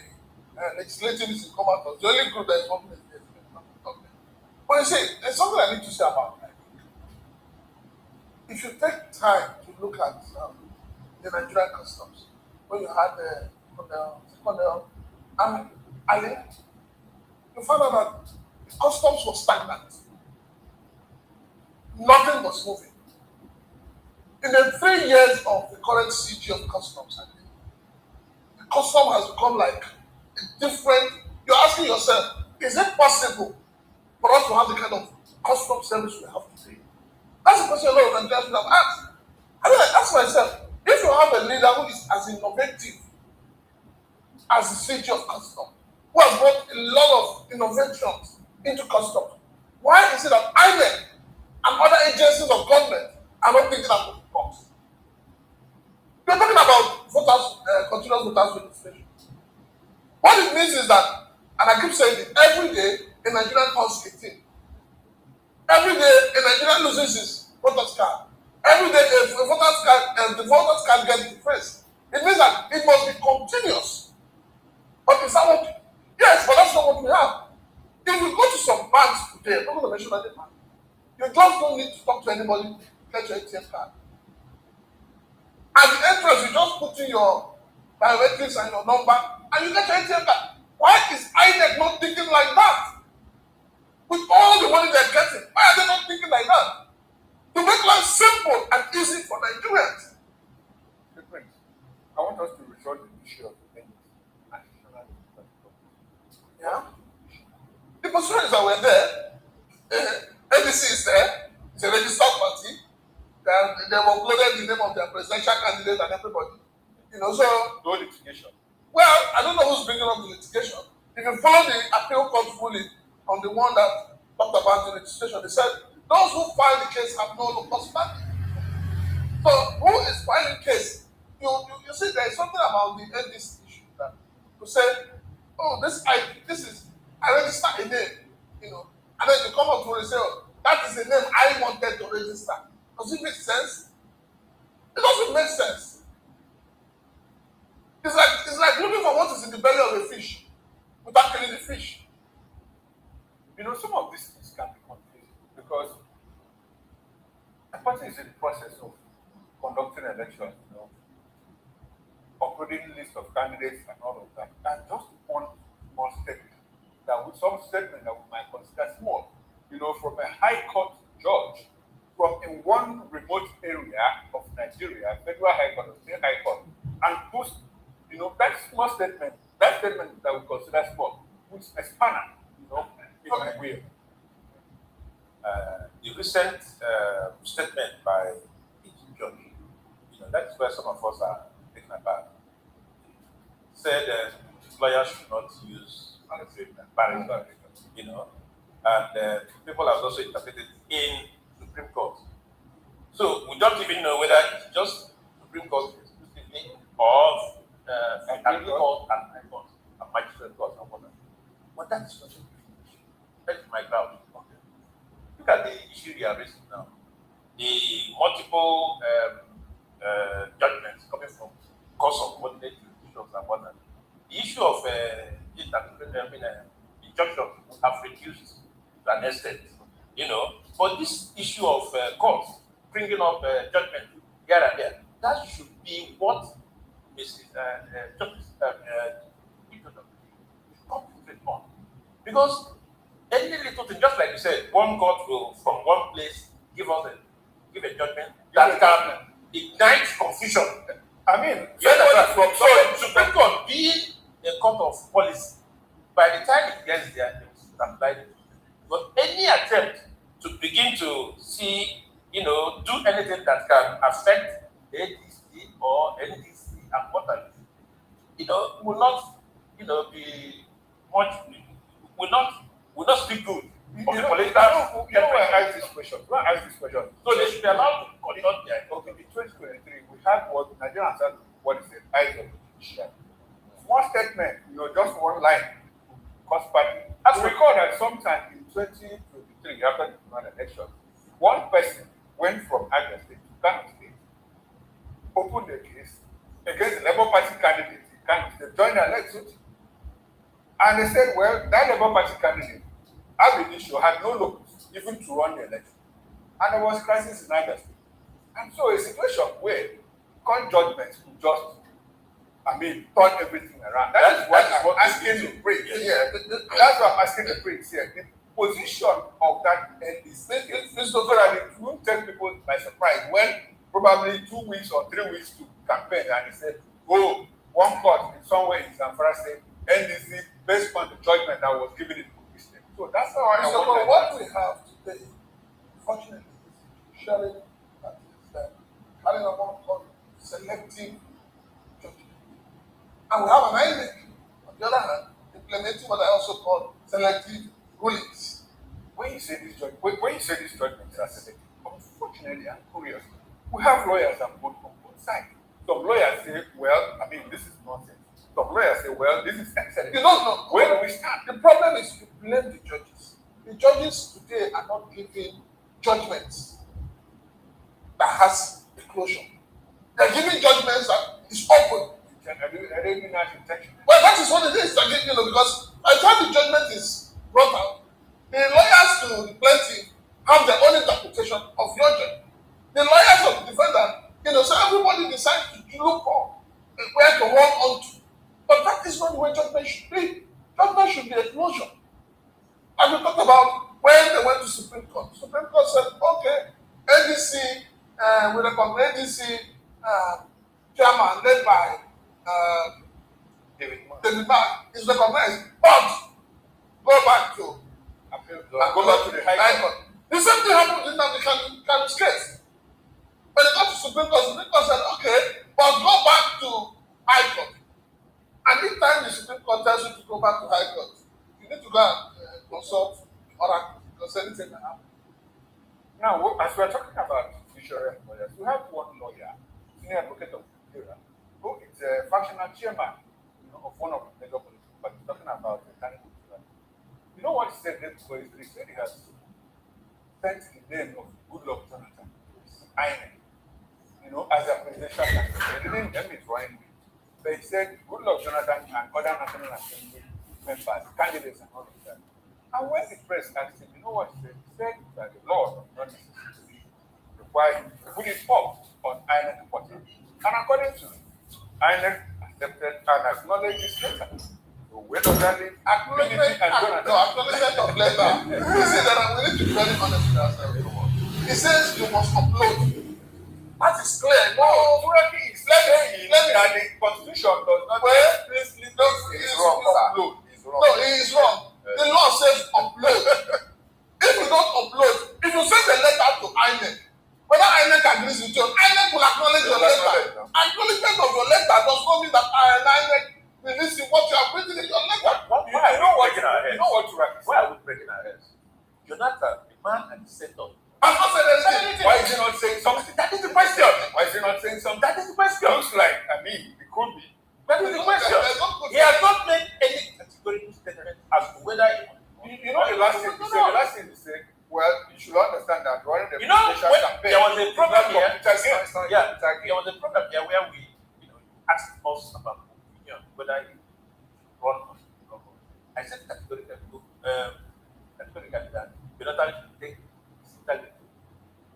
the legislative is in comatose. The only group that is working is the government. But you see, there's something I need to say about that. If you take time to look at the Nigerian customs, when you had the Colonel Ali, you found out that the customs was stagnant. Nothing was moving. In the 3 years of the current CG of customs, I think, the custom has become like a different. You're asking yourself, is it possible for us to have the kind of custom service we have today? That's the question a lot of Nigerians have asked. I mean, I ask myself, if you have a leader who is as innovative as the CG of custom, who has brought a lot of innovations into custom, why is it that INEC and other agencies of government are not thinking out of the box? We're talking about continuous voters registration. What it means is that, and I keep saying it, every day a Nigerian turns 18. Every day a Nigerian loses his voter's card. Every day a voter's card, the voter's card gets defaced. It means that it must be continuous. But is that what? Yes, but that's not what we have. If you go to some banks today, I'm not going to mention any bank, you just don't need to talk to anybody to get your ATM card. At the entrance, you just put in your biometrics and your number, and you get your ATM card. Why is INEC not thinking like that? With all the money they're getting, why are they not thinking like that? To make life simple and easy for Nigerians. I want us to resolve the issue of the national. Yeah? The position is that we're there. NDC is there. It's a registered party. They've uploaded the name of their presidential candidate and everybody. You know, so. No litigation. Well, I don't know who's bringing up the litigation. If you follow the appeal court ruling on the one that talked about the registration, they said those who file the case have no locus standi. So who is filing case? You see, there is something about the NDC issue that you say, oh, I register a name, you know, and then you come up to and say, oh, that is the name I wanted to register. Does it make sense? It doesn't make sense. It's like looking for what is in the belly of a fish without killing the fish. You know, some of these things can be confusing because a party is in the process of conducting elections, you know, uploading list of candidates and all of that. And just one small statement that with some statement that we might consider small, you know, from a high court judge from in one remote area of Nigeria, federal high court or state high court, and post You know, that small statement, that statement that we consider small, puts a spanner, you know, in my wheel. The recent statement by the judge, you know, that's where some of us are taken aback. Said lawyers should not use barrister, you know, and people have also interpreted in Supreme Court. So we don't even know whether it's just Supreme Court exclusively or Supreme Court and High Court and Magistrate Court and whatnot. But that is not a issue. That is my ground. Okay. Look at the issue we are raising now. The multiple judgments coming from courts of coordinated jurisdictions and whatnot. The issue of injunction have reduced to an extent, you know. But this issue of courts bringing up judgment here and there, that should be what Mrs. Justice concentrate on. Because any little thing, just like you said, one court will from one place give a judgment that can ignite confusion. I mean, so Supreme Court being a court of policy, by the time it gets there, it will stabilize it. But any attempt to begin to see, you know, do anything that can affect the ADC or NDC and what have you, know, will not, you know, be much, will not speak good of the political. You know why I ask this question? So they should be allowed to conduct their. Okay, in 2023, we had what Nigerians had what is the eyes of the judiciary. One statement, you know, just one line, cost party. As we recall that sometime in 2023, after the general election, one person went from Abia State to Kano State, opened a case against the Labour Party candidate in Kano State, joined the election, and they said, well, that Labour Party candidate, Abidisho, had no locus even to run the election. And there was crisis in Abia State. And so a situation where court judgments could just, I mean, turn everything around. That is what I'm asking the prince here. That's what I'm asking the prince here. The position of that is so that it won't take people by surprise when probably 2 weeks or 3 weeks to campaign and they say, oh, one court in somewhere in Zamfara said NDC based on the judgment that was given in the state. So that's how I want what we have today, fortunately, is sharing that is having a more called selective judgment. And we have an INEC, on the other hand, implementing what I also call selective rulings. When you say this judgments are selective, unfortunately, I'm curious. We have lawyers on both sides. Some lawyers say, well, I mean, this is nonsense. Some lawyers say, well, this is excellent. You don't know. Where do we start? The problem is you blame the judges. The judges today are not giving judgments that has a closure. They're giving judgments that is open. Well, that is what it is. You know, because by the time the judgment is brought out, the lawyers to the plaintiff have their own interpretation of your judgment. The lawyers of the defendant, you know, so everybody decides to look for where to hold on to. But that is not the way judgment should be. Judgment should be a closure. And we talked about when they went to Supreme Court. Supreme Court said, okay, ADC, we recommend ADC chairman led by David Mark is recognized, but go back to the High Court. The same thing happened in Nnamdi Kanu's case. When it got to Supreme Court said, okay, but go back to High Court. And each time the Supreme Court tells you to go back to High Court, you need to go and consult Oracle, because anything can happen. Now, as we are talking about judicial lawyers, we have one lawyer, senior advocate of Nigeria, who is a functional chairman, you know, of one of the major political parties, talking about the kind of. You know what he said then before he said he has sent the name of Goodluck Jonathan to his INEC, you know, as a presidential candidate. The name them is Ryan. But he said Goodluck Jonathan and other National Assembly members, candidates and all of that. And when the press asked him, you know what he said? He said that the law does not necessarily require him to put it up on INEC portal. And according to INEC accepted and acknowledged this letter. So where does that leave? Acknowledgement of letter. He said that we need to be very honest with ourselves. He says you must upload. That is clear. No, already it's the constitution does not explicitly it's wrong, upload. No, it is wrong. The law says upload. If you don't upload, if you send a letter to INEC, whether INEC agrees with you, INEC will acknowledge your letter. Acknowledgement of your letter does not mean that INEC will listen what you have written in your letter. Why are we breaking our heads? Why are we breaking our heads? Jonathan, the man and the senator. I'm not saying anything. Why is he not saying something? That is the question. Why is he not saying something? That is the question. Looks like, it could be. That is the question. He has not made any categorical statement as to whether the last thing he said, well, you should understand that during the presidential campaign, there was a problem here. There was a problem here where we, asked us about opinion whether he run or not. I said categorically, that Jonathan should take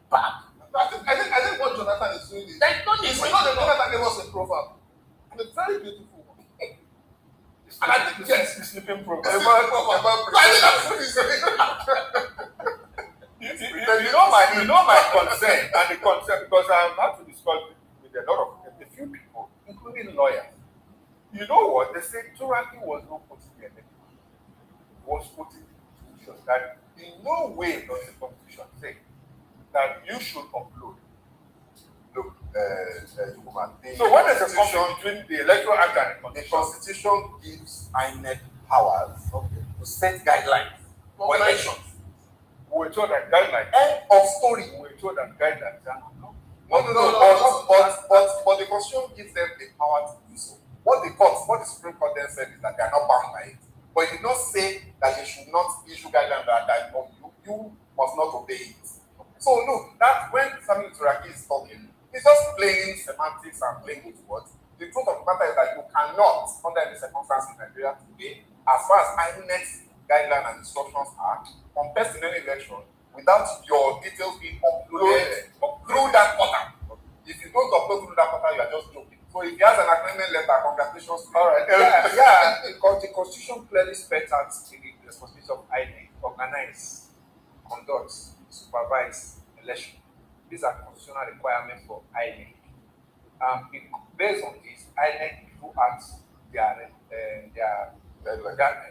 back. I think what Jonathan is doing is, Jonathan gave us a proverb, and a very beautiful one. And I think, yes, the sleeping proverb. You know my concern, and the concern, because I have had to discuss with a few people, including lawyers. You know what? They say Turaki was not put in the election. Was put in the constitution. That in no way does the constitution say that you should upload. Look, so what is the conflict between the Electoral Act and the Constitution gives INEC powers to set guidelines for elections. We were told that guidelines. End of story. We were told that guidelines. No. But the Constitution gives them the power to do so. What the Supreme Court then said is that they are not bound by it. But it did not say that they should not issue guidelines that you must not obey it. So look, that when Samuel Turaki is talking, he's just playing semantics and playing with words. The truth of the matter is that you cannot, under any circumstance in Nigeria today, as far as INEC's guidelines and instructions are, contest in any election without your details being uploaded through that portal. If you don't upload through that portal, you are just joking. So if he has an agreement letter, congratulations. All right. Because the Constitution clearly spells out the responsibility of INEC, organize, conduct, supervise election. These are constitutional requirements for INEC. Based on this, INEC do act their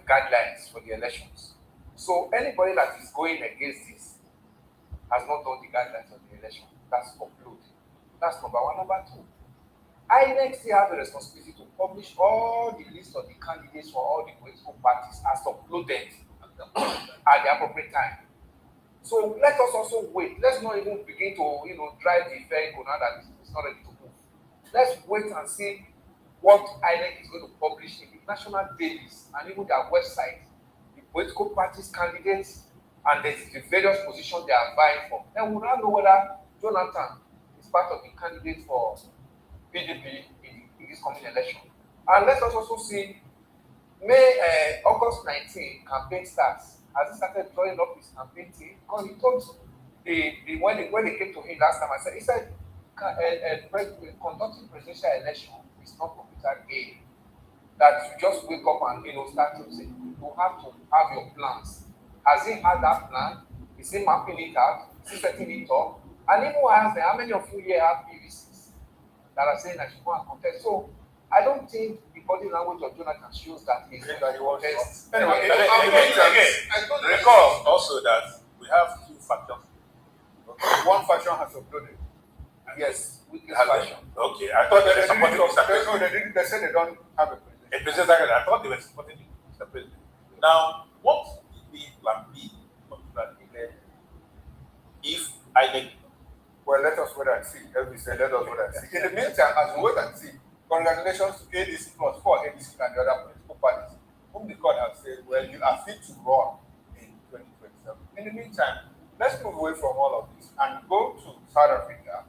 guidelines for the elections. So anybody that is going against this has not done the guidelines of the election. That's upload. That's number one. Number two, INEC still have the responsibility to publish all the list of the candidates for all the political parties as uploaded at the appropriate time. So let us also wait. Let's not even begin to drive the vehicle now that it's not ready to move. Let's wait and see what INEC is going to publish in the national dailies and even their website, the political parties candidates and the various positions they are vying for. Then we'll now know whether Jonathan is part of the candidate for PDP in this coming election. And let us also see August 19 campaign starts. As he started drawing up his campaign team, because he told when they came to him last time, he said conducting presidential election is not computer game. That you just wake up and start to say you have to have your plans. Has he had that plan? Is he mapping it out? Is he setting it up? And even ask them, how many of you here have PVCs that are saying I should go and contest? So I don't think the body language of Jonathan shows that he's going to contest. Anyway, recall also that we have two factions. One faction has uploaded. Yes, with this faction. Okay, I thought there was somebody who they said they don't have a president. A president, I thought they were supporting the president. Now, what would be plan B for if INEC? Well, let us wait and see. Let me say, let us wait and see. In the meantime, as we wait and see, congratulations to ADC plus 4 ADC and the other political parties, whom the court has said, well, you are fit to run in 2027. In the meantime, let's move away from all of this and go to South Africa.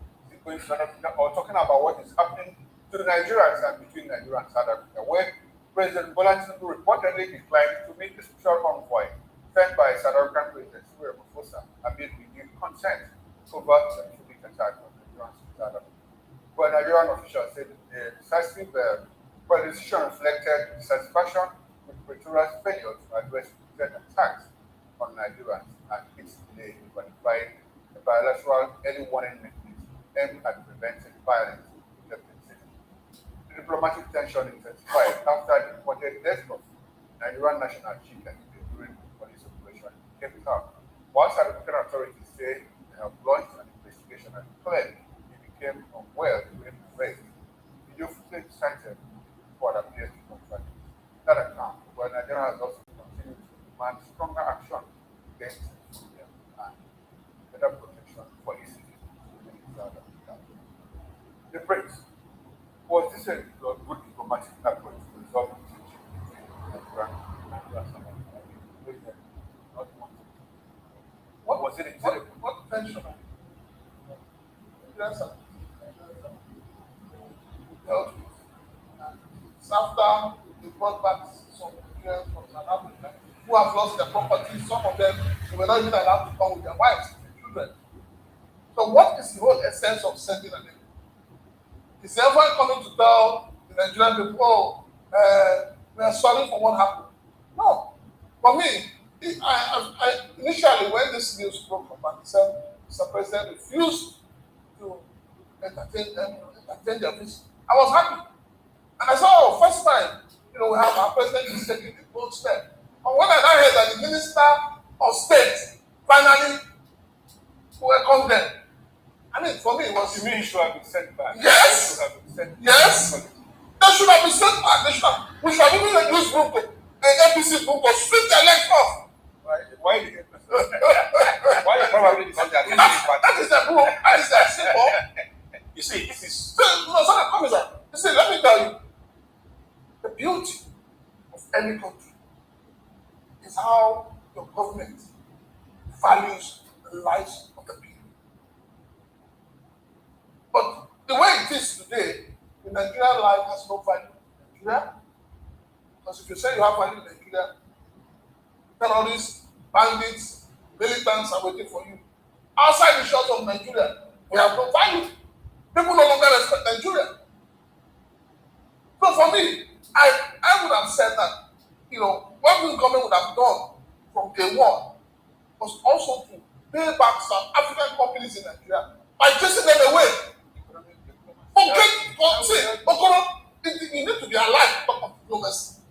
Going to South Africa, or talking about what is happening to the Nigerians and between Nigeria and South Africa, where President Bola Tinubu reportedly declined to meet the special convoy sent by South African President Cyril Ramaphosa amid renewed concern over the scientific attack on Nigerians in South Africa. But Nigerian officials said the decisive decision reflected dissatisfaction with Pretoria's failure to address the attacks on Nigerians and its delay in qualifying the bilateral early warning mechanism aimed at preventing violence in the city. diplomatic tension intensified after the reported death of Nigerian national chief during the police operation in Cape Town. While South African authorities say they have launched an investigation and declared he became unwell during the raid, video footage cited what appears to confirm that account, where Nigeria has also continued to demand stronger action against Syria and better protection for its citizens within South Africa. The Brits, was this a good diplomatic approach to resolve the tension between Nigeria and Somalia? What was it? What tension? Yes, sir. It's after they brought back some Nigerians from South Africa who have lost their property. Some of them they were not even allowed to come with their wives and children. So what is the whole essence of sending an enemy? Is everyone coming to tell the Nigerian people, oh, we are sorry for what happened? No. For me, I initially when this news broke up and said Mr. President refused to entertain their visit, I was happy. And I saw, oh, first time, we have our president is taking a bold step. And when I now heard that the Minister of State finally welcomed them, I mean, for me, it was. You mean should have been sent back? Yes! Yes! They should have been sent back. We should have even used group, an APC group, to sweep their legs off. Why the why you probably because they are that is the group. That is the symbol. You see, this is. You see, let me tell you, the beauty of any country is how your government values the lives of the people. But the way it is today, the Nigerian life has no value in Nigeria. Because if you say you have value in Nigeria, terrorists, bandits, militants are waiting for you. Outside the shores of Nigeria, we have no value. People no longer respect Nigeria. So for me, I would have said that, what the government would have done from day one was also to pay back some African companies in Nigeria by chasing them away. You need to be alive to talk of diplomacy.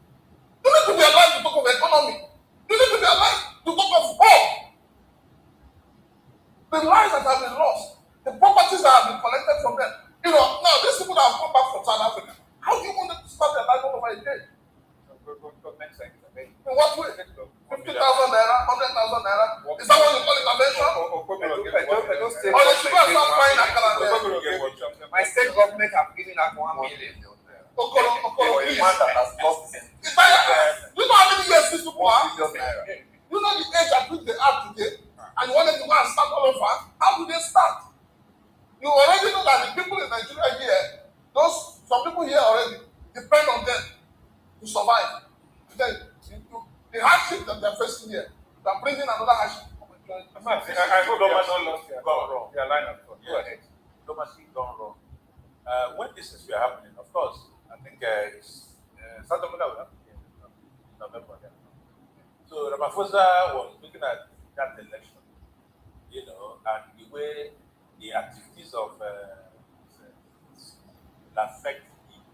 You need to be alive to talk of economy. You need to be alive to talk of hope. The lives that have been lost, the properties that have been collected from them. Now these people that have come back from South Africa, how do you want them to start their life all over again? In what way? 50,000 naira, 100,000 naira? Is that what you call intervention? Or they should go and start buying Akala. My state government have given out 1 million. Okoro, please. That has lost it. You know how many years these people are? You know the age at which they are today? And you want them to go and start all over? How do they start? You already know that the people in Nigeria here, some people here already depend on them to survive. Then the hardship that they're facing here, they're bringing another hardship. I think diplomacy gone wrong. Their line of thought. Go ahead. Diplomacy gone wrong. When this is happening, of course, I think South Africa will happen in November. So Ramaphosa was looking at that election, and the way the activities of affect him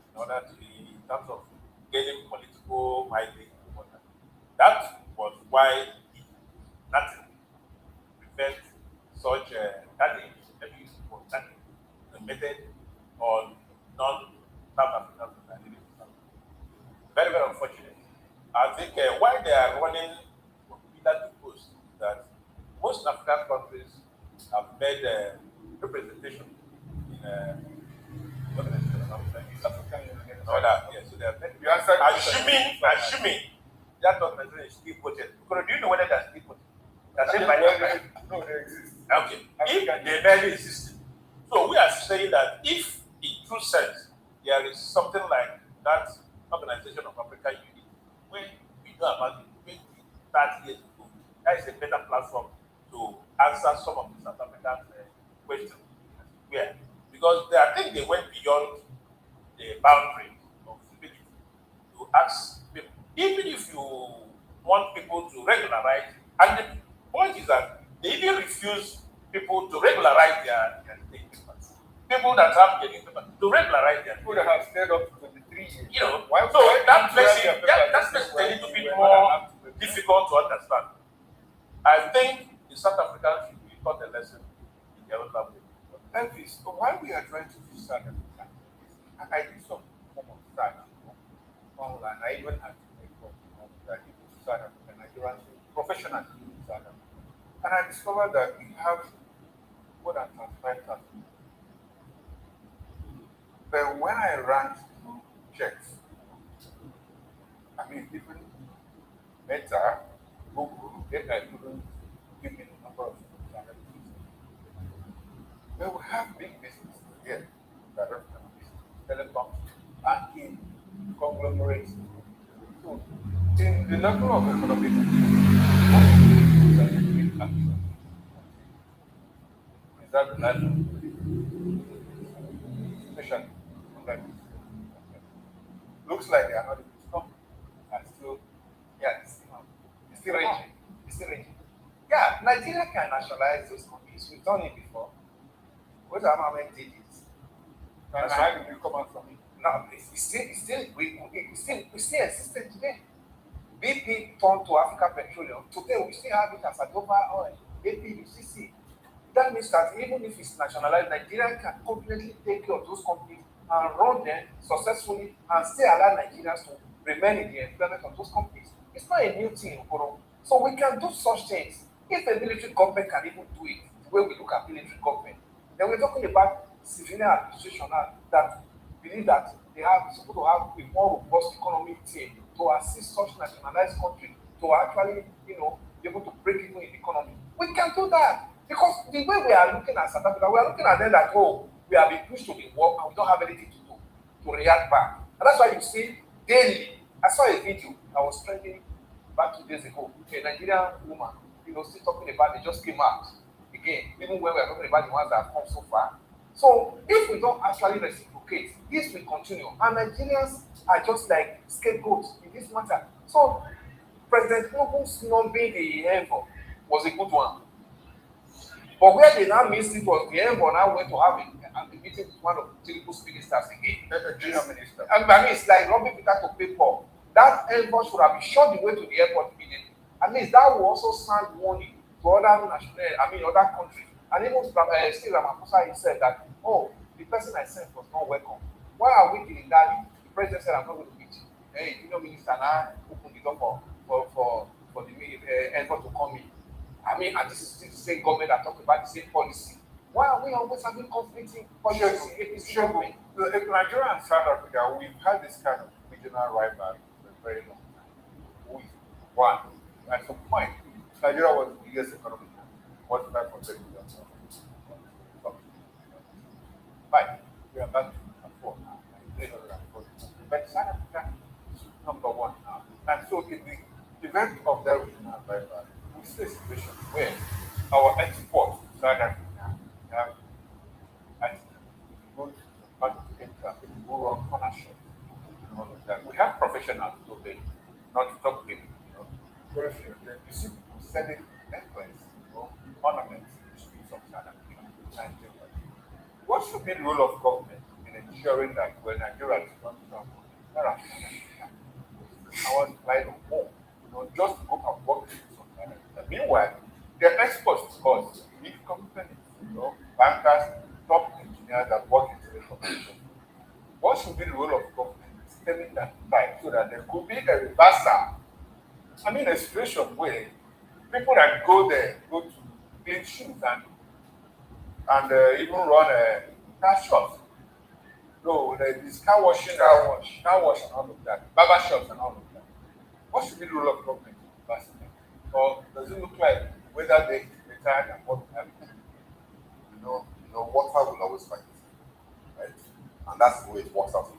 in order to in terms of gaining political mileage. That was why he nothing prevent such method on non-South African. Very, very unfortunate. I think why they are running from pillar to post is that most African countries have made representation in African Union. So they have made assuming that organization is still voted. Because do you know whether they're still voted? No, they exist. Okay. If they barely exist. So we are saying that if in true sense there is something like that Organization of African Union, when we know about it 20, 30 years ago, that is a better platform to answer some of the South African questions. Yeah. Because I think they went beyond the boundary of civility to ask people, even if you want people to regularize, and the point is that they even refuse people to regularize their state papers. People that have getting paper to regularize their People that have stayed up to 23 years. You know, Why- so why that don't you makes have it their that papers? makes it a little bit Why more not have to- difficult to understand. I think the South Africans should be taught a lesson in their own language. Elvis, so while we are trying to do South Africa, I did some form of South online. I even had to make up that people to South Africa, Nigerians, professionals in South Africa. And I discovered that we have more than 25,000. But when I ran checks, I mean, even Meta, Google, they couldn't give me the number of South Africans. But we have big businesses here that are telecoms, banking, conglomerates. So, in the level of economic is that the level? Especially, like, looks like they are not able to come. And still, yeah, it's still raging. It's still raging. Yeah, Nigeria can nationalize those companies. We've done it before. What Amame did it. And how did you come out from it? No, it's still existent today. BP turned to Africa Petroleum. Today we still have it as Adoba Oil, BP, UCC. That means that even if it's nationalized, Nigeria can confidently take care of those companies and run them successfully and still allow Nigerians to remain in the employment of those companies. It's not a new thing, Okoro. So we can do such things. If a military government can even do it, the way we look at military government, then we're talking about civilian administration now that believe that they are supposed to have a more robust economic team to assist such nationalized country to actually, be able to break even in the economy. We can do that because the way we are looking at South Africa, we are looking at them that, we have been pushed to the wall and we don't have anything to do to react back. And that's why you see daily, I saw a video that was trending back 2 days ago, a Nigerian woman, still talking about they just came out again, even when we are talking about the ones that have come so far. So if we don't actually reciprocate, this will continue. And Nigerians are just like scapegoats in this matter. So President Tinubu's not being the envoy was a good one. But where they now missed it was the envoy now went to have a meeting with one of Tinubu's ministers again. The junior minister. I mean, it's like robbing Peter to pay Paul. That envoy should have been shot the way to the airport immediately. At least that will also sound warning to other other countries. And even still Ramaphosa himself that, the person I sent was not welcome. Why are we dealing that? The president said, I'm not going to meet you. Hey, minister now open the door for the envoy to come in. I mean, and this is still the same government that talks about the same policy. Why are we always having conflicting policies? In Nigeria and South Africa, we've had this kind of regional rivalry for a very long time. We won. At some point, Nigeria was the biggest economy. What 5% Fine. We are back to 4 now. 340. But South Africa is number 1 now. And so in the event of that regional rivalry, we see a situation where our exports to South Africa have good rural ownership and all of that. We have professionals today, not to talk people, very few. You see people selling necklaces, ornaments in the streets of South Africa, Nigeria. What should be the role of government in ensuring that when Nigeria is not done, there are hours light on home, just to go and work in some South Africa. Meanwhile, their exports to us, big companies, bankers, top engineers that work in telecommunications. What should be the role of government in stemming that tide so that there could be a reversal? I mean, a situation where people that go there go to clean shoes and even run car shops. No, this car wash and all of that, barber shops and all of that. What should be the role of government in reversing that? Or does it look like whether they retired and what happened? Water will always fight, right? And that's the way it works out.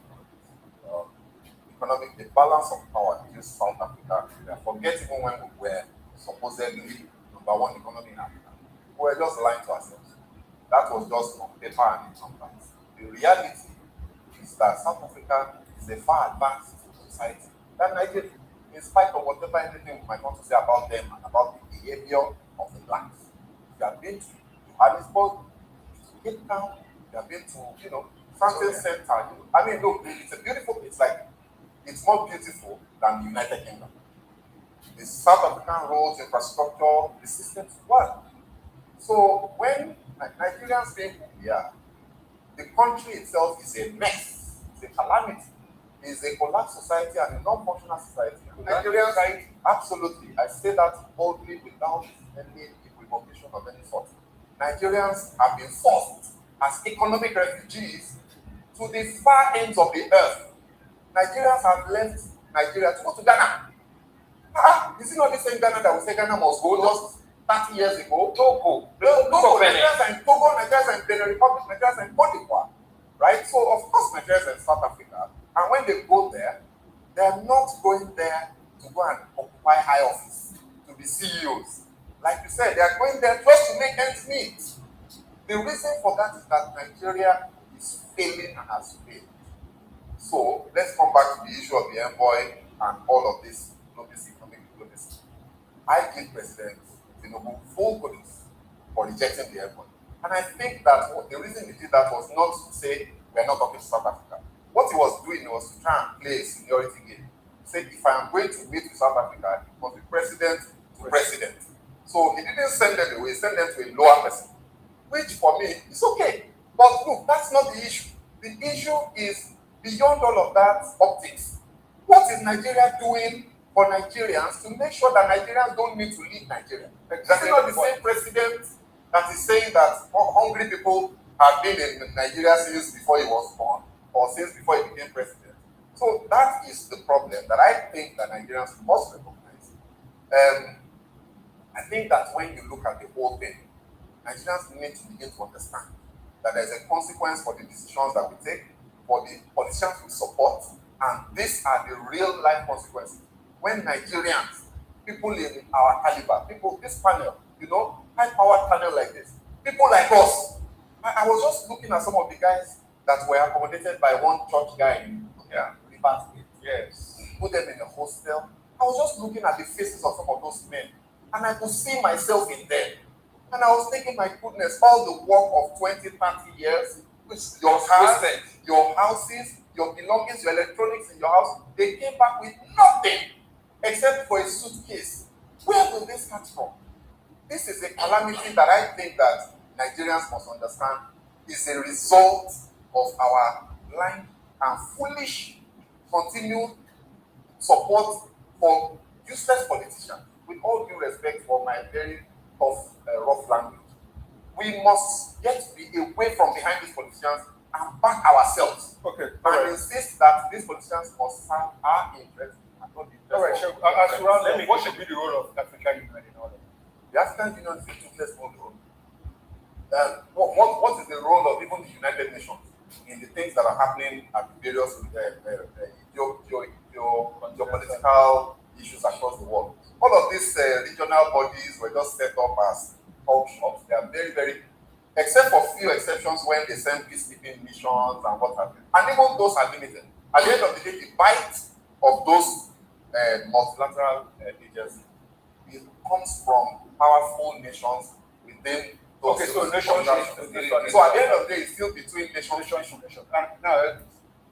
The balance of power in South Africa, forget even when we were supposedly number 1 economy in Africa. We were just lying to ourselves. That was just on paper and in sometimes. The reality is that South Africa is a far advanced society than Nigeria, in spite of whatever anything we might want to say about them and about the behavior of the blacks. If you have been to Johannesburg, Cape Town, You have been to, Franklin Center. I mean, look, it's a beautiful, it's more beautiful than the United Kingdom. The South African roads, infrastructure, the systems work. So when Nigerians think we are, the country itself is a mess, it's a calamity, it's a collapsed society and a non-functional society. Nigerians, absolutely, I say that boldly without any equivocation of any sort. Nigerians have been forced as economic refugees to the far ends of the earth. Nigerians have left Nigeria to go to Ghana. Is it not the same Ghana that we say Ghana must go just 30 years ago? Togo. Nigerians are in Togo, Nigerians are in Benin Republic, Nigerians are in Cote d'Ivoire. Right? So, of course, Nigerians are in South Africa. And when they go there, they are not going there to go and occupy high office, to be CEOs. Like you said, they are going there just to make ends meet. The reason for that is that Nigeria is failing and has failed. So, let's come back to the issue of the envoy and all of this economic diplomacy. I give President Tinubu full kudos for rejecting the envoy. And I think that the reason he did that was not to say we are not talking to South Africa. What he was doing was to try and play a seniority game. He said, if I am going to meet with South Africa, it must be president to president. So he didn't send them away, he sent them to a lower person, which for me is okay. But look, that's not the issue. The issue is beyond all of that optics. What is Nigeria doing for Nigerians to make sure that Nigerians don't need to leave Nigeria? Exactly. Is it not the same president that is saying that hungry people have been in Nigeria since before he was born or since before he became president? So that is the problem that I think that Nigerians must recognize. I think that when you look at the whole thing, Nigerians need to begin to understand that there's a consequence for the decisions that we take, for the politicians we support, and these are the real life consequences. When Nigerians, people in our caliber, this panel, high powered panel like this, people like us. I was just looking at some of the guys that were accommodated by one church guy in River State. Yes. Put them in a hostel. I was just looking at the faces of some of those men, and I could see myself in them. And I was thinking, my goodness, all the work of 20, 30 years, your cars, your houses, your belongings, your electronics in your house, they came back with nothing except for a suitcase. Where will this come from? This is a calamity that I think that Nigerians must understand is a result of our blind and foolish continued support for useless politicians. With all due respect for my very tough, rough language, we must get away from behind these politicians and back ourselves. Okay. And insist that these politicians must serve our interests and not the interests. All right, what should be the role of African Union in all of this? The African Union is a toothless role. What is the role of even the United Nations in the things that are happening at various geopolitical issues across the world? All of these regional bodies were just set up as talk shops. They are very, very, except for few exceptions when they send peacekeeping missions and what have you. And even those are limited. At the end of the day, the bite of those multilateral agencies comes from powerful nations within those. Okay, so nations. So at the end of the day, it's still between nations. And now,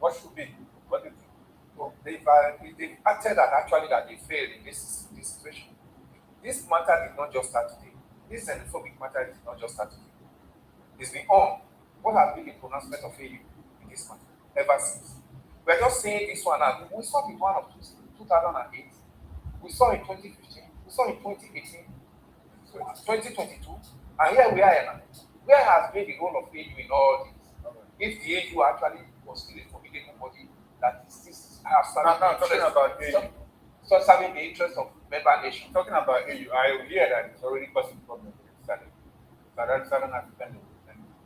what should be? What do you think? Well, they've acted and actually that they failed in this situation. This matter did not just start today. This xenophobic matter did not just start today. It's been on. What has been the pronouncement of AU in this matter ever since? We're just saying this one now. We saw the one of 2008. We saw in 2015. We saw in 2018. 2022. And here we are now. Where has been the role of AU in all this? If the AU actually was still a formidable body that is still talking about AU. So serving the interest of member nations. Talking about AU, I hear that it's already causing problems with Southern African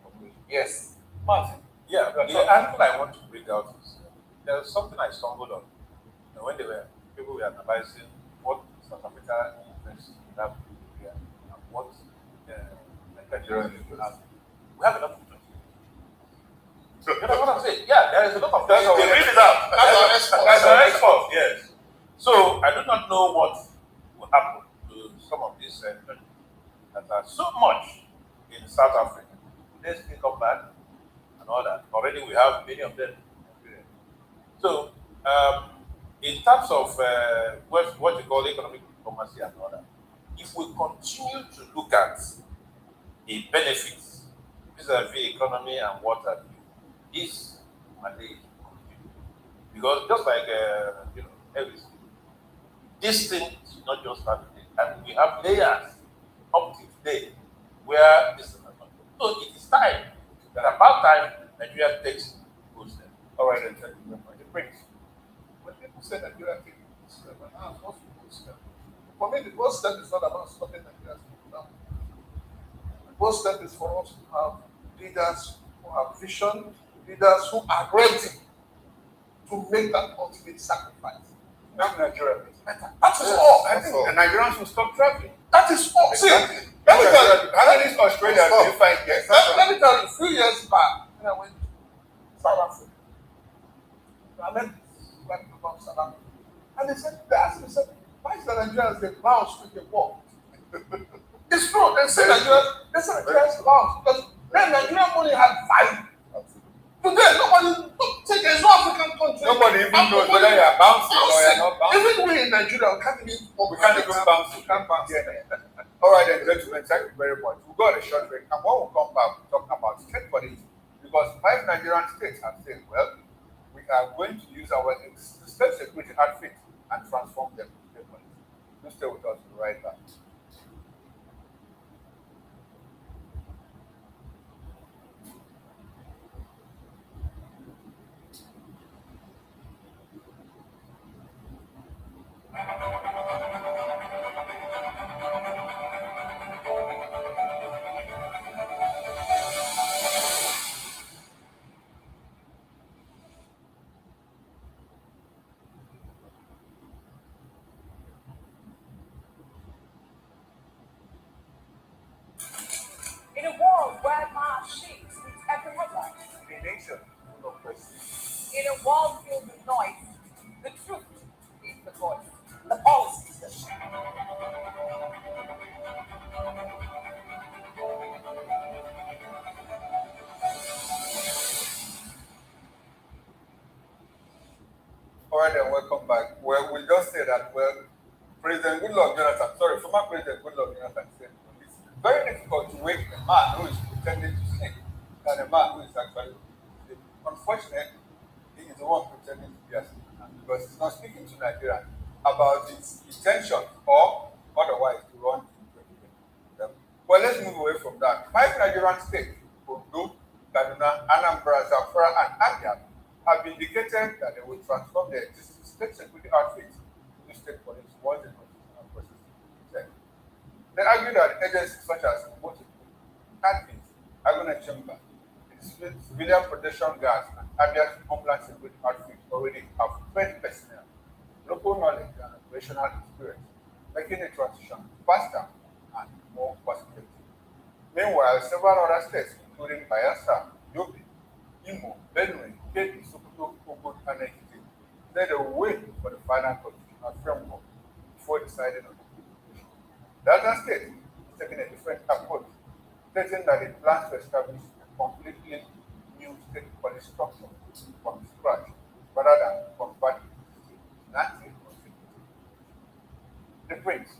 population. Yes. Martin. Yeah, the angle I want to bring out is there was something I stumbled on. When people were analyzing what South Africa invests in that area and what Nigeria has. We have a lot of so, you know what I'm saying? Yeah, there is a lot of things. They read it out. That's an export. Yes. So I do not know what will happen to some of these countries that are so much in South Africa. Will they still come back? all that. Already we have many of them. So, in terms of what you call economic diplomacy and all that, if we continue to look at the benefits vis-a-vis economy and what have you, this mandate, because just like everything, this thing is not just happening, and we have layers up to today where this is not. So it is time that about time Nigeria takes those steps. All right, then, thank you very much. It brings. When people say Nigeria takes good step, and now what's the good step? For me, the first step is not about stopping Nigeria's now. The first step is for us to have leaders who have vision, leaders who are ready to make that ultimate sacrifice. Not Nigeria. That is all. I think the Nigerians will stop traveling. That is all. Exactly. See, let me tell you, how many Australians do you find here? Let me tell you, a few years back, when I went to South Africa, I met black people from South Africa, and they asked me, why is the Nigerians they bounce when they walk? It's true. They say Nigerians bounce because then Nigerian money had value. Today, nobody take there's no African country. Nobody even knows whether you are bouncing or you are not bouncing. Even we in Nigeria, we can't even bounce. We can't bounce. Yeah. All right, then, gentlemen, thank you very much. We'll go on a short break, and when we come back, we'll talk about state policy. Because 5 Nigerian states have said, well, we are going to use our state security outfit and transform them to state policy. You stay with us, we'll be right back. In a world where my sheets meet every headline. A nation full of questions. In a world filled with noise, the truth is the voice. The policy is the show. All right, then, welcome back. Well, we just say that, President Goodluck Jonathan, former President Goodluck Jonathan said, it's very difficult to wake a man who is pretending to sleep than a man who is actually sleeping. Unfortunately, he is the one pretending to be asleep because he's not speaking to Nigeria about his intention or otherwise to run in 2020. Well, let's move away from that. 5 Nigerian states, Ondo, Kaduna, Anambra, Zamfara, and Abia, have indicated that they will transform their existing state security outfits into state police once the constitutional process is set. They argue that agencies such as Motive, Cadvis, Agona Chamber, the Civilian Protection Guards, and Abia's Homeland Security outfits already have 20 personnel, local knowledge, and operational experience, making the transition faster and more cost-effective. Meanwhile, several other states, including Bayelsa, Yobe, Imo, Benue, Kebbi, Sokoto, Ogun, and Ekiti, said they will wait for the final constitutional framework before deciding on the constitution. The other state is taking a different approach, stating that it plans to establish a completely new state police structure from scratch, rather than convert it to native constitution. The Prince,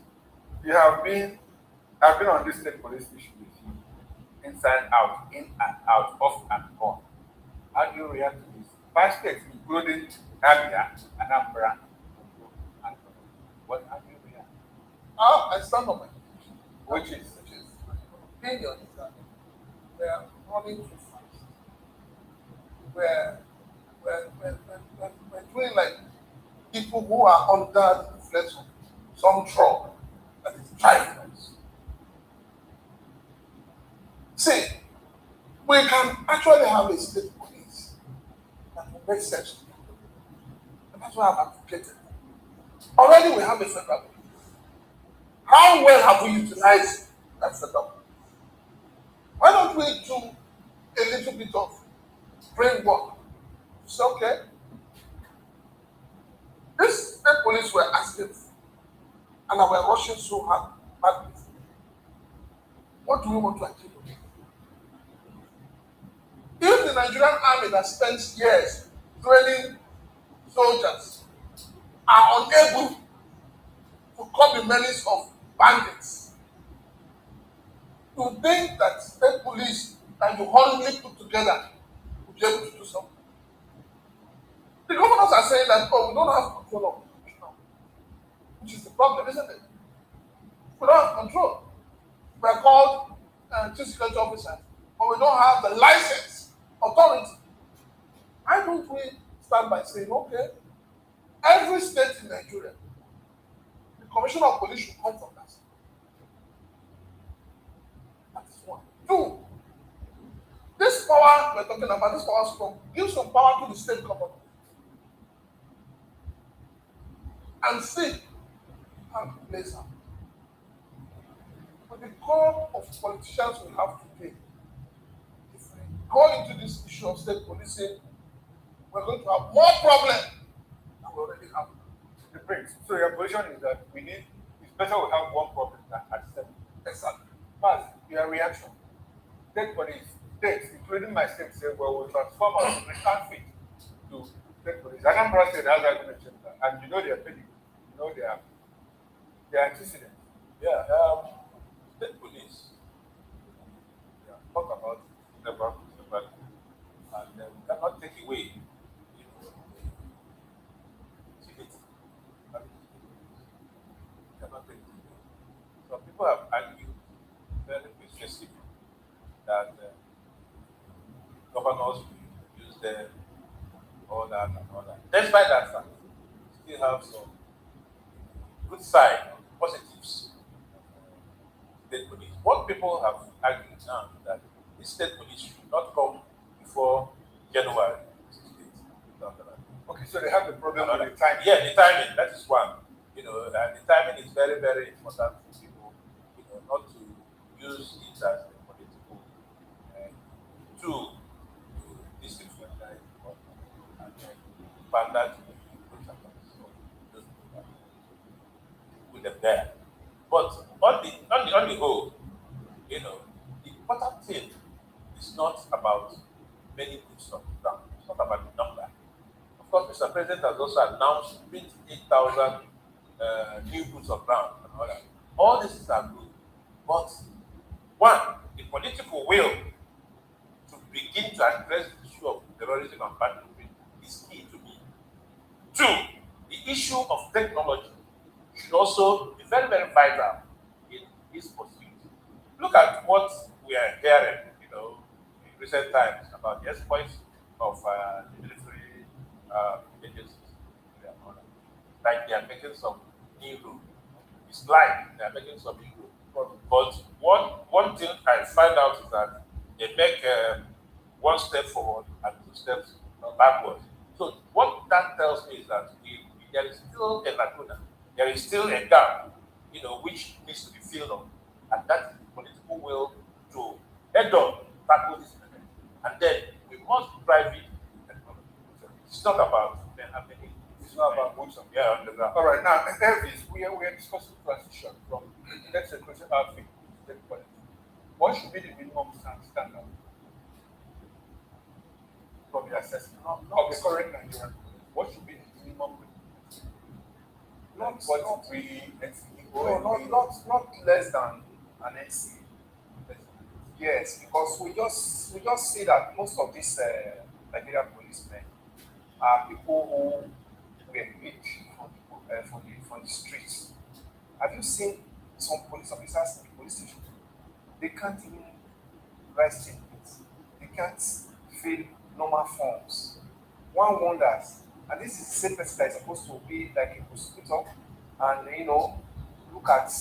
I've been on this state police issue with you, inside, out, in and out, off and on. How do you react to this? 5 states, including Abia, Anambra, and what how do you react? I stand on my position. Which is my opinion is that we are running too fast. We're doing like people who are under the influence of some drug that is driving us. See, we can actually have a state police that will make sense to people. And that's why I've advocated. Already we have a federal police. How well have we utilized that federal police? Why don't we do a little bit of framework? It's okay. This state police were asking for, and we're rushing so hard. What do we want to achieve? If the Nigerian army that spends years training soldiers are unable to curb the menace of bandits, to think that state police that you horribly put together will be able to do something. The governors are saying that, oh, we don't have control of it now, which is the problem, isn't it? We don't have control. We are called chief security officers, but we don't have the license, authority. Why don't we stand by saying, okay, every state in Nigeria, the commissioner of police should come from that state. That is one. Two, this power we're talking about, this power strong, gives some power to the state government. And see how it plays out. But the core of politicians we have today, if we go into this issue of state policing, we're going to have more problems than we already have. The Prince. So your position is that it's better we have one problem than at seven. Exactly. Maz, your reaction. State police, states, including my state, say, well, we'll transform our return fit to state police. Anambra State has argument that, and you know their pedigree, you know their antecedents. Yeah, state police. Yeah, talk about never, and we cannot take away, civic. Cannot take it away. So people have argued very persuasively that governors will use them, all that and all that. Despite that fact, we still have some good side, positives. State police. What people have argued now is that the state police should not come before January 16th. Okay, so they have the problem with the timing. Yeah, the timing, that is one. And the timing is very, very important for people, not to use it as a political tool to disenfranchise and pander to those people with them there. But on the whole, the important thing is not about many boots on the ground. It's not about the number. Of course, Mr. President has also announced 28,000 new boots on ground and all that. All these are good. But one, the political will to begin to address the issue of terrorism and banditry is key to me. Two, the issue of technology should also be very, very vital in this pursuit. Look at what we are hearing, in recent times about the exploits of the military agencies. Like they are making some new rule. It's like they are making some new rule. But one thing I find out is that they make one step forward and two steps backwards. So what that tells me is that there is still a lacuna. There is still a gap, which needs to be filled up. And that is the political will to head on, tackle this problem. And then we must drive it with technology. It's not about happening. It's not about boots on on the ground. All right, now, Elvis, we are discussing transition from, let's say, question outfit to state policy. What should be the minimum standard from the assessment of the current Nigerian? What should be the minimum? Not less than an NC. Yes, because we just see that most of these Nigerian policemen are people who were picked from the streets. Have you seen some police officers in the police station? They can't even write statements. They can't fill normal forms. One wonders, and this is the same person that is supposed to be like a prosecutor and look at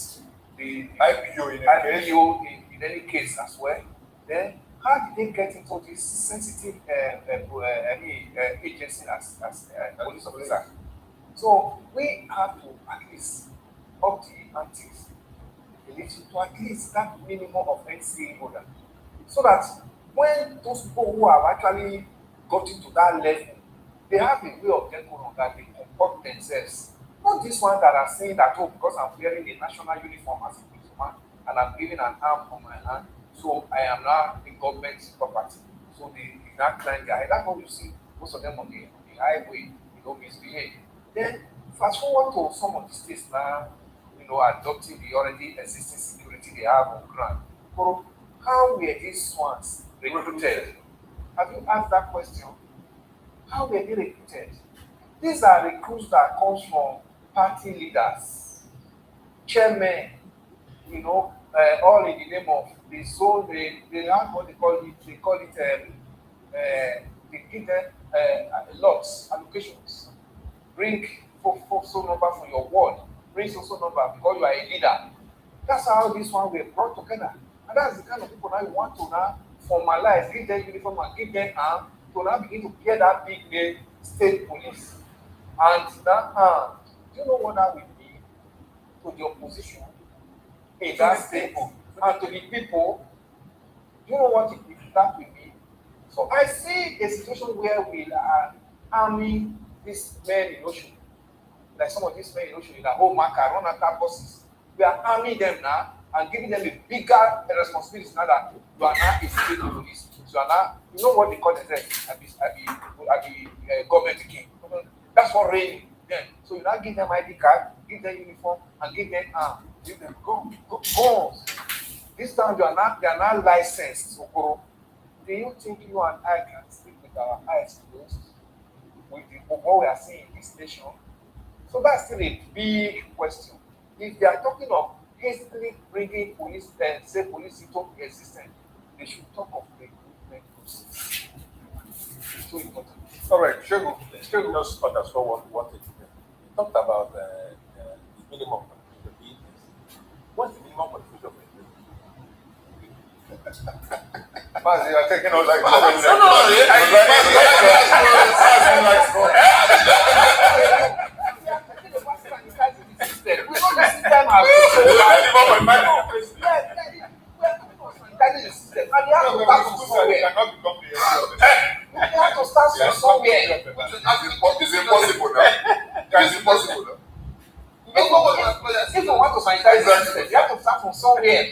the IPO in any case as well. Then how did they get into this sensitive agency as police officers? So we have to at least up the antics to at least that minimum of NCA holder, so that when those people who have actually gotten to that level, they have a way of getting on that they comport themselves. Not this one that are saying that, oh, because I'm wearing a national uniform as a policeman and I'm giving an arm on my hand, so I am now a government property. So they not climb their head. That's what you see. Most of them on the highway, misbehave. Then fast forward to some of the states now, adopting the already existing security they have on ground. But how were these ones recruited? Have you asked that question? How were they recruited? These are recruits that comes from party leaders, chairmen, all in the name of the zone. They have what they call it. They call it. They give them lots, allocations. Bring so number for your ward. Bring so number because you are a leader. That's how this one were brought together. And that's the kind of people now you want to now formalize, give them uniform and give them arm to now begin to get that big name, state police. And that do you know what that will be to the opposition in that state and to the people? Do you know what that will be? So I see a situation where we are arming these men in Ocean. Like some of these men in Ocean in the whole market, run after buses. We are arming them now and giving them a bigger responsibility now that you are now a state police. So you are now, you know what they call themselves at the government king. That's what reigning them. So you now give them ID card, give them uniform, and give them give them guns. This time they are not licensed. So, do you think you and I can sleep with our eyes closed with what we are seeing in this nation? So that's still a big question. If they are talking of hastily bringing police and say police into existence, they should talk of recruitment process. So important. All right, Shegu just underscore one thing. You talked about the minimum contribution. What's the minimum contribution? Mazi, you're taking us like It's impossible now. It's impossible now. If you want to sanitize the system, you have to start from somewhere.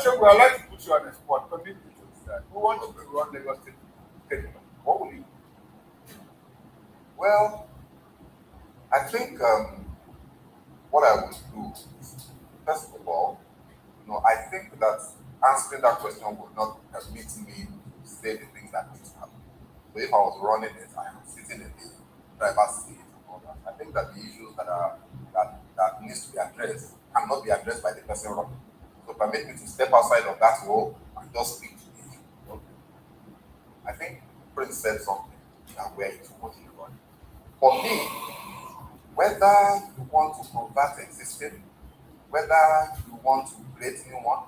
So we would like to put you on the spot. Commit to that. Who wants to run Lagos State? What will you do? Well, I think what I would do is, first of all, I think that answering that question would not permit me to say the things that need to happen. So if I was running it, I am sitting in the driver's seat and all that. I think that the issues that needs to be addressed cannot be addressed by the person running. So permit me to step outside of that role and just speak to the issue. Okay. I think Prince said something that where it was running. For me, whether you want to convert existing, whether you want to create new one,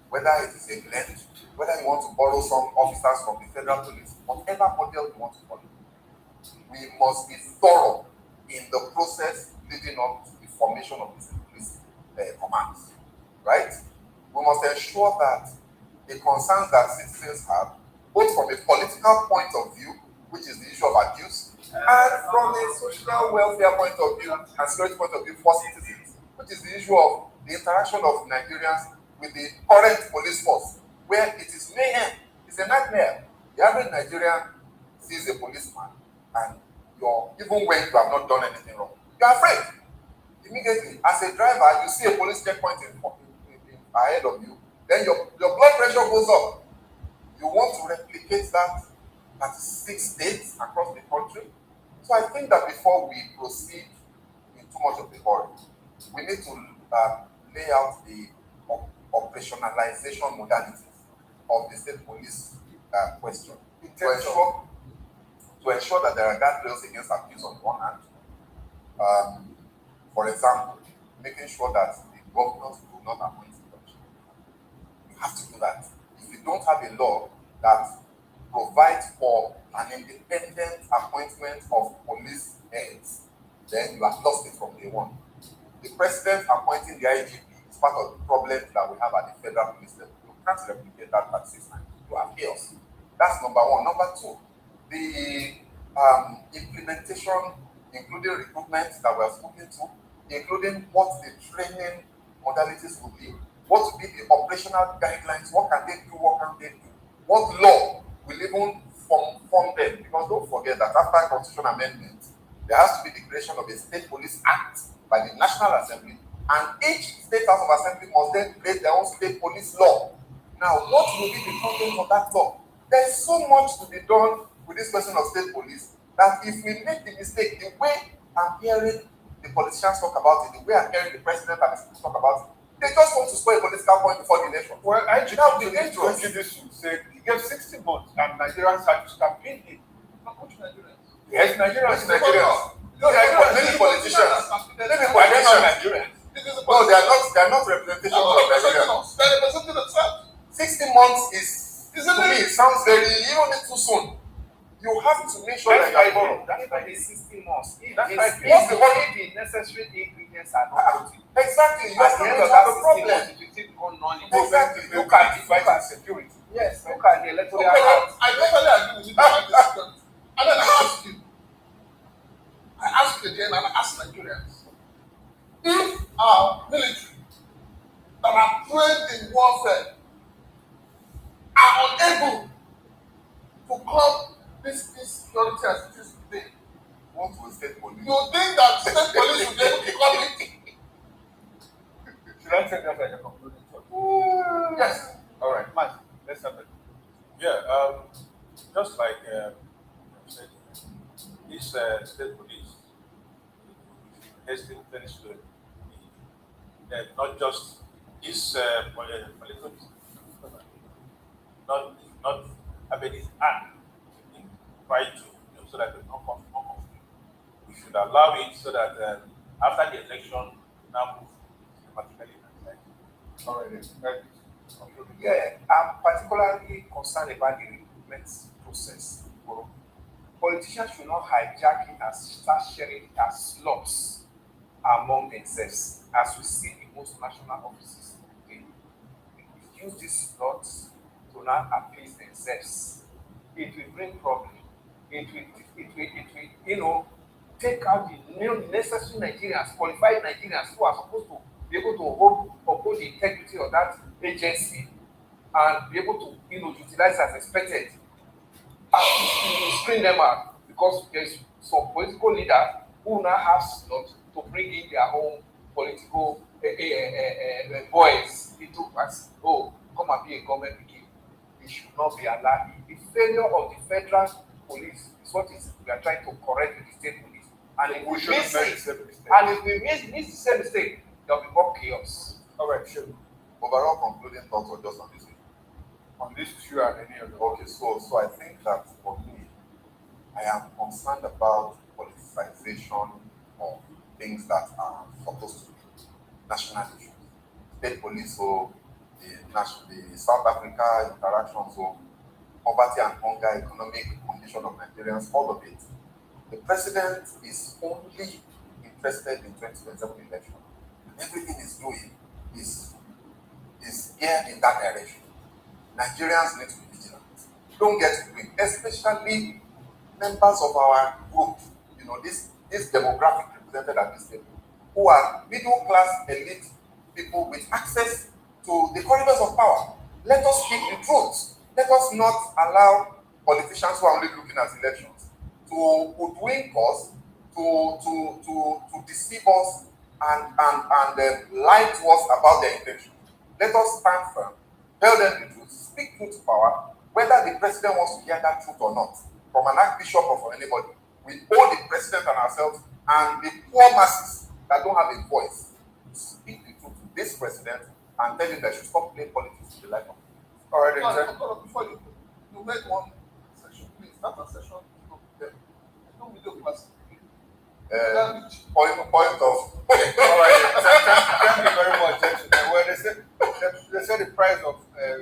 whether it is a blend, whether you want to borrow some officers from the federal police, whatever model you want to follow, we must be thorough in the process leading up to the formation of these police commands, right? We must ensure that the concerns that citizens have, both from a political point of view, which is the issue of abuse, and from a social welfare point of view and security point of view for citizens, which is the issue of the interaction of Nigerians with the current police force, where it is mayhem. It's a nightmare. The average Nigerian sees a policeman and even when you have not done anything wrong, you are afraid. Immediately, as a driver, you see a police checkpoint ahead of you, then your blood pressure goes up. You want to replicate that 36 states across the country. So I think that before we proceed in too much of the hurry, we need to lay out the operationalization modalities of the state police question to ensure that there are guardrails against abuse on one hand. For example, making sure that the governors do not appoint judges. You have to do that. If you don't have a law that provides for an independent appointment of police heads, then you have lost it from day one. The president appointing the IGP is part of the problem that we have at the federal police level. You can't replicate that at 6 times. You have chaos. That's number one. Number two, the implementation, including recruitment that we have spoken to, including what the training modalities will be, what will be the operational guidelines, what can they do, what can they do, what law will will even form them. Because don't forget that after Constitution Amendment, there has to be the creation of a State Police Act by the National Assembly, and each State House of Assembly must then create their own State Police law. Now, what will be the content of that law? There is so much to be done with this question of State Police that if we make the mistake, the way I'm hearing the politicians talk about it, the way I'm hearing the president and the speakers talk about it, they just want to score a political point before the nation. Well, I just have the dangerous. This said he gave 60 months and Nigerians had to start paying him. Not much Nigerians. Yes, Nigerians. No, many politicians. Many politicians. No, they are not representation of Nigerians. They are representing themselves. 60 months is to me, it sounds very, you don't need too soon. You have to make sure that you are born. That's why it's 16 months. What's the one? The necessary ingredients are not exactly. You have a problem. Exactly. Look at the fight and security. Yes. Look at the electoral. I totally agree with you. And then I ask you again, and I ask Nigerians, if our military that are trained in warfare are unable to come this security as it is today, what will State Police? You think that State Police will be able to come in? Should I take that like a concluding thought? Yes. All right, Mazi, let's have it. Yeah, just like said, this State Police has been very slow. Not just this political, not having his hand in trying to, so that they don't come to conflict. We should allow it so that after the election, now move systematically. All right. Yeah, I'm particularly concerned about the recruitment process. Politicians should not hijack it and start sharing it as slots among themselves, as we see in most national offices today. They use these slots to now appease themselves. It will bring problems. It will, take out the necessary Nigerians, qualified Nigerians who are supposed to be able to uphold the integrity of that agency and be able to, utilize as expected. And screen them out because there's some political leaders who now have slots to bring in their own political voice into us. Oh, come and be a government again. It should not be allowed. The failure of the federal police is what we are trying to correct with the state police. And if we miss the same mistake, there will be more chaos. All right, sure. Overall concluding thoughts or just on this issue? On this issue and any other. Okay, so I think that for me, I am concerned about politicization of things that are supposed to be national issues. State police, so the South Africa interactions, so poverty and hunger, economic condition of Nigerians, all of it. The president is only interested in 2027 election. And everything he's doing is geared in that direction. Nigerians need to be vigilant. Don't get weak, especially members of our group, this demographic represented at this table, who are middle class elite people with access to the corridors of power. Let us speak the truth. Let us not allow politicians who are only looking at elections to hoodwink us, to deceive us and lie to us about their intentions. Let us stand firm, tell them the truth, speak truth to power, whether the president wants to hear that truth or not, from an archbishop or from anybody. We owe the president and ourselves and the poor masses that don't have a voice to speak the truth to this president and tell him that should stop playing politics in the life of people. All right, before you make one session, please, not a session. Don't video class. Point of. All right, thank you very much, gentlemen. Well, they say the price of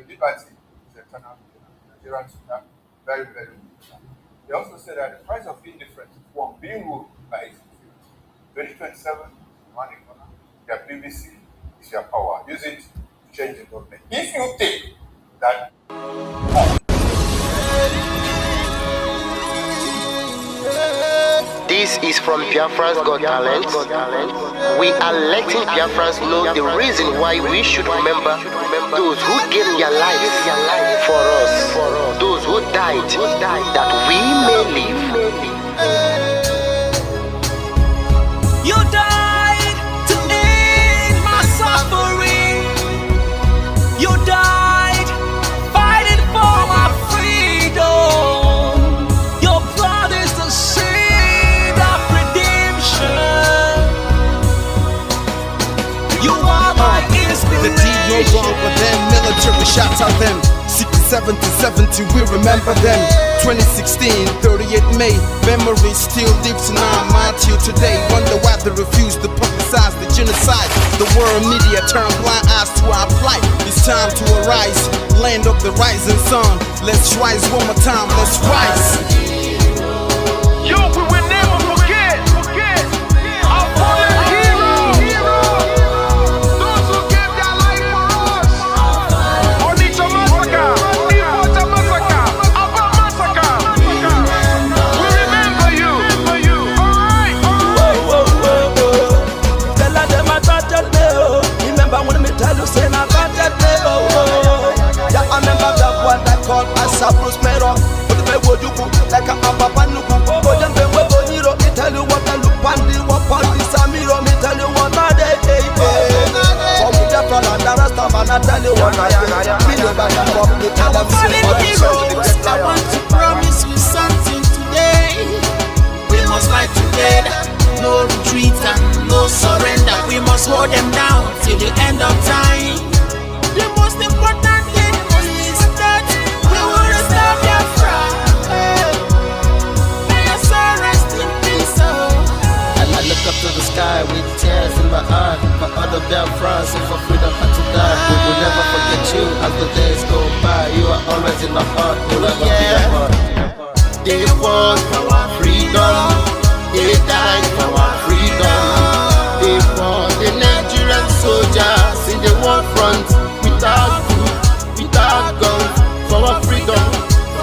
liberty is eternal. Nigerians are very, very good. They also say that the price of indifference, one being ruled by 2027, one economy, their PVC is your power. Use it to change the government. If you think that This is from Biafra's Got Talent. We are letting Biafrans know the reason why we should remember those who gave their lives for us, those who died, that we may live. You died to end my suffering. You died fighting for my freedom. Your blood is the seed of redemption. You are my inspiration. The deed no wrong for them, military shots at them. 67 to 70, we remember them. 2016, 38 May, memories still lives in our mind till today. Wonder why they refuse to publicize the genocide. The world media turn blind eyes to our plight. It's time to arise, land of the rising sun. Let's rise one more time, let's rise. Yo, we will never forget our fallen heroes, those who gave their life for us. Onitsha massacre, Iwata massacre, Aba massacre. We remember you. Alright. Tell them I battered me, oh. Remember when me tell you say I battered me, oh. Yeah, I remember that one that called us a Bruce Mero. But the way you cook like a papa nuku. But then the way you me tell you what I look pandi, what pandi samiro, me tell you what I day. From the front and the rest of man, I tell you what I am. Me no back and forth, me tell them say what I want to promise you something today. We must fight together, no retreat and no surrender. We must hold them down till the end of time. The most important thing is that we will restore Biafra. May your soul rest in peace. I look up to the sky with tears in my eye. For other Biafrans and for freedom had to die. We will never forget you as the days go by. You are always in my heart, you'll never be apart. They fought for our freedom, they died for our freedom. They fought the Nigerian soldiers in the war front, without food, without guns, for our freedom,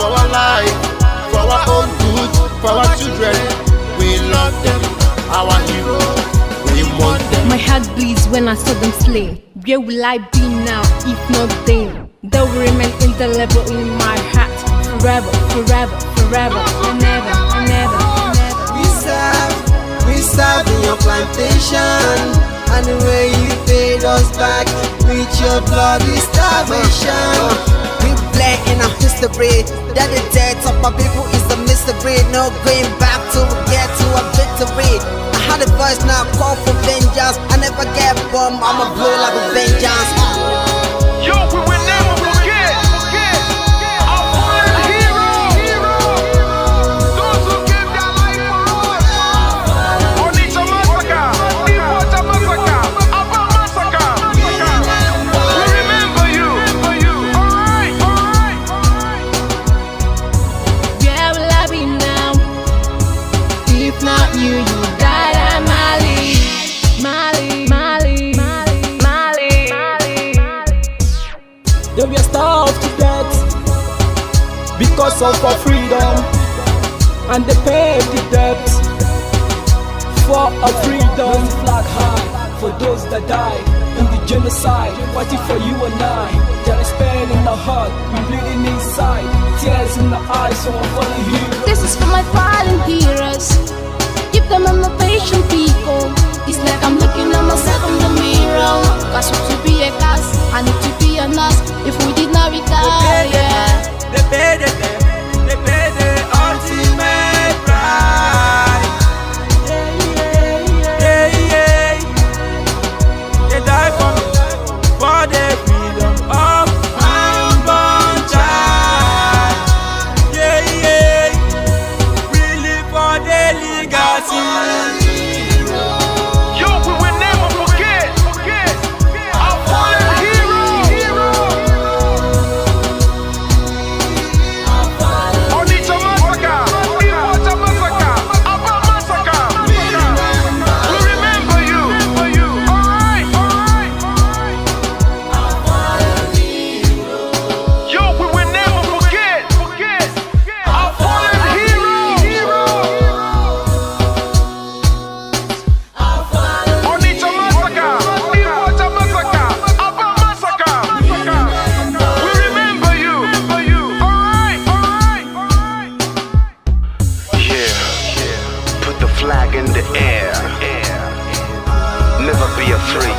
for our life, for our own good, for our children. We love them, our heroes, we want them. My heart bleeds when I saw them slain. Where will I be now, if not then? They will remain indelible in my heart, forever, forever, forever, and never, and never, and never. We serve in your plantation, and the way you paid us back with your bloody starvation. We black in our history, that the death of our people is a mystery. No going back to get to a victory. I had a voice now call for vengeance. I never get bombed, I'ma blow like a vengeance. Yo, we will never forget our fallen heroes, those who gave their life for us. Onitsha massacre, Iwata massacre, Aba massacre. We remember you. Alright. Where will I be now? If not you, you died at Mali. Then we are starved to death because of our freedom, and they paid the debt for our freedom. Flag high for those that died in the genocide, fighting for you and I. There is pain in our heart, we bleeding inside, tears in the eyes of our fallen heroes. This is for my fallen heroes. Give them a motivation, people. It's like I'm looking at myself in the mirror. Cause to be a cast, I need to be a nurse. If we did not retire, They paid the ultimate price. They died for me, for the freedom of my unborn child. We live for the legacy. Yo, we will never forget our Put the flag in the air. Never be afraid.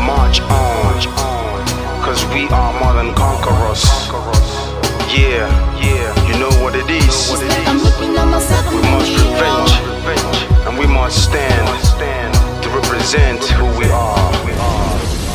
March on, cause we are more than conquerors. Yeah, you know what it is.